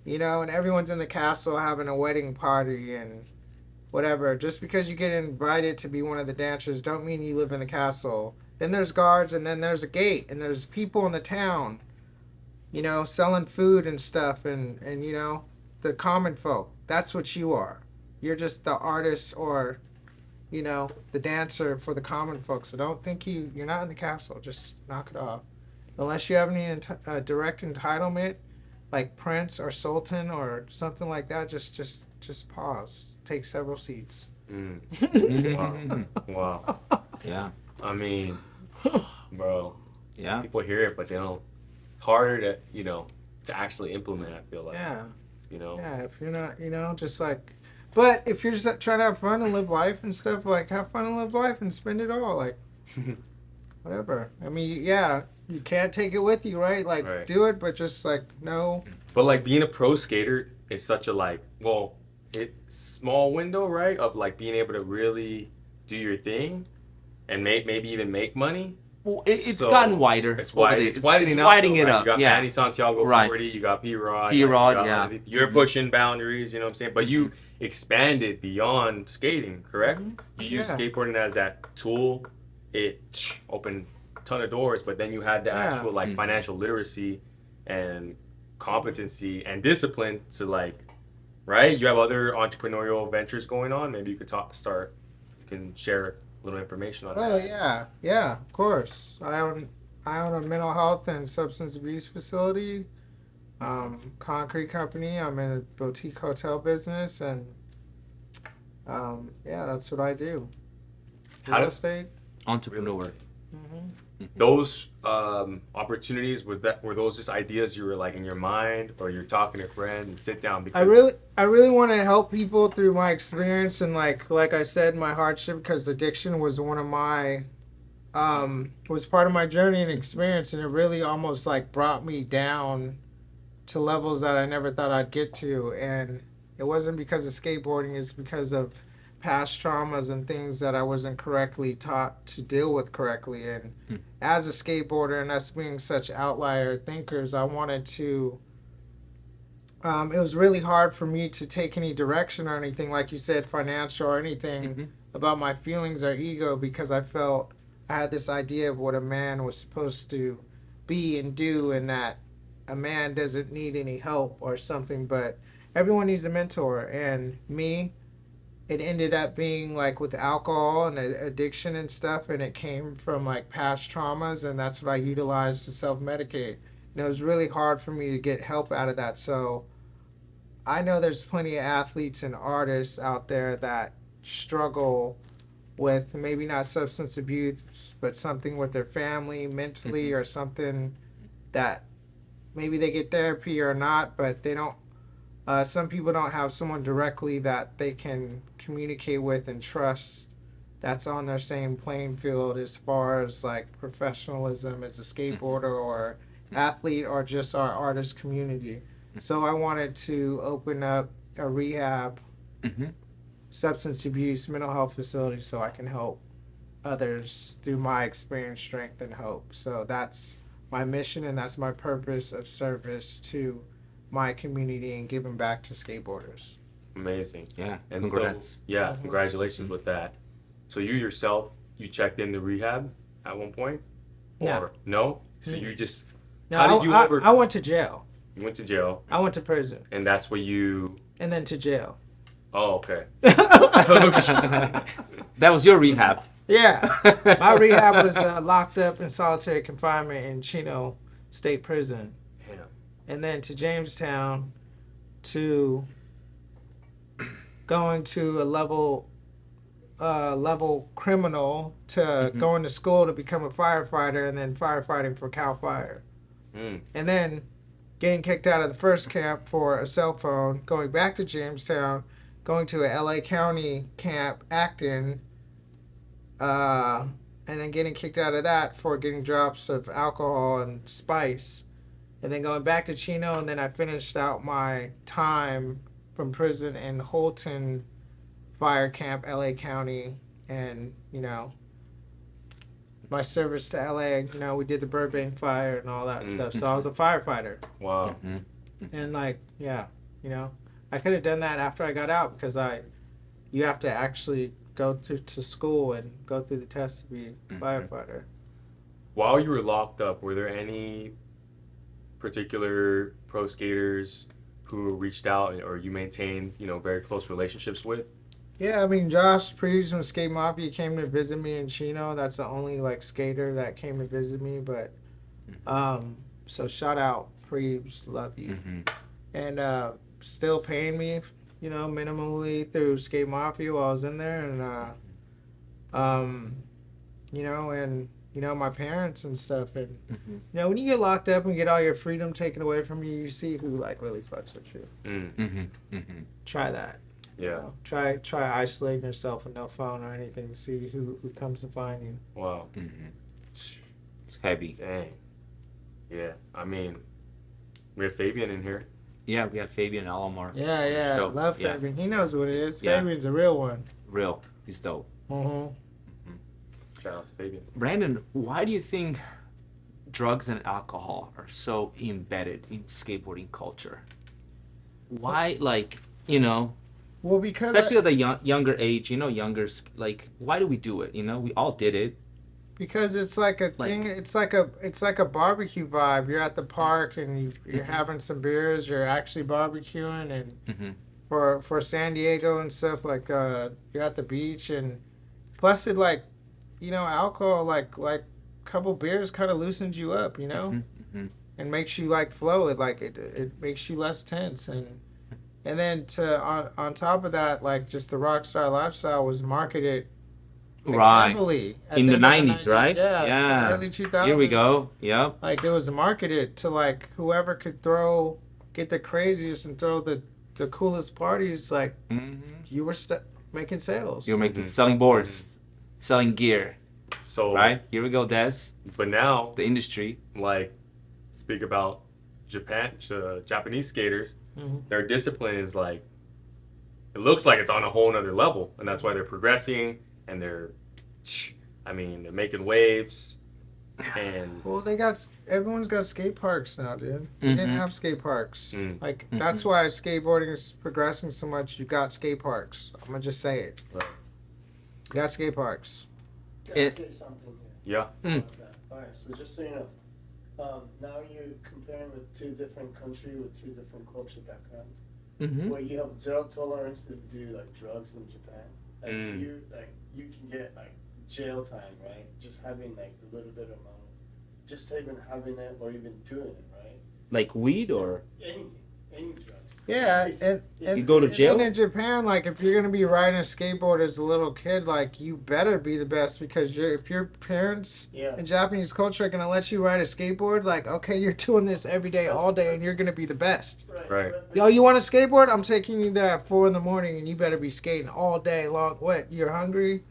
you know, and everyone's in the castle having a wedding party and whatever. Just because you get invited to be one of the dancers don't mean you live in the castle. Then there's guards, and then there's a gate, and there's people in the town, you know, selling food and stuff, and you know, the common folk. That's what you are. You're just the artist or, you know, the dancer for the common folk. So don't think you're not in the castle. Just knock it off. Unless you have any direct entitlement, like Prince or Sultan or something like that, just pause. Take several seats. Mm. Wow. Yeah. I mean, bro, Yeah. people hear it, but they don't. It's harder to, you know, to actually implement. I feel like, Yeah. you know. Yeah, if you're not, you know, just like, but if you're just trying to have fun and live life and stuff, like have fun and live life and spend it all, like, whatever. I mean, yeah, you can't take it with you, right? Like, Right. do it, but just like, no. But like being a pro skater is such a like, well, small window, right? Of like being able to really do your thing and maybe even make money. Well, it's So, gotten wider. It's over wide. the- It's widening widening up. it Though, right? up. You got Yeah. Manny Santiago Right. 40. You got P-Rod. P-Rod, you got- yeah. You're pushing boundaries. You know what I'm saying? But you expanded beyond skating, correct? You used Yeah. skateboarding as that tool. It opened a ton of doors, but then you had the Yeah. actual like financial literacy and competency and discipline to like, right? You have other entrepreneurial ventures going on. Maybe you could you can share a little information on Oh that. yeah, of course. I own a mental health and substance abuse facility, concrete company. I'm in a boutique hotel business, and yeah, that's what I do. How Real did- estate. Entrepreneur. Those opportunities were those just ideas you were like in your mind, or you're talking to a friend and sit down because I really want to help people through my experience and like I said, my hardship, because addiction was one of my was part of my journey and experience, and it really almost like brought me down to levels that I never thought I'd get to. And it wasn't because of skateboarding, it's because of past traumas and things that I wasn't correctly taught to deal with correctly. And as a skateboarder and us being such outlier thinkers, I wanted to it was really hard for me to take any direction or anything, like you said, financial or anything about my feelings or ego, because I felt I had this idea of what a man was supposed to be and do, and that a man doesn't need any help or something, but everyone needs a mentor. And me, it ended up being like with alcohol and addiction and stuff, and it came from like past traumas, and that's what I utilized to self-medicate. And it was really hard for me to get help out of that. So I know there's plenty of athletes and artists out there that struggle with maybe not substance abuse, but something with their family mentally, or something that maybe they get therapy or not, but they don't. Some people don't have someone directly that they can communicate with and trust that's on their same playing field as far as like professionalism as a skateboarder or athlete or just our artist community. So I wanted to open up a rehab, substance abuse, mental health facility so I can help others through my experience, strength, and hope. So that's my mission and that's my purpose of service to my community and giving back to skateboarders. Amazing. Yeah, And congrats. so, yeah, congratulations with that. So you yourself, you checked into rehab at one point? No. Or no? So you just, No, how did you I went to jail. You went to jail, I went to prison and that's where you, and then to jail. oh, okay. That was your rehab. Yeah. My rehab was locked up in solitary confinement in Chino State Prison. Damn. And then to Jamestown to going to a level criminal to going to school to become a firefighter and then firefighting for CAL FIRE. Mm. And then getting kicked out of the first camp for a cell phone, going back to Jamestown, going to a LA County camp, Acton, and then getting kicked out of that for getting drops of alcohol and spice. And then going back to Chino, and then I finished out my time from prison in Holton Fire Camp, LA County, and, you know, my service to LA, you know, we did the Burbank fire and all that stuff. So I was a firefighter. Wow. And like, yeah, you know, I could have done that after I got out because you have to actually go to school and go through the test to be a firefighter. While you were locked up, were there any particular pro skaters who reached out or you maintained, you know, very close relationships with? Yeah, I mean, Josh Preves from Skate Mafia came to visit me in Chino. That's the only like skater that came to visit me. But so shout out Preves, love you. And still paying me, you know, minimally through Skate Mafia while I was in there, and you know, my parents and stuff. And you know, when you get locked up and get all your freedom taken away from you, you see who like really fucks with you. Try that. Yeah. You know, try isolating yourself with no phone or anything to see who comes to find you. Wow. It's heavy. Dang. Yeah. I mean, we have Fabian in here. Yeah, we had Fabian Alomar. Yeah, Show. love Yeah. Fabian. He knows what it is. Yeah. Fabian's a real one. Real. He's dope. Shout out to Fabian. Brandon, why do you think drugs and alcohol are so embedded in skateboarding culture? Why, like, you know, Well, because especially at the younger age, you know, like, why do we do it? You know, we all did it. Because it's like a thing. It's like a barbecue vibe. You're at the park and you're having some beers. You're actually barbecuing, and for San Diego and stuff, like you're at the beach, and plus it, like, you know, alcohol, like a couple beers kind of loosens you up, you know, and makes you like flow. It makes you less tense, and then on top of that, like, just the rock star lifestyle was marketed. Like, Right. heavily In the 90s, right? Yeah. Yeah. Early 2000s. Here we go. Yep. Like, it was marketed to, like, whoever could get the craziest and throw the coolest parties. Like, you were making sales. You're making selling boards, selling gear. So, Right? Here we go, Dez. But now, The industry. like, speak about Japanese skaters, their discipline is like, it looks like it's on a whole nother level, and that's why they're progressing, and they're making waves, and Well, everyone's got skate parks now, dude. We didn't have skate parks. Like, that's why skateboarding is progressing so much. You got skate parks. I'm gonna just say it. Right. You got skate parks. Gotta say something here. yeah, About that. Alright, so just so you know, now you're comparing with two different countries with two different culture backgrounds. Where you have zero tolerance to do like drugs in Japan. Like you can get like jail time, right? Just having like a little bit amount, just even having it or even doing it, right? Like weed or? Anything, any drugs. Yeah, It's- You go to jail? And in Japan, like, if you're gonna be riding a skateboard as a little kid, like, you better be the best, because if your parents Yeah. in Japanese culture are gonna let you ride a skateboard, like, okay, you're doing this every day, all day, and you're gonna be the best. Right. Yo, you want a skateboard? I'm taking you there at 4 a.m, and you better be skating all day long. What? You're hungry?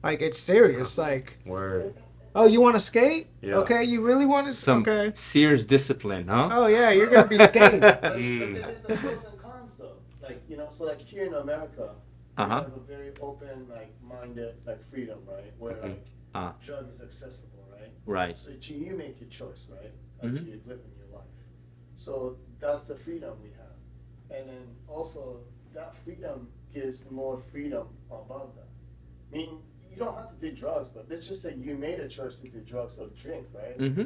Like, it's serious. Like, Word. oh, you want to skate? Yeah. Okay, you really want to? Some Okay. Sears discipline, huh? Oh yeah, you're gonna be skating. But there's the pros and cons though. Like, you know, so like here in America, we Uh-huh. have a very open, like minded, like freedom, right? Where like drug is accessible, right? Right. So you make your choice, right? As Mhm. you live in your life. So that's the freedom we have. And then also that freedom gives more freedom above that. I mean, you don't have to do drugs, but let's just say you made a choice to do drugs or drink, right? Mm-hmm.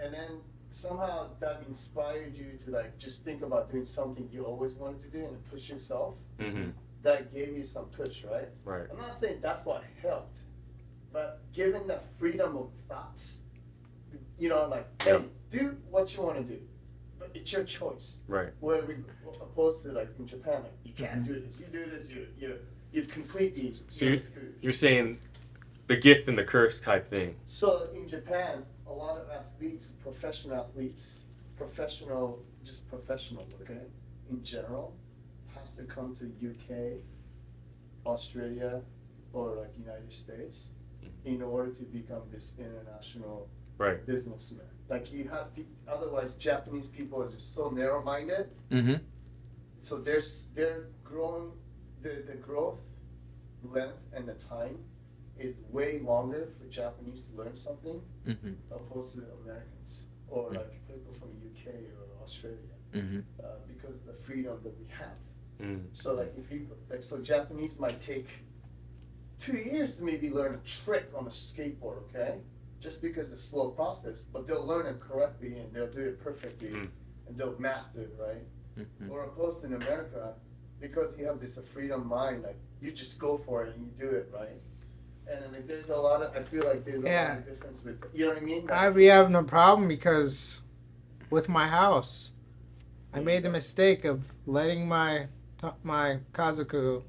And then somehow that inspired you to like just think about doing something you always wanted to do and push yourself. Mm-hmm. That gave you some push, right? Right. I'm not saying that's what helped, but given the freedom of thoughts, you know, like, hey, do what you want to do, but it's your choice. Right. Where we opposed to like in Japan, like you can't do this. You do this, you completely So you're screwed. you're saying the gift and the curse type thing. So in Japan, a lot of athletes, just professionals, okay, in general, has to come to UK, Australia, or like United States in order to become this international Right. businessman. Like you have, otherwise Japanese people are just so narrow-minded. Mm-hmm. So they're growing, the growth, length, and the time is way longer for Japanese to learn something Mm-hmm. opposed to Americans or like people from UK or Australia Mm-hmm. because of the freedom that we have. Mm. So like if you like, so Japanese might take 2 years to maybe learn a trick on a skateboard, okay? Just because it's a slow process, but they'll learn it correctly and they'll do it perfectly Mm. and they'll master it, right? Mm-hmm. Or opposed to in America, because you have this freedom mind, like you just go for it and you do it, right? And I mean, there's a lot of, I feel like there's a lot of difference with, you know what I mean? Like, I'd be having a problem because with my house, I made the mistake of letting my Kazuku,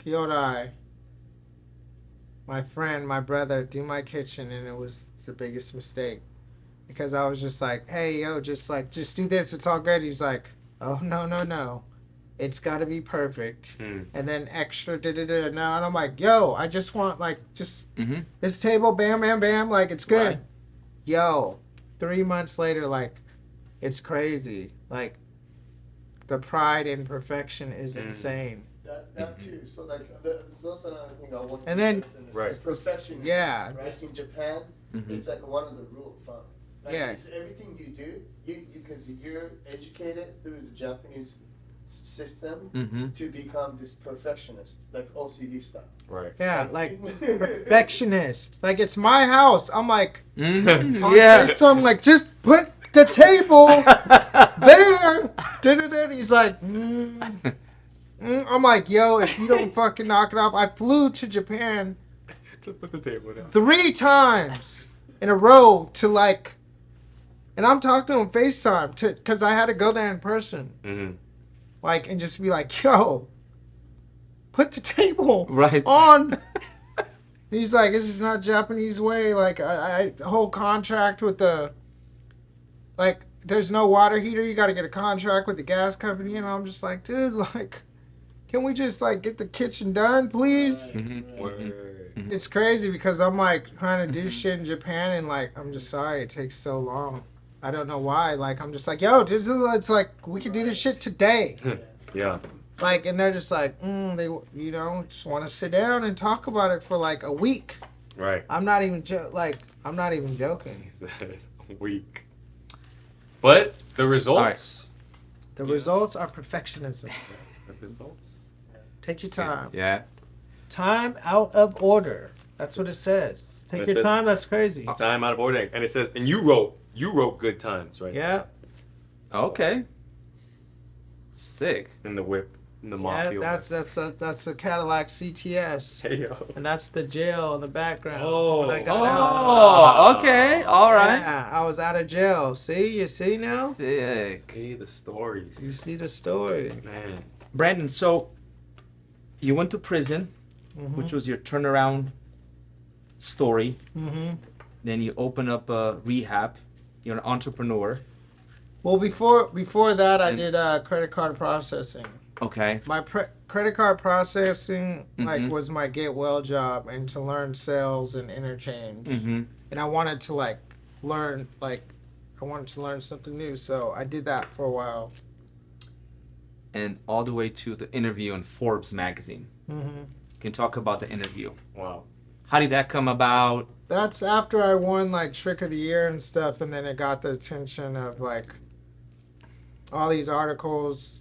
Kyodai, my friend, my brother, do my kitchen, and it was the biggest mistake. Because I was just like, hey, yo, just do this, it's all good. He's like, oh, no. It's got to be perfect. Mm. And then extra, no. And I'm like, yo, I just want, like, just Mm-hmm. this table, bam, bam, bam, like, it's good. Right. Yo, 3 months later, like, it's crazy. Like, the pride in perfection is insane. that too. So like, there's also another thing I want to And then- Right. perfection. Yeah. Right. In Japan, Mm-hmm. it's like one of the rule of thumb. Like, Yeah. It's everything you do, because you're educated through the Japanese system Mm-hmm. to become this perfectionist, like OCD style. Right. Yeah, like, perfectionist. Like, it's my house. I'm like, Mm-hmm. yeah. So I'm like, just put the table there. Da-da-da. He's like, I'm like, yo, if you don't fucking knock it off. I flew to Japan To put the table down. 3 times in a row to like, and I'm talking to him FaceTime because I had to go there in person. Mm-hmm. Like, and just be like, yo, put the table Right. on. He's like, this is not Japanese way. Like, I whole contract with the, like, there's no water heater. You got to get a contract with the gas company. And I'm just like, dude, like, can we just, like, get the kitchen done, please? Right, Mhm. right. Word. It's crazy because I'm, like, trying to do shit in Japan. And, like, I'm just sorry it takes so long. I don't know why. Like, I'm just like, yo, it's like, we could do this shit today. Yeah. Like, and they're just like, they, you know, just want to sit down and talk about it for like a week. Right. I'm not even I'm not even joking. He said weak. But the results. The results are perfectionism. The results. Take your time. Yeah. Time out of order. That's what it says. Take It your says- time. That's crazy. Time out of order. And it says, and you wrote good times, right? Yeah. Okay. Sick. In the whip, in the Yeah. mafia. That's a Cadillac CTS, Hey yo. and that's the jail in the background. Oh. When I got out. Oh, okay. All right. Yeah, I was out of jail. See, you see now. Sick. Hey, the stories. You see the story. Man. Brandon, so you went to prison, Mm-hmm. which was your turnaround story. Mm-hmm. Then you open up a rehab. You're an entrepreneur. Well, before that, I And- did credit card processing. Okay. My credit card processing Mm-hmm. was my get well job, and to learn sales and interchange. Mm-hmm. And I wanted to learn something new, so I did that for a while. And all the way to the interview in Forbes Magazine. Mm-hmm. Can you talk about the interview? Wow. How did that come about? That's after I won Trick of the Year and stuff, and then it got the attention of all these articles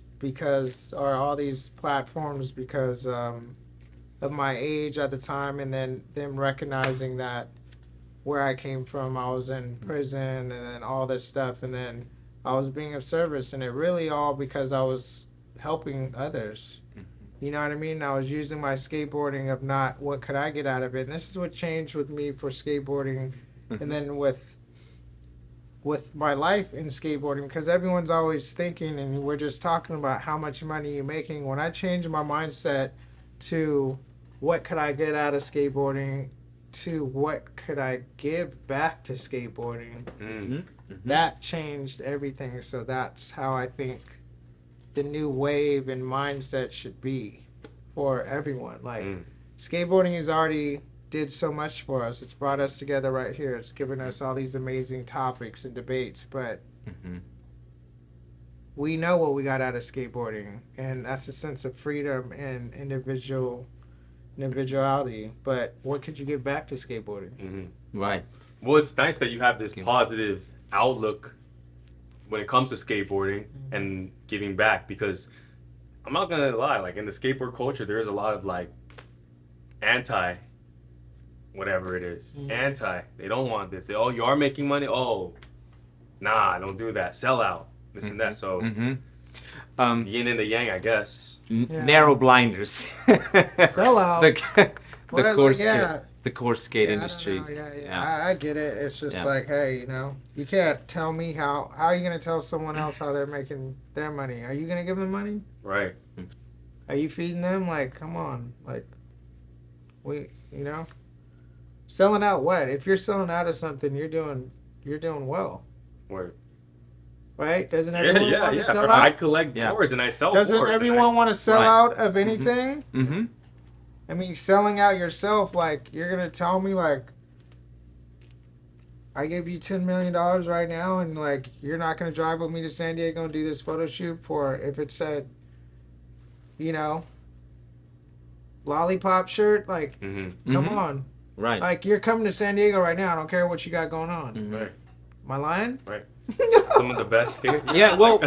or all these platforms because of my age at the time, and then them recognizing that where I came from, I was in prison, and then all this stuff, and then I was being of service, and it really all because I was helping others. You know what I mean? I was using my skateboarding of not what could I get out of it. And this is what changed with me for skateboarding, and then with my life in skateboarding, because everyone's always thinking, and we're just talking about how much money you're making. When I changed my mindset to what could I get out of skateboarding to what could I give back to skateboarding, that changed everything. So that's how I think the new wave and mindset should be for everyone. Skateboarding has already did so much for us. It's brought us together right here. It's given us all these amazing topics and debates, but we know what we got out of skateboarding, and that's a sense of freedom and individuality. But what could you give back to skateboarding? Mm-hmm. Right. Well, it's nice that you have this positive outlook when it comes to skateboarding and giving back, because I'm not gonna lie, in the skateboard culture, there's a lot of anti whatever it is. Anti. They don't want this. You are making money. Oh, nah, don't do that. Sell out. This and that. So yin and the yang, I guess. Narrow blinders. Sell out. The course skate I industry. don't know. I get it. It's just hey, you can't tell me how are you going to tell someone else how they're making their money? Are you going to give them money? Right. Are you feeding them? Come on. Selling out what? If you're selling out of something, you're doing well. Word. Right? Doesn't everyone want to sell out? I collect boards and I sell Doesn't boards. everyone want to sell out of anything? Mm-hmm. I mean, selling out yourself, you're going to tell me, I give you $10 million right now, and, you're not going to drive with me to San Diego and do this photo shoot for, if it said, lollipop shirt, come on. Right. You're coming to San Diego right now. I don't care what you got going on. Right. Am I lying? Right. Some of the best skaters. Yeah, well,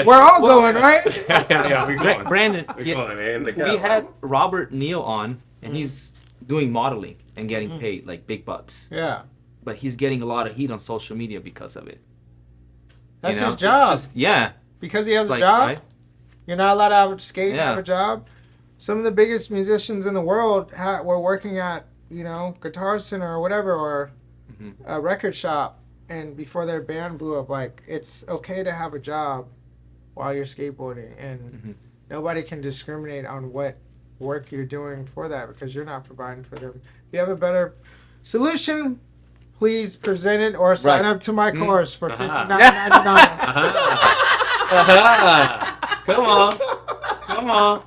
we're all going, right? yeah, we're going. Brandon, we're going, man. We had Robert Neal on, and he's doing modeling and getting paid big bucks. Yeah. But he's getting a lot of heat on social media because of it. That's his job. Because he has a job. Right? You're not allowed to have skate and have a job. Some of the biggest musicians in the world were working at, Guitar Center or whatever, or a record shop. And before their band blew up, it's okay to have a job while you're skateboarding. And nobody can discriminate on what work you're doing for that, because you're not providing for them. If you have a better solution, please present it or sign up to my course for $59.99. Come on.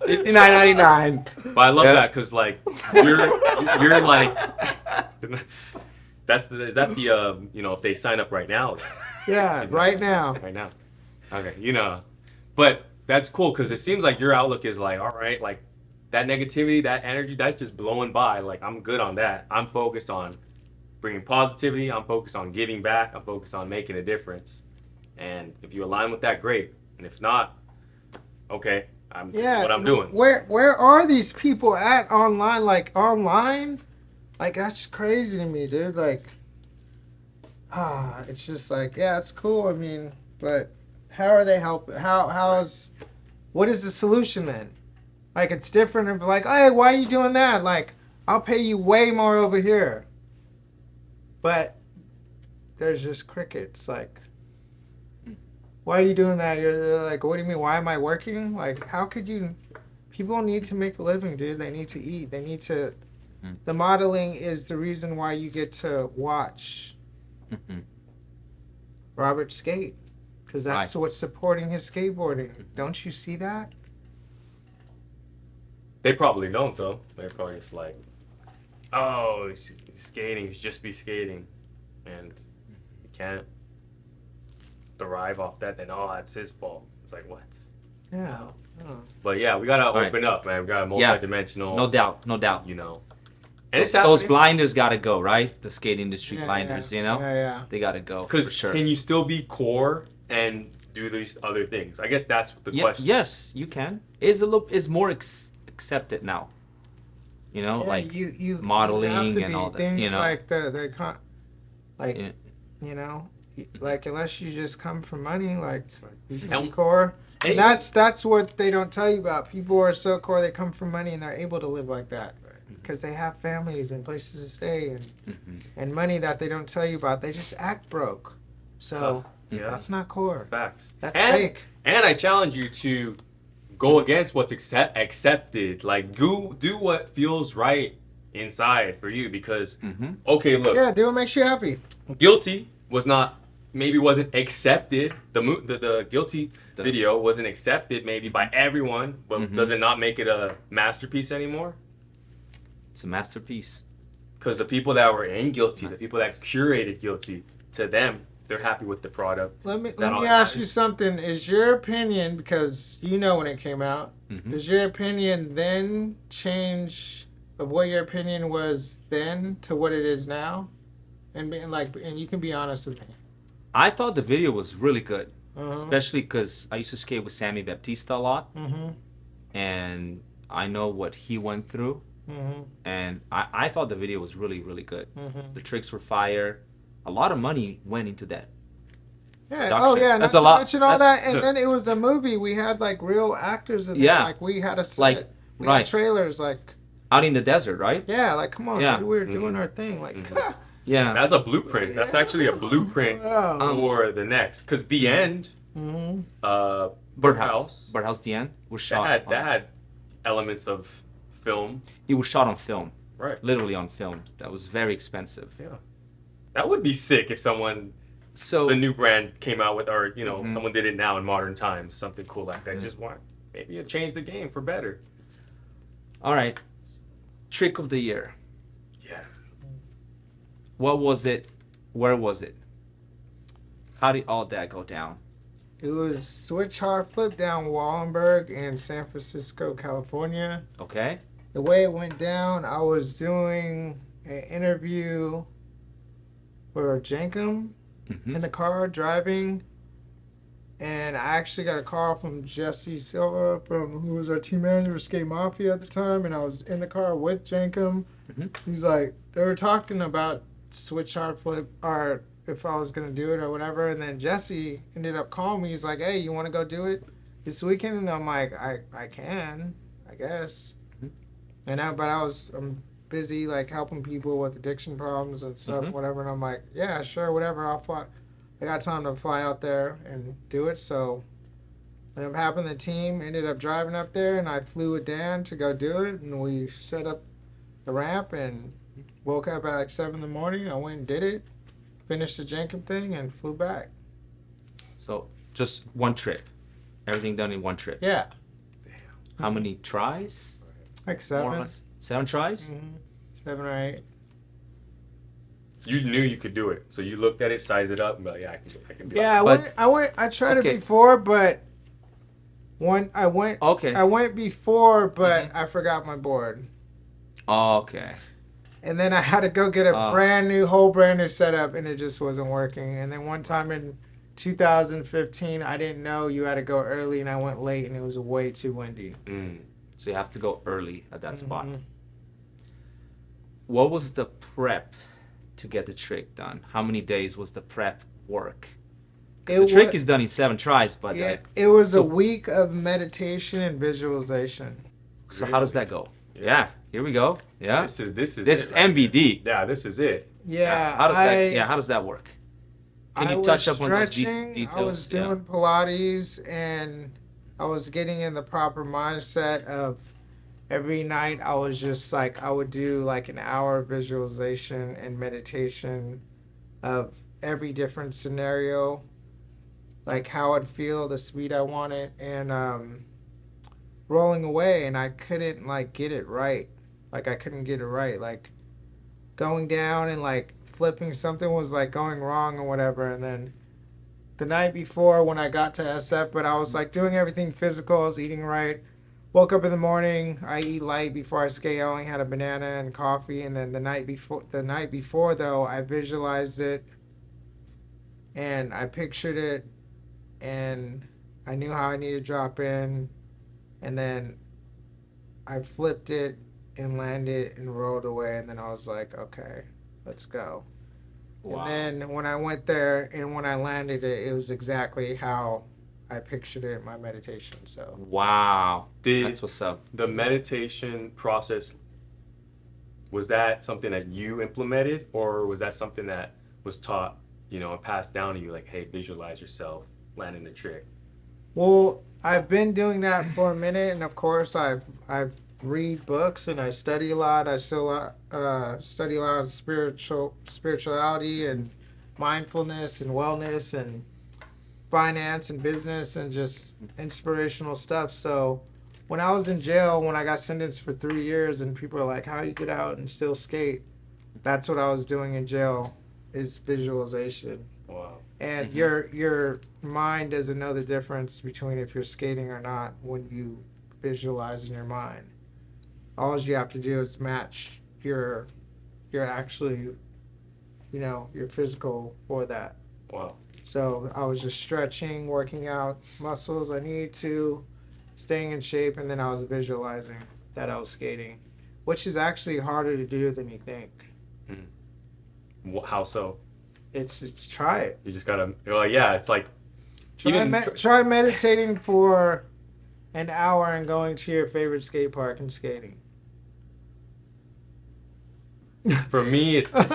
$59.99. But I love that because you're is that the if they sign up right now? Yeah, right now. Right now. Okay, but that's cool because it seems like your outlook is all right, that negativity, that energy, that's just blowing by. I'm good on that. I'm focused on bringing positivity. I'm focused on giving back. I'm focused on making a difference. And if you align with that, great. And if not, okay. This is what I'm doing. Where are these people at online? Online? That's crazy to me, dude. It's just it's cool. I mean, but how are they helping? What is the solution then? It's different if hey, why are you doing that? I'll pay you way more over here. But there's just crickets. Why are you doing that? You're what do you mean? Why am I working? How could you? People need to make a living, dude. They need to eat. They need to. The modeling is the reason why you get to watch Robert skate. because that's what's supporting his skateboarding. Don't you see that? They probably don't though. They're probably just like, oh, he's skating. He's just be skating, and you can't thrive off that. Then that's his fault. It's like what? Yeah. But yeah, we gotta Right. open up, man. We got a multi-dimensional. No doubt. You know, and Those blinders gotta go, right? The skate industry Yeah, blinders, yeah. you know? Yeah. They gotta go. because For sure. can you still be core and do these other things? I guess that's the question. Yes, you can. Is more accepted now. You know, like you modeling have to and be. all that, Things you know? like like Yeah. you know, like unless you just come from money, like you can And- be core. and- And that's what they don't tell you about. People who are so core, they come from money and they're able to live like that because they have families and places to stay and money that they don't tell you about. They just act broke. So Yeah, that's not core. facts. That's and, fake. And I challenge you to go against what's accepted. Like do what feels right inside for you because okay, look, Yeah, do what makes you happy. Guilty wasn't accepted. The Guilty video wasn't accepted maybe by everyone, but does it not make it a masterpiece anymore? It's a masterpiece. Because the people that were in Guilty, the people that curated Guilty, to them, they're happy with the product. Let me That all ask matters. you something. Is your opinion, because you know when it came out, does your opinion then change of what your opinion was then to what it is now? And you can be honest with me. I thought the video was really good, Uh-huh. especially because I used to skate with Sammy Baptista a lot, Mm-hmm. and I know what he went through, Mm-hmm. and I thought the video was really, really good. Mm-hmm. The tricks were fire. A lot of money went into that. Yeah. Production. Oh yeah. That's Not a to lot. mention all That's- that, and then it was a movie. We had like real actors in Yeah. there. Like we had a set. Like, we right. had trailers. Like Out in the desert, right? yeah. Like come on. Yeah. We were doing our thing. Like. Yeah. That's a blueprint. That's actually a blueprint Wow. for the next. Because the end, Mm-hmm. Birdhouse. Birdhouse, the end was shot. that had elements of film. It was shot on film, Right. literally on film. That was very expensive. Yeah. That would be sick if someone, So the new brand came out with, or, someone did it now in modern times. Something cool like that. Just want, maybe it changed the game for better. all right, trick of the year. Yeah. What was it? Where was it? How did all that go down? It was switch hard flip down Wallenberg in San Francisco, California. Okay. The way it went down, I was doing an interview for Jankum in the car driving, and I actually got a call from Jesse Silva, who was our team manager for Skate Mafia at the time, and I was in the car with Jankum. He's like, they were talking about switch hard flip, or if I was gonna do it or whatever, and then Jesse ended up calling me. He's like, hey, you want to go do it this weekend? And I'm like, I can, I guess. But I'm busy like helping people with addiction problems and stuff, whatever. And I'm like, yeah, sure, whatever. I'll fly. I got time to fly out there and do it. So ended up having the team ended up driving up there, and I flew with Dan to go do it, and we set up the ramp and woke up at like 7 in the morning. I went and did it, finished the Jankum thing, and flew back. So just one trip. Everything done in one trip. Yeah, How many tries? like More or 7. less? 7 tries? 7 or 8. You knew you could do it. So you looked at it, sized it up, and be like, yeah, I can do it. Yeah, But- I tried okay. it before, but I went Okay. before, but I forgot my board. Okay. And then I had to go get a Oh. brand new setup, and it just wasn't working. And then one time in 2015, I didn't know you had to go early, and I went late, and it was way too windy. So you have to go early at that spot. Mhm. What was the prep to get the trick done? How many days was the prep work? 'Cause the trick is done in 7 tries, but Yeah, it was so- a week of meditation and visualization. so how does that go? Yeah, here we go. Yeah, This is this it is right MBD. there. Yeah, this is it. Yeah, How does that? Yeah, how does that work? Can I you touch was up on those stretching, details? I was doing Pilates, and I was getting in the proper mindset of every night I was just like, I would do like an hour of visualization and meditation of every different scenario. like how I'd feel, the speed I wanted, and rolling away, and I couldn't like get it right. Like I couldn't get it right. Like going down and like flipping something was like going wrong or whatever. And then the night before when I got to SF, but I was like doing everything physical. I was eating right. Woke up in the morning. I eat light before I skate. I only had a banana and coffee. And then the night before though, I visualized it and I pictured it, and I knew how I needed to drop in. And then I flipped it and landed and rolled away. And then I was like, okay, let's go. Wow. And then when I went there and when I landed it, it was exactly how I pictured it in my meditation. So wow, that's what's up. The meditation process, was that something that you implemented, or was that something that was taught, and passed down to you? Like, hey, visualize yourself landing the trick. Well, I've been doing that for a minute, and of course I've read books and I study a lot. I still study a lot of spirituality and mindfulness and wellness and finance and business and just inspirational stuff. So when I was in jail, when I got sentenced for 3 years and people are like, how you get out and still skate? That's what I was doing in jail, is visualization. Wow. And your mind doesn't know the difference between if you're skating or not when you visualize in your mind. All you have to do is match your actually, your physical for that. Wow. So I was just stretching, working out muscles I needed to, staying in shape, and then I was visualizing that I was skating, which is actually harder to do than you think. How so? It's try it. You just gotta, it's like... Try meditating for an hour and going to your favorite skate park and skating. For me, it's God,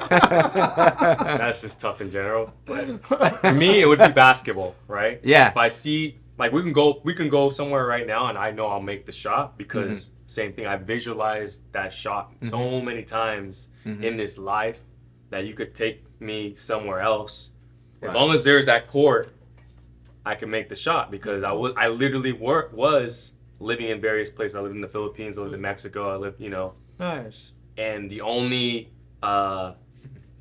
that's just tough in general. But for me, it would be basketball, right? Yeah. If I see, like, we can go somewhere right now, and I know I'll make the shot because same thing. I visualized that shot so many times in this life that you could take me somewhere else. As long as there's that court, I can make the shot because I literally was living in various places. I lived in the Philippines, I lived in Mexico, I lived, Nice. And the only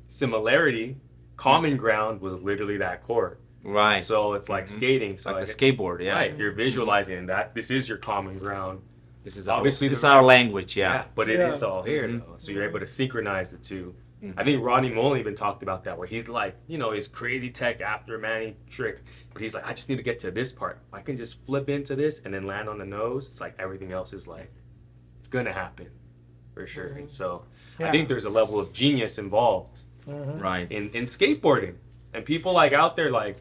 similarity, common ground, was literally that court. Right. So it's like skating. So like the skateboard, yeah. Right. You're visualizing that this is your common ground. This is obviously this is our language, yeah. But it is all here, though. So you're able to synchronize the two. I think Ronnie Mullen even talked about that, where he's like, his crazy tech after Manny trick, but he's like, I just need to get to this part. I can just flip into this and then land on the nose. It's like everything else is like, it's gonna happen, for sure. And so I think there's a level of genius involved, right, in skateboarding, and people like out there, like,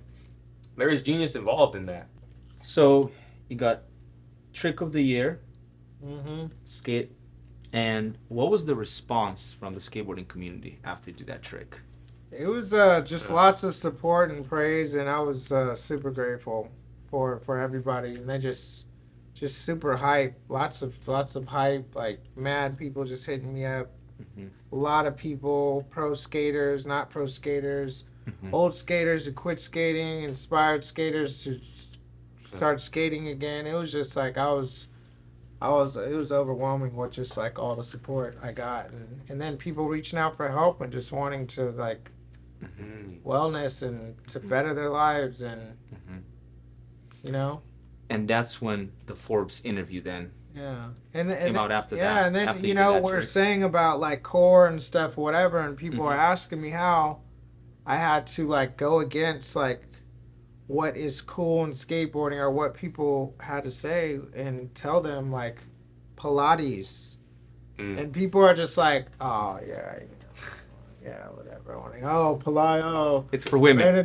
there is genius involved in that. So you got trick of the year, skate. And what was the response from the skateboarding community after you did that trick? It was just lots of support and praise, and I was super grateful for everybody. And they just super hype, lots of hype, like mad people just hitting me up. A lot of people, pro skaters, not pro skaters, old skaters who quit skating, inspired skaters to start skating again. It was just like it was overwhelming with just like all the support I got, and then people reaching out for help and just wanting to like wellness and to better their lives, and and that's when the Forbes interview then came out after that. And then we're saying about like core and stuff, whatever, and people are asking me how I had to like go against like what is cool in skateboarding, or what people had to say, and tell them like Pilates. And people are just like, oh yeah, whatever. Pilates, it's for women.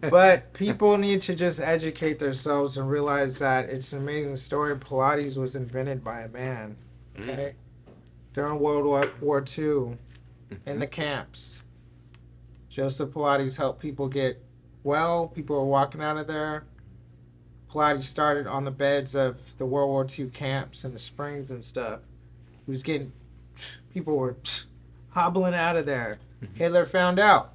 But people need to just educate themselves and realize that it's an amazing story. Pilates was invented by a man, okay? During World War II, in the camps. Joseph Pilates helped people get well. People were walking out of there. Pilates started on the beds of the World War II camps and the springs and stuff. People were hobbling out of there. Hitler found out.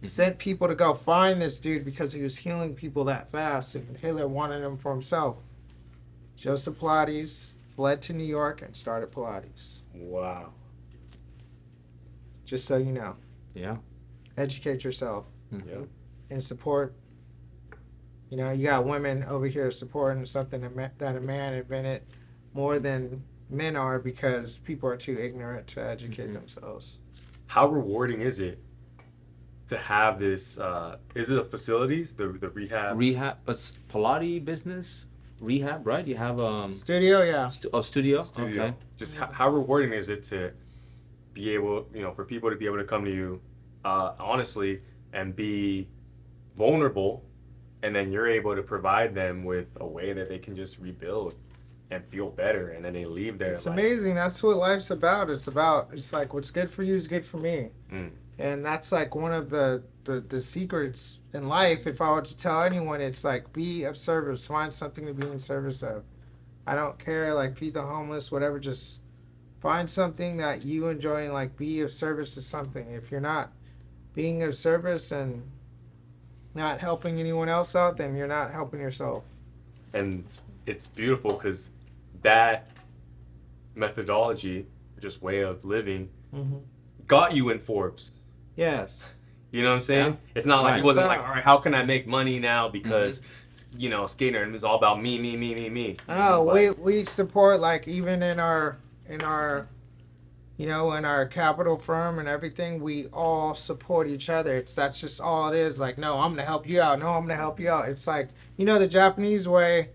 He sent people to go find this dude because he was healing people that fast, and Hitler wanted him for himself. Joseph Pilates fled to New York and started Pilates. Wow. Just so you know. Yeah. Educate yourself Yeah. and support. You know, you got women over here supporting something that a man invented more than men are because people are too ignorant to educate themselves. How rewarding is it to have this? Is it the facilities, the rehab? Rehab, Pilates business, rehab, right? You have Studio, yeah. studio. Studio. Okay. Just how rewarding is it to be able, for people to be able to come to you, honestly, and be vulnerable, and then you're able to provide them with a way that they can just rebuild and feel better, and then they leave there. It's amazing. That's what life's about. It's like what's good for you is good for me. And that's like one of the secrets in life. If I were to tell anyone, it's like be of service. Find something to be in service of. I don't care, like feed the homeless, whatever. Just find something that you enjoy and like be of service to something. If you're not being of service and not helping anyone else out, then you're not helping yourself. And it's beautiful because that methodology, just way of living, got you in Forbes. Yes. You know what I'm saying? Yeah. It's not like Right. it wasn't So- like, all right, how can I make money now? Because skating is all about me. Oh, It's like, we support, like, even in our in our capital firm and everything, we all support each other. That's just all it is. Like, no, I'm gonna help you out. No, I'm gonna help you out. It's like, the Japanese way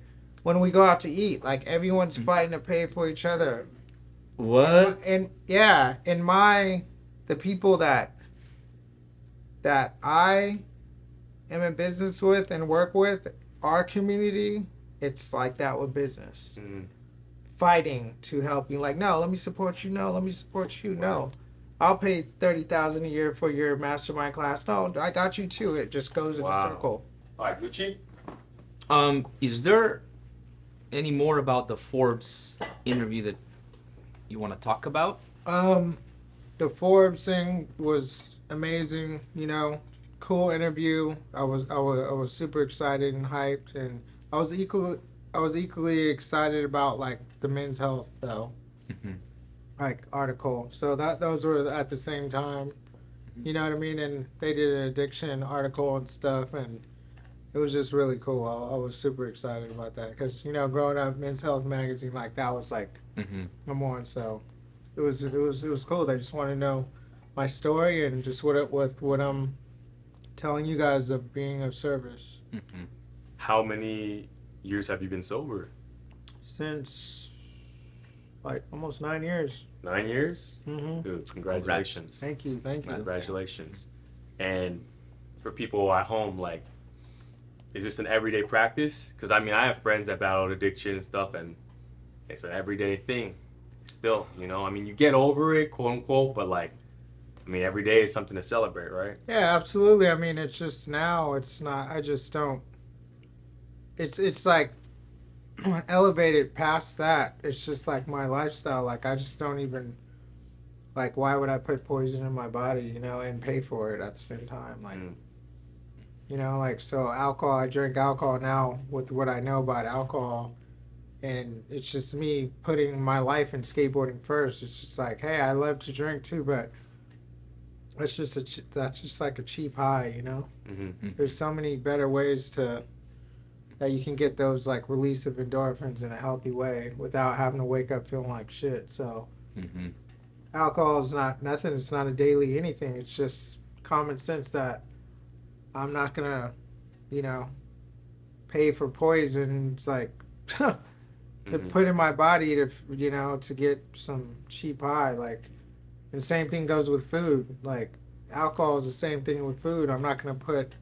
when we go out to eat, like everyone's fighting to pay for each other. What? And yeah, the people that I am in business with and work with, our community, it's like that with business. Fighting to help you. Like, no, let me support you. No, let me support you. No, I'll pay $30,000 a year for your mastermind class. No, I got you too. It just goes in a circle. all right, Gucci. Is there any more about the Forbes interview that you want to talk about? The Forbes thing was amazing. Cool interview. I was super excited and hyped, and I was equally excited about like the men's health though, like article. So those were at the same time. You know what I mean? And they did an addiction article and stuff, and it was just really cool. I was super excited about that because growing up, Men's Health magazine, like that was like number one. So it was cool. They just want to know my story and just what I'm telling you guys of being of service. How many years have you been sober? Since like almost 9 years. 9 years? Mm-hmm. Dude, congratulations. Thank you. Congratulations. And for people at home, like, is this an everyday practice? Because I have friends that battle addiction and stuff, and it's an everyday thing still, you get over it, quote unquote, but like, every day is something to celebrate, right? Yeah, absolutely. It's just now, it's not, I just don't, it's like elevated past that. It's just like my lifestyle. Like, I just don't even, like, why would I put poison in my body, and pay for it at the same time? Like, so alcohol, I drink alcohol now with what I know about alcohol. And it's just me putting my life in skateboarding first. It's just like, hey, I love to drink too, but that's just like a cheap high, There's so many better ways that you can get those like release of endorphins in a healthy way without having to wake up feeling like shit. So alcohol is not nothing. It's not a daily anything. It's just common sense that I'm not gonna, pay for poison. It's like to put in my body to get some cheap high. Like, and the same thing goes with food. Like, alcohol is the same thing with food. I'm not gonna put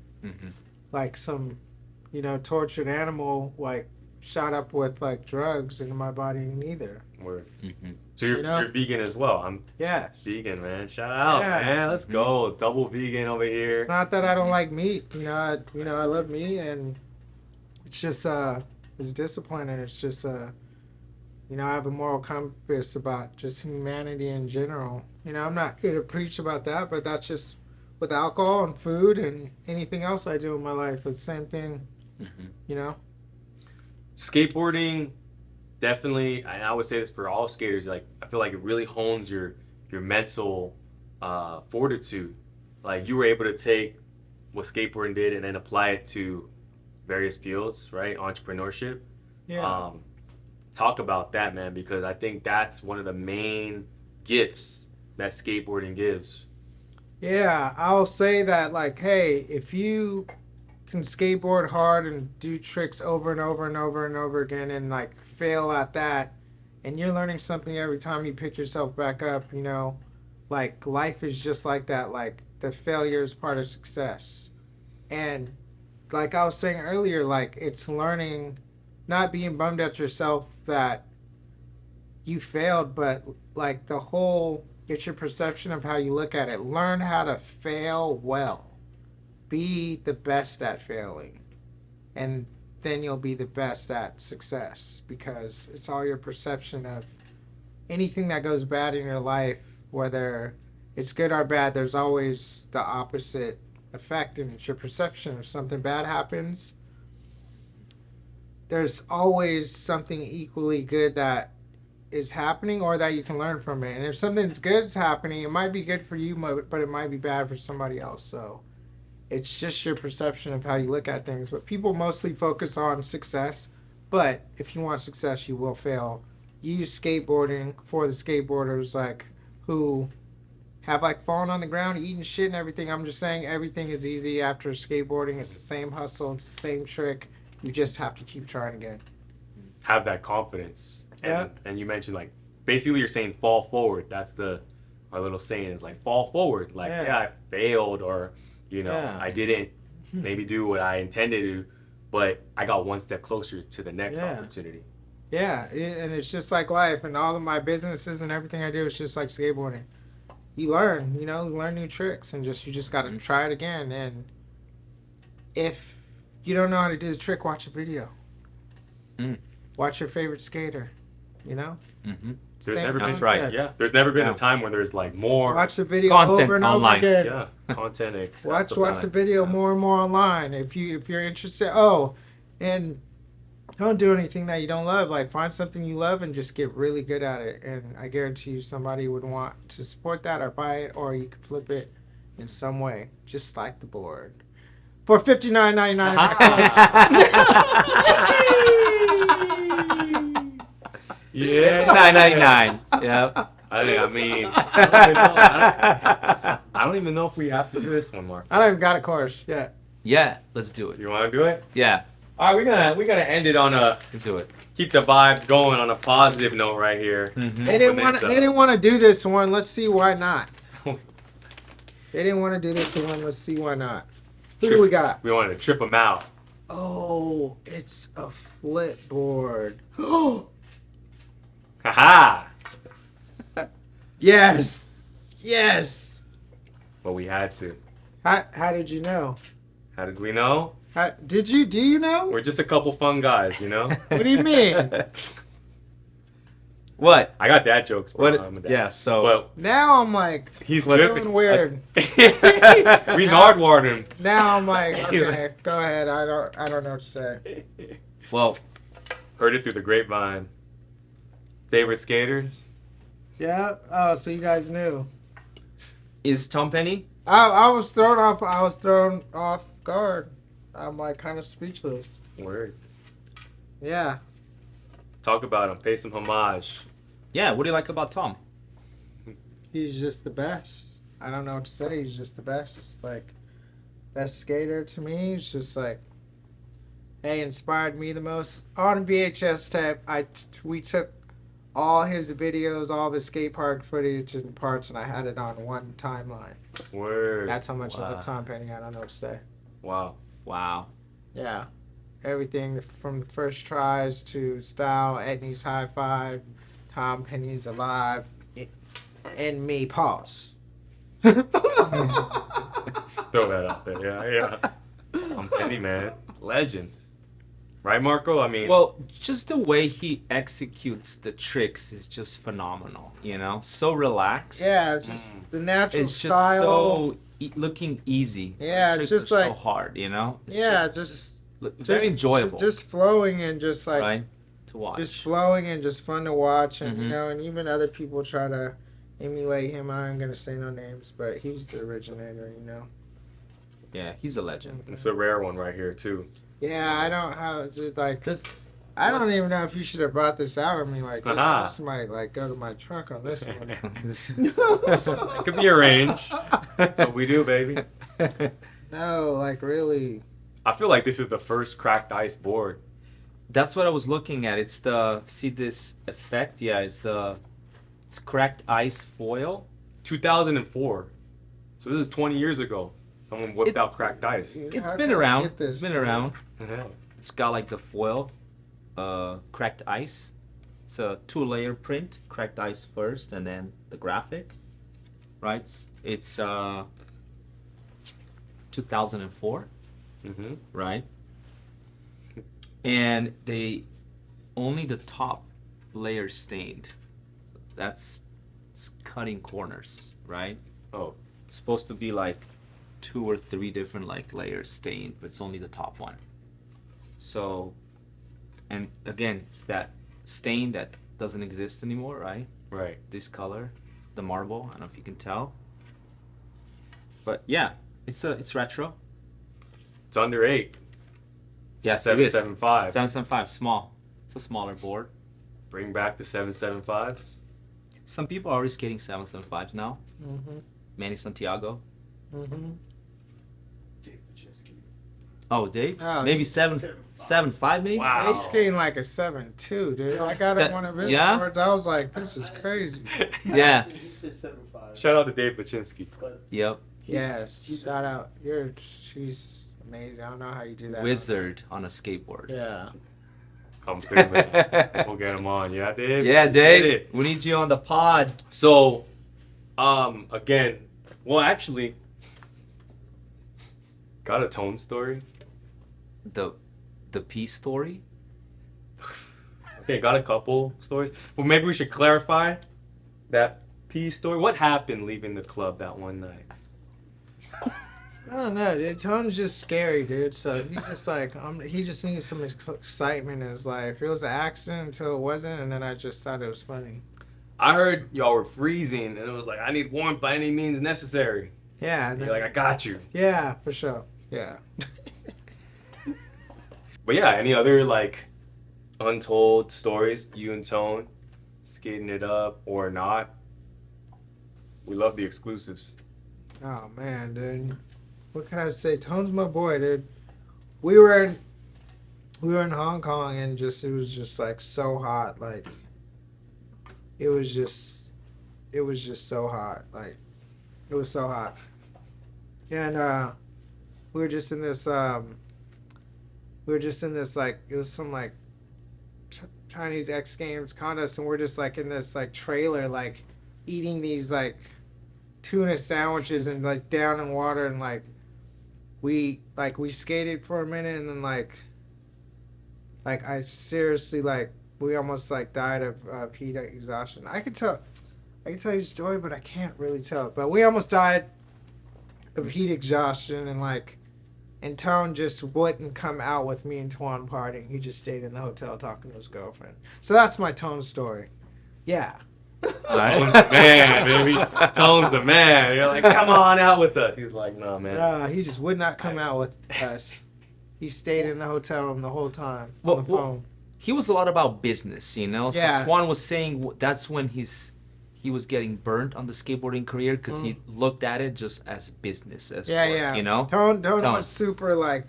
like some, tortured animal like shot up with like drugs into my body neither. Word. So you're vegan as well. I'm vegan, man. Shout out, man. Let's go. Double vegan over here. It's not that I don't like meat. I love meat, and it's just it's discipline, and it's just I have a moral compass about just humanity in general. I'm not here to preach about that, but that's just with alcohol and food and anything else I do in my life. It's the same thing, you know? Skateboarding, definitely, and I would say this for all skaters, like, I feel like it really hones your mental fortitude. Like, you were able to take what skateboarding did and then apply it to various fields, right? Entrepreneurship. Yeah. Talk about that, man, because I think that's one of the main gifts that skateboarding gives. Yeah, I'll say that, like, hey, if you can skateboard hard and do tricks over and over and over and over again and, like, fail at that, and you're learning something every time you pick yourself back up, you know, like, life is just like that. Like, the failure is part of success. And like I was saying earlier, like, it's learning, not being bummed at yourself that you failed, but like it's your perception of how you look at it. Learn how to fail well. Be the best at failing. And then you'll be the best at success, because it's all your perception of anything that goes bad in your life, whether it's good or bad. There's always the opposite effect, and it's your perception. If something bad happens, there's always something equally good that is happening or that you can learn from it. And if something's good is happening, it might be good for you, but it might be bad for somebody else. So it's just your perception of how you look at things. But people mostly focus on success. But if you want success, you will fail. Use skateboarding for the skateboarders, like, who have, like, fallen on the ground, eating shit and everything. I'm just saying everything is easy after skateboarding. It's the same hustle. It's the same trick. You just have to keep trying again. Have that confidence. Yeah. And you mentioned, like, basically you're saying fall forward. That's our little saying is, like, fall forward. Like, yeah, I failed, or, you know, I didn't maybe do what I intended to, but I got one step closer to the next opportunity. Yeah, and it's just like life, and all of my businesses and everything I do is just like skateboarding. You learn, you learn new tricks, and you just got to try it again. And if you don't know how to do the trick, watch a video. Watch your favorite skater, you know? There's never been, yeah. There's never been a time where there's, like, more watch the video content over and online. over again. Yeah, content. Watch the video more and more online if you're interested. Oh, and don't do anything that you don't love. Like, find something you love and just get really good at it. And I guarantee you somebody would want to support that or buy it, or you could flip it in some way, just like the board. For $59.99. Yeah, $9.99. Yep. I don't even know if we have to do this one, Mark. I don't even got a course yet. Yeah, let's do it. You want to do it? Yeah, All right, we're gonna end it on let's do it. keep the vibe going on a positive note right here. They didn't want to do this one. Let's see why not. They didn't want to do this one. Let's see why not. Who do we got? We wanted to trip them out. Oh, it's a flip board. Haha! Yes. But we had to. How did you know? How did we know? Do you know? We're just a couple fun guys, you know? What do you mean? What? I got dad jokes. Bro. What? Yeah, so... Well, Now I'm like, he's feeling weird. We nardwared him. Now I'm like, okay, go ahead. I don't know what to say. Well, heard it through the grapevine. Favorite skaters? Yeah. Oh, so you guys knew. is Tom Penny? I was thrown off guard. I'm like kind of speechless. Word. Yeah. Talk about him. Pay some homage. Yeah, what do you like about Tom? He's just the best. I don't know what to say. He's just the best. Like, best skater to me. He's just like, hey, inspired me the most. On VHS tape, we took all his videos, all of his skate park footage and parts, and I had it on one timeline. Word. That's how much I love Tom Penny. I don't know what to say. Wow. Wow. Yeah. Everything from the first tries to style, Edney's high five, Tom Penny's alive, and me pause. Throw that out there. Yeah. I'm Penny, man. Legend. Right, Marko? I mean... Well, just the way he executes the tricks is just phenomenal, you know? So relaxed. Yeah, it's just the natural It's just style. so looking easy. Yeah, The it's tricks just are like so hard, you know. It's yeah, very enjoyable, just flowing and just like right? To watch. just flowing and just fun to watch, and you Mhm. know, and even other people try to emulate him. I'm gonna say no names, but he's the originator, you know. Yeah, he's a legend. It's a rare one right here too. Yeah, I don't how it's just like This- I don't even know if you should have brought this out of me. Like Aha. this might like go to my trunk on this one. It could be arranged. That's what we do, baby. No, like really. I feel like this is the first cracked ice board. That's what I was looking at. It's see this effect? Yeah, it's cracked ice foil. 2004. So this is 20 years ago. Someone whipped out cracked ice. It's How been can I around. get this? It's been around. Yeah. It's got like the foil, cracked ice. It's a 2-layer print. Cracked ice first, and then the graphic. Right? It's 2004. Mm-hmm. Right? And only the top layer stained. So it's cutting corners, right? Oh, It's supposed to be like 2 or 3 different like layers stained, but it's only the top one. So, and again, it's that stain that doesn't exist anymore, right? right. This color, the marble. I don't know if you can tell, but yeah, it's retro. It's under 8. Yes, it is. 775. 775, small. It's a smaller board. Bring back the 775s. Some people are already skating 775s now. Mm-hmm. Manny Santiago. Mm-hmm. Oh, Dave? Oh, Maybe he's 7.5 maybe? Wow. He's skating like a 7.2, dude. I got Se- one of his yeah? boards. I was like, this is crazy. Yeah. You say 7.5. Shout out to Dave Baczynski. But Yep. Yeah, shout out. She's amazing. I don't know how you do that. Wizard on a skateboard. Yeah. Come through, man. We'll get him on. Yeah, Dave? Yeah, Let's get Dave. it. We need you on the pod. So, again, well, actually, got a Toan story. The peace story. Okay, got a couple stories. Well, maybe we should clarify that P story. What happened leaving the club that one night? I don't know, dude. Tone's just scary, dude. So he just like he just needs some excitement in his life. It was an accident until it wasn't, and then I just thought it was funny. I heard y'all were freezing, and it was like, I need warmth by any means necessary. Yeah. And you're like, I got you. Yeah, for sure. Yeah. But yeah, any other like untold stories, you and Toan skating it up or not? We love the exclusives. Oh man, dude. What can I say? Tone's my boy, dude. We were in Hong Kong, and it was just like so hot. Like it was just so hot. Like it was so hot. And we were just in this like it was some like Chinese X Games contest, and we're just like in this like trailer, like eating these like tuna sandwiches and like down in water, and like we skated for a minute, and then like I seriously like we almost like died of heat exhaustion. I can tell you the story, but I can't really tell it. But we almost died of heat exhaustion, and Toan just wouldn't come out with me and Toan partying. He just stayed in the hotel talking to his girlfriend. So that's my Toan story. Yeah. Toan's the man, baby. Toan's the man. You're like, come on out with us. He's like, no, man. He just would not come out with us. He stayed in the hotel room the whole time Well, on the phone. He was a lot about business, you know. So Yeah. Toan was saying that's when he was getting burnt on the skateboarding career because he looked at it just as business, as work, you know. Toan was super like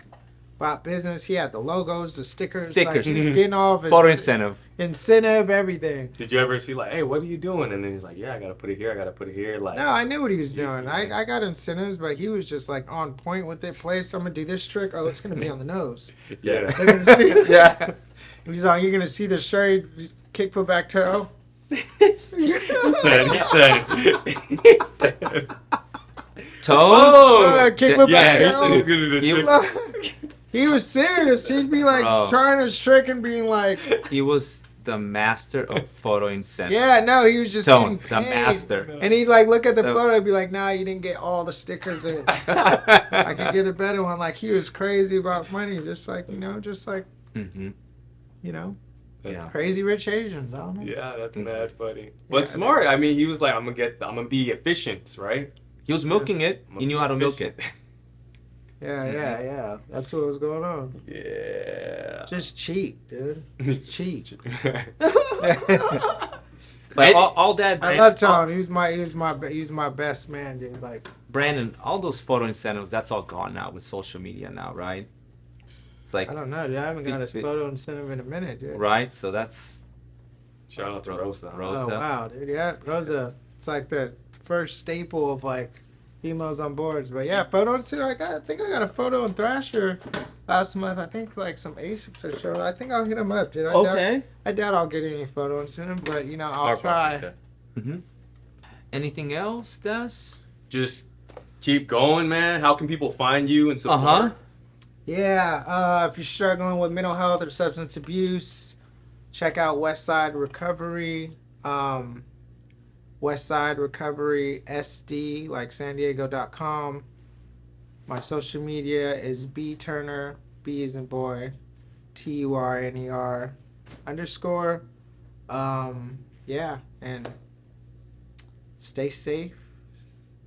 about business. He had the logos, the stickers. Stickers. Like, he's getting off Photo incentive. everything. Did you ever see like, hey, what are you doing? And then he's like, yeah, I gotta put it here. I gotta put it here. Like, No, I knew what he was doing. I got incentives, but he was just like on point with it. Place, I'm gonna do this trick. Oh, it's gonna be on the nose. yeah. They're gonna see it. Yeah. He's like, you're gonna see the Shorty kickflip back toe. He said. Toan. Oh, kickflip yeah. back toe. He's gonna do the trick. He was serious. He'd be like Bro. trying his trick and being like, He was the master of photo incentives. Yeah, no, he was just Toan, getting the paid. master. And he'd like look at the The- photo and be like, nah, you didn't get all the stickers in. I could get a better one. Like, he was crazy about money. Just like, Mm-hmm. Yeah. crazy rich Asians. I don't know. Yeah, that's Mm-hmm. mad funny. But Yeah. smart. I mean, he was like, I'm gonna be efficient, right? He was milking it. He knew how to milk it. Yeah. That's what was going on. Yeah. Just cheap, dude. Just cheap. But all that. I love Toan. He's my best man, dude. Like, Brandon, all those photo incentives, that's all gone now with social media now, right? It's like, I don't know, dude. I haven't got a Fit- photo incentive in a minute, dude. right? So that's Shout out to Rosa. Oh Rosa. wow, dude. Yeah, Rosa. It's like the first staple of like females on boards. But yeah, photo too. I think I got a photo in Thrasher last month. I think like some Asics are showing. I think I'll hit him up, dude. I doubt I'll get any photo incentive, but you know I'll Marko, try. okay. Mm-hmm. Anything else, Des? Just keep going, man. How can people find you and support? Uh-huh. Yeah, if you're struggling with mental health or substance abuse, check out Westside Recovery. Westside Recovery SD, like San Diego.com. My social media is B Turner, B as in boy, TURNER _. Yeah, and stay safe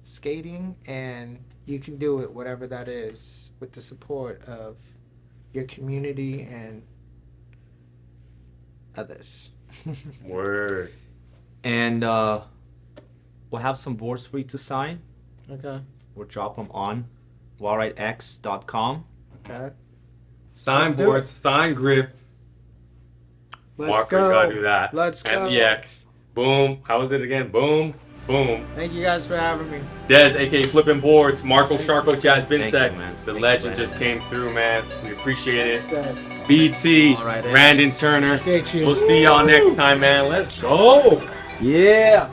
skating, and you can do it, whatever that is, with the support of your community and others. Word. And we'll have some boards for you to sign. Okay. We'll drop them on wallridex.com. Okay. Sign Let's do boards, it. sign grip. Let's Marko, go. you gotta do that. Let's go. FDX. Boom. How was it again? Boom. Boom. Thank you guys for having me. Dez, aka FlippinBoards, Marko, Sharko, Thank Jazbinsek. you, man. The Thank you, legend Brandon. just came through, man. We appreciate it. So, BT, All right, Brandon Turner. Appreciate you. We'll see y'all next time, man. Let's go. Yeah.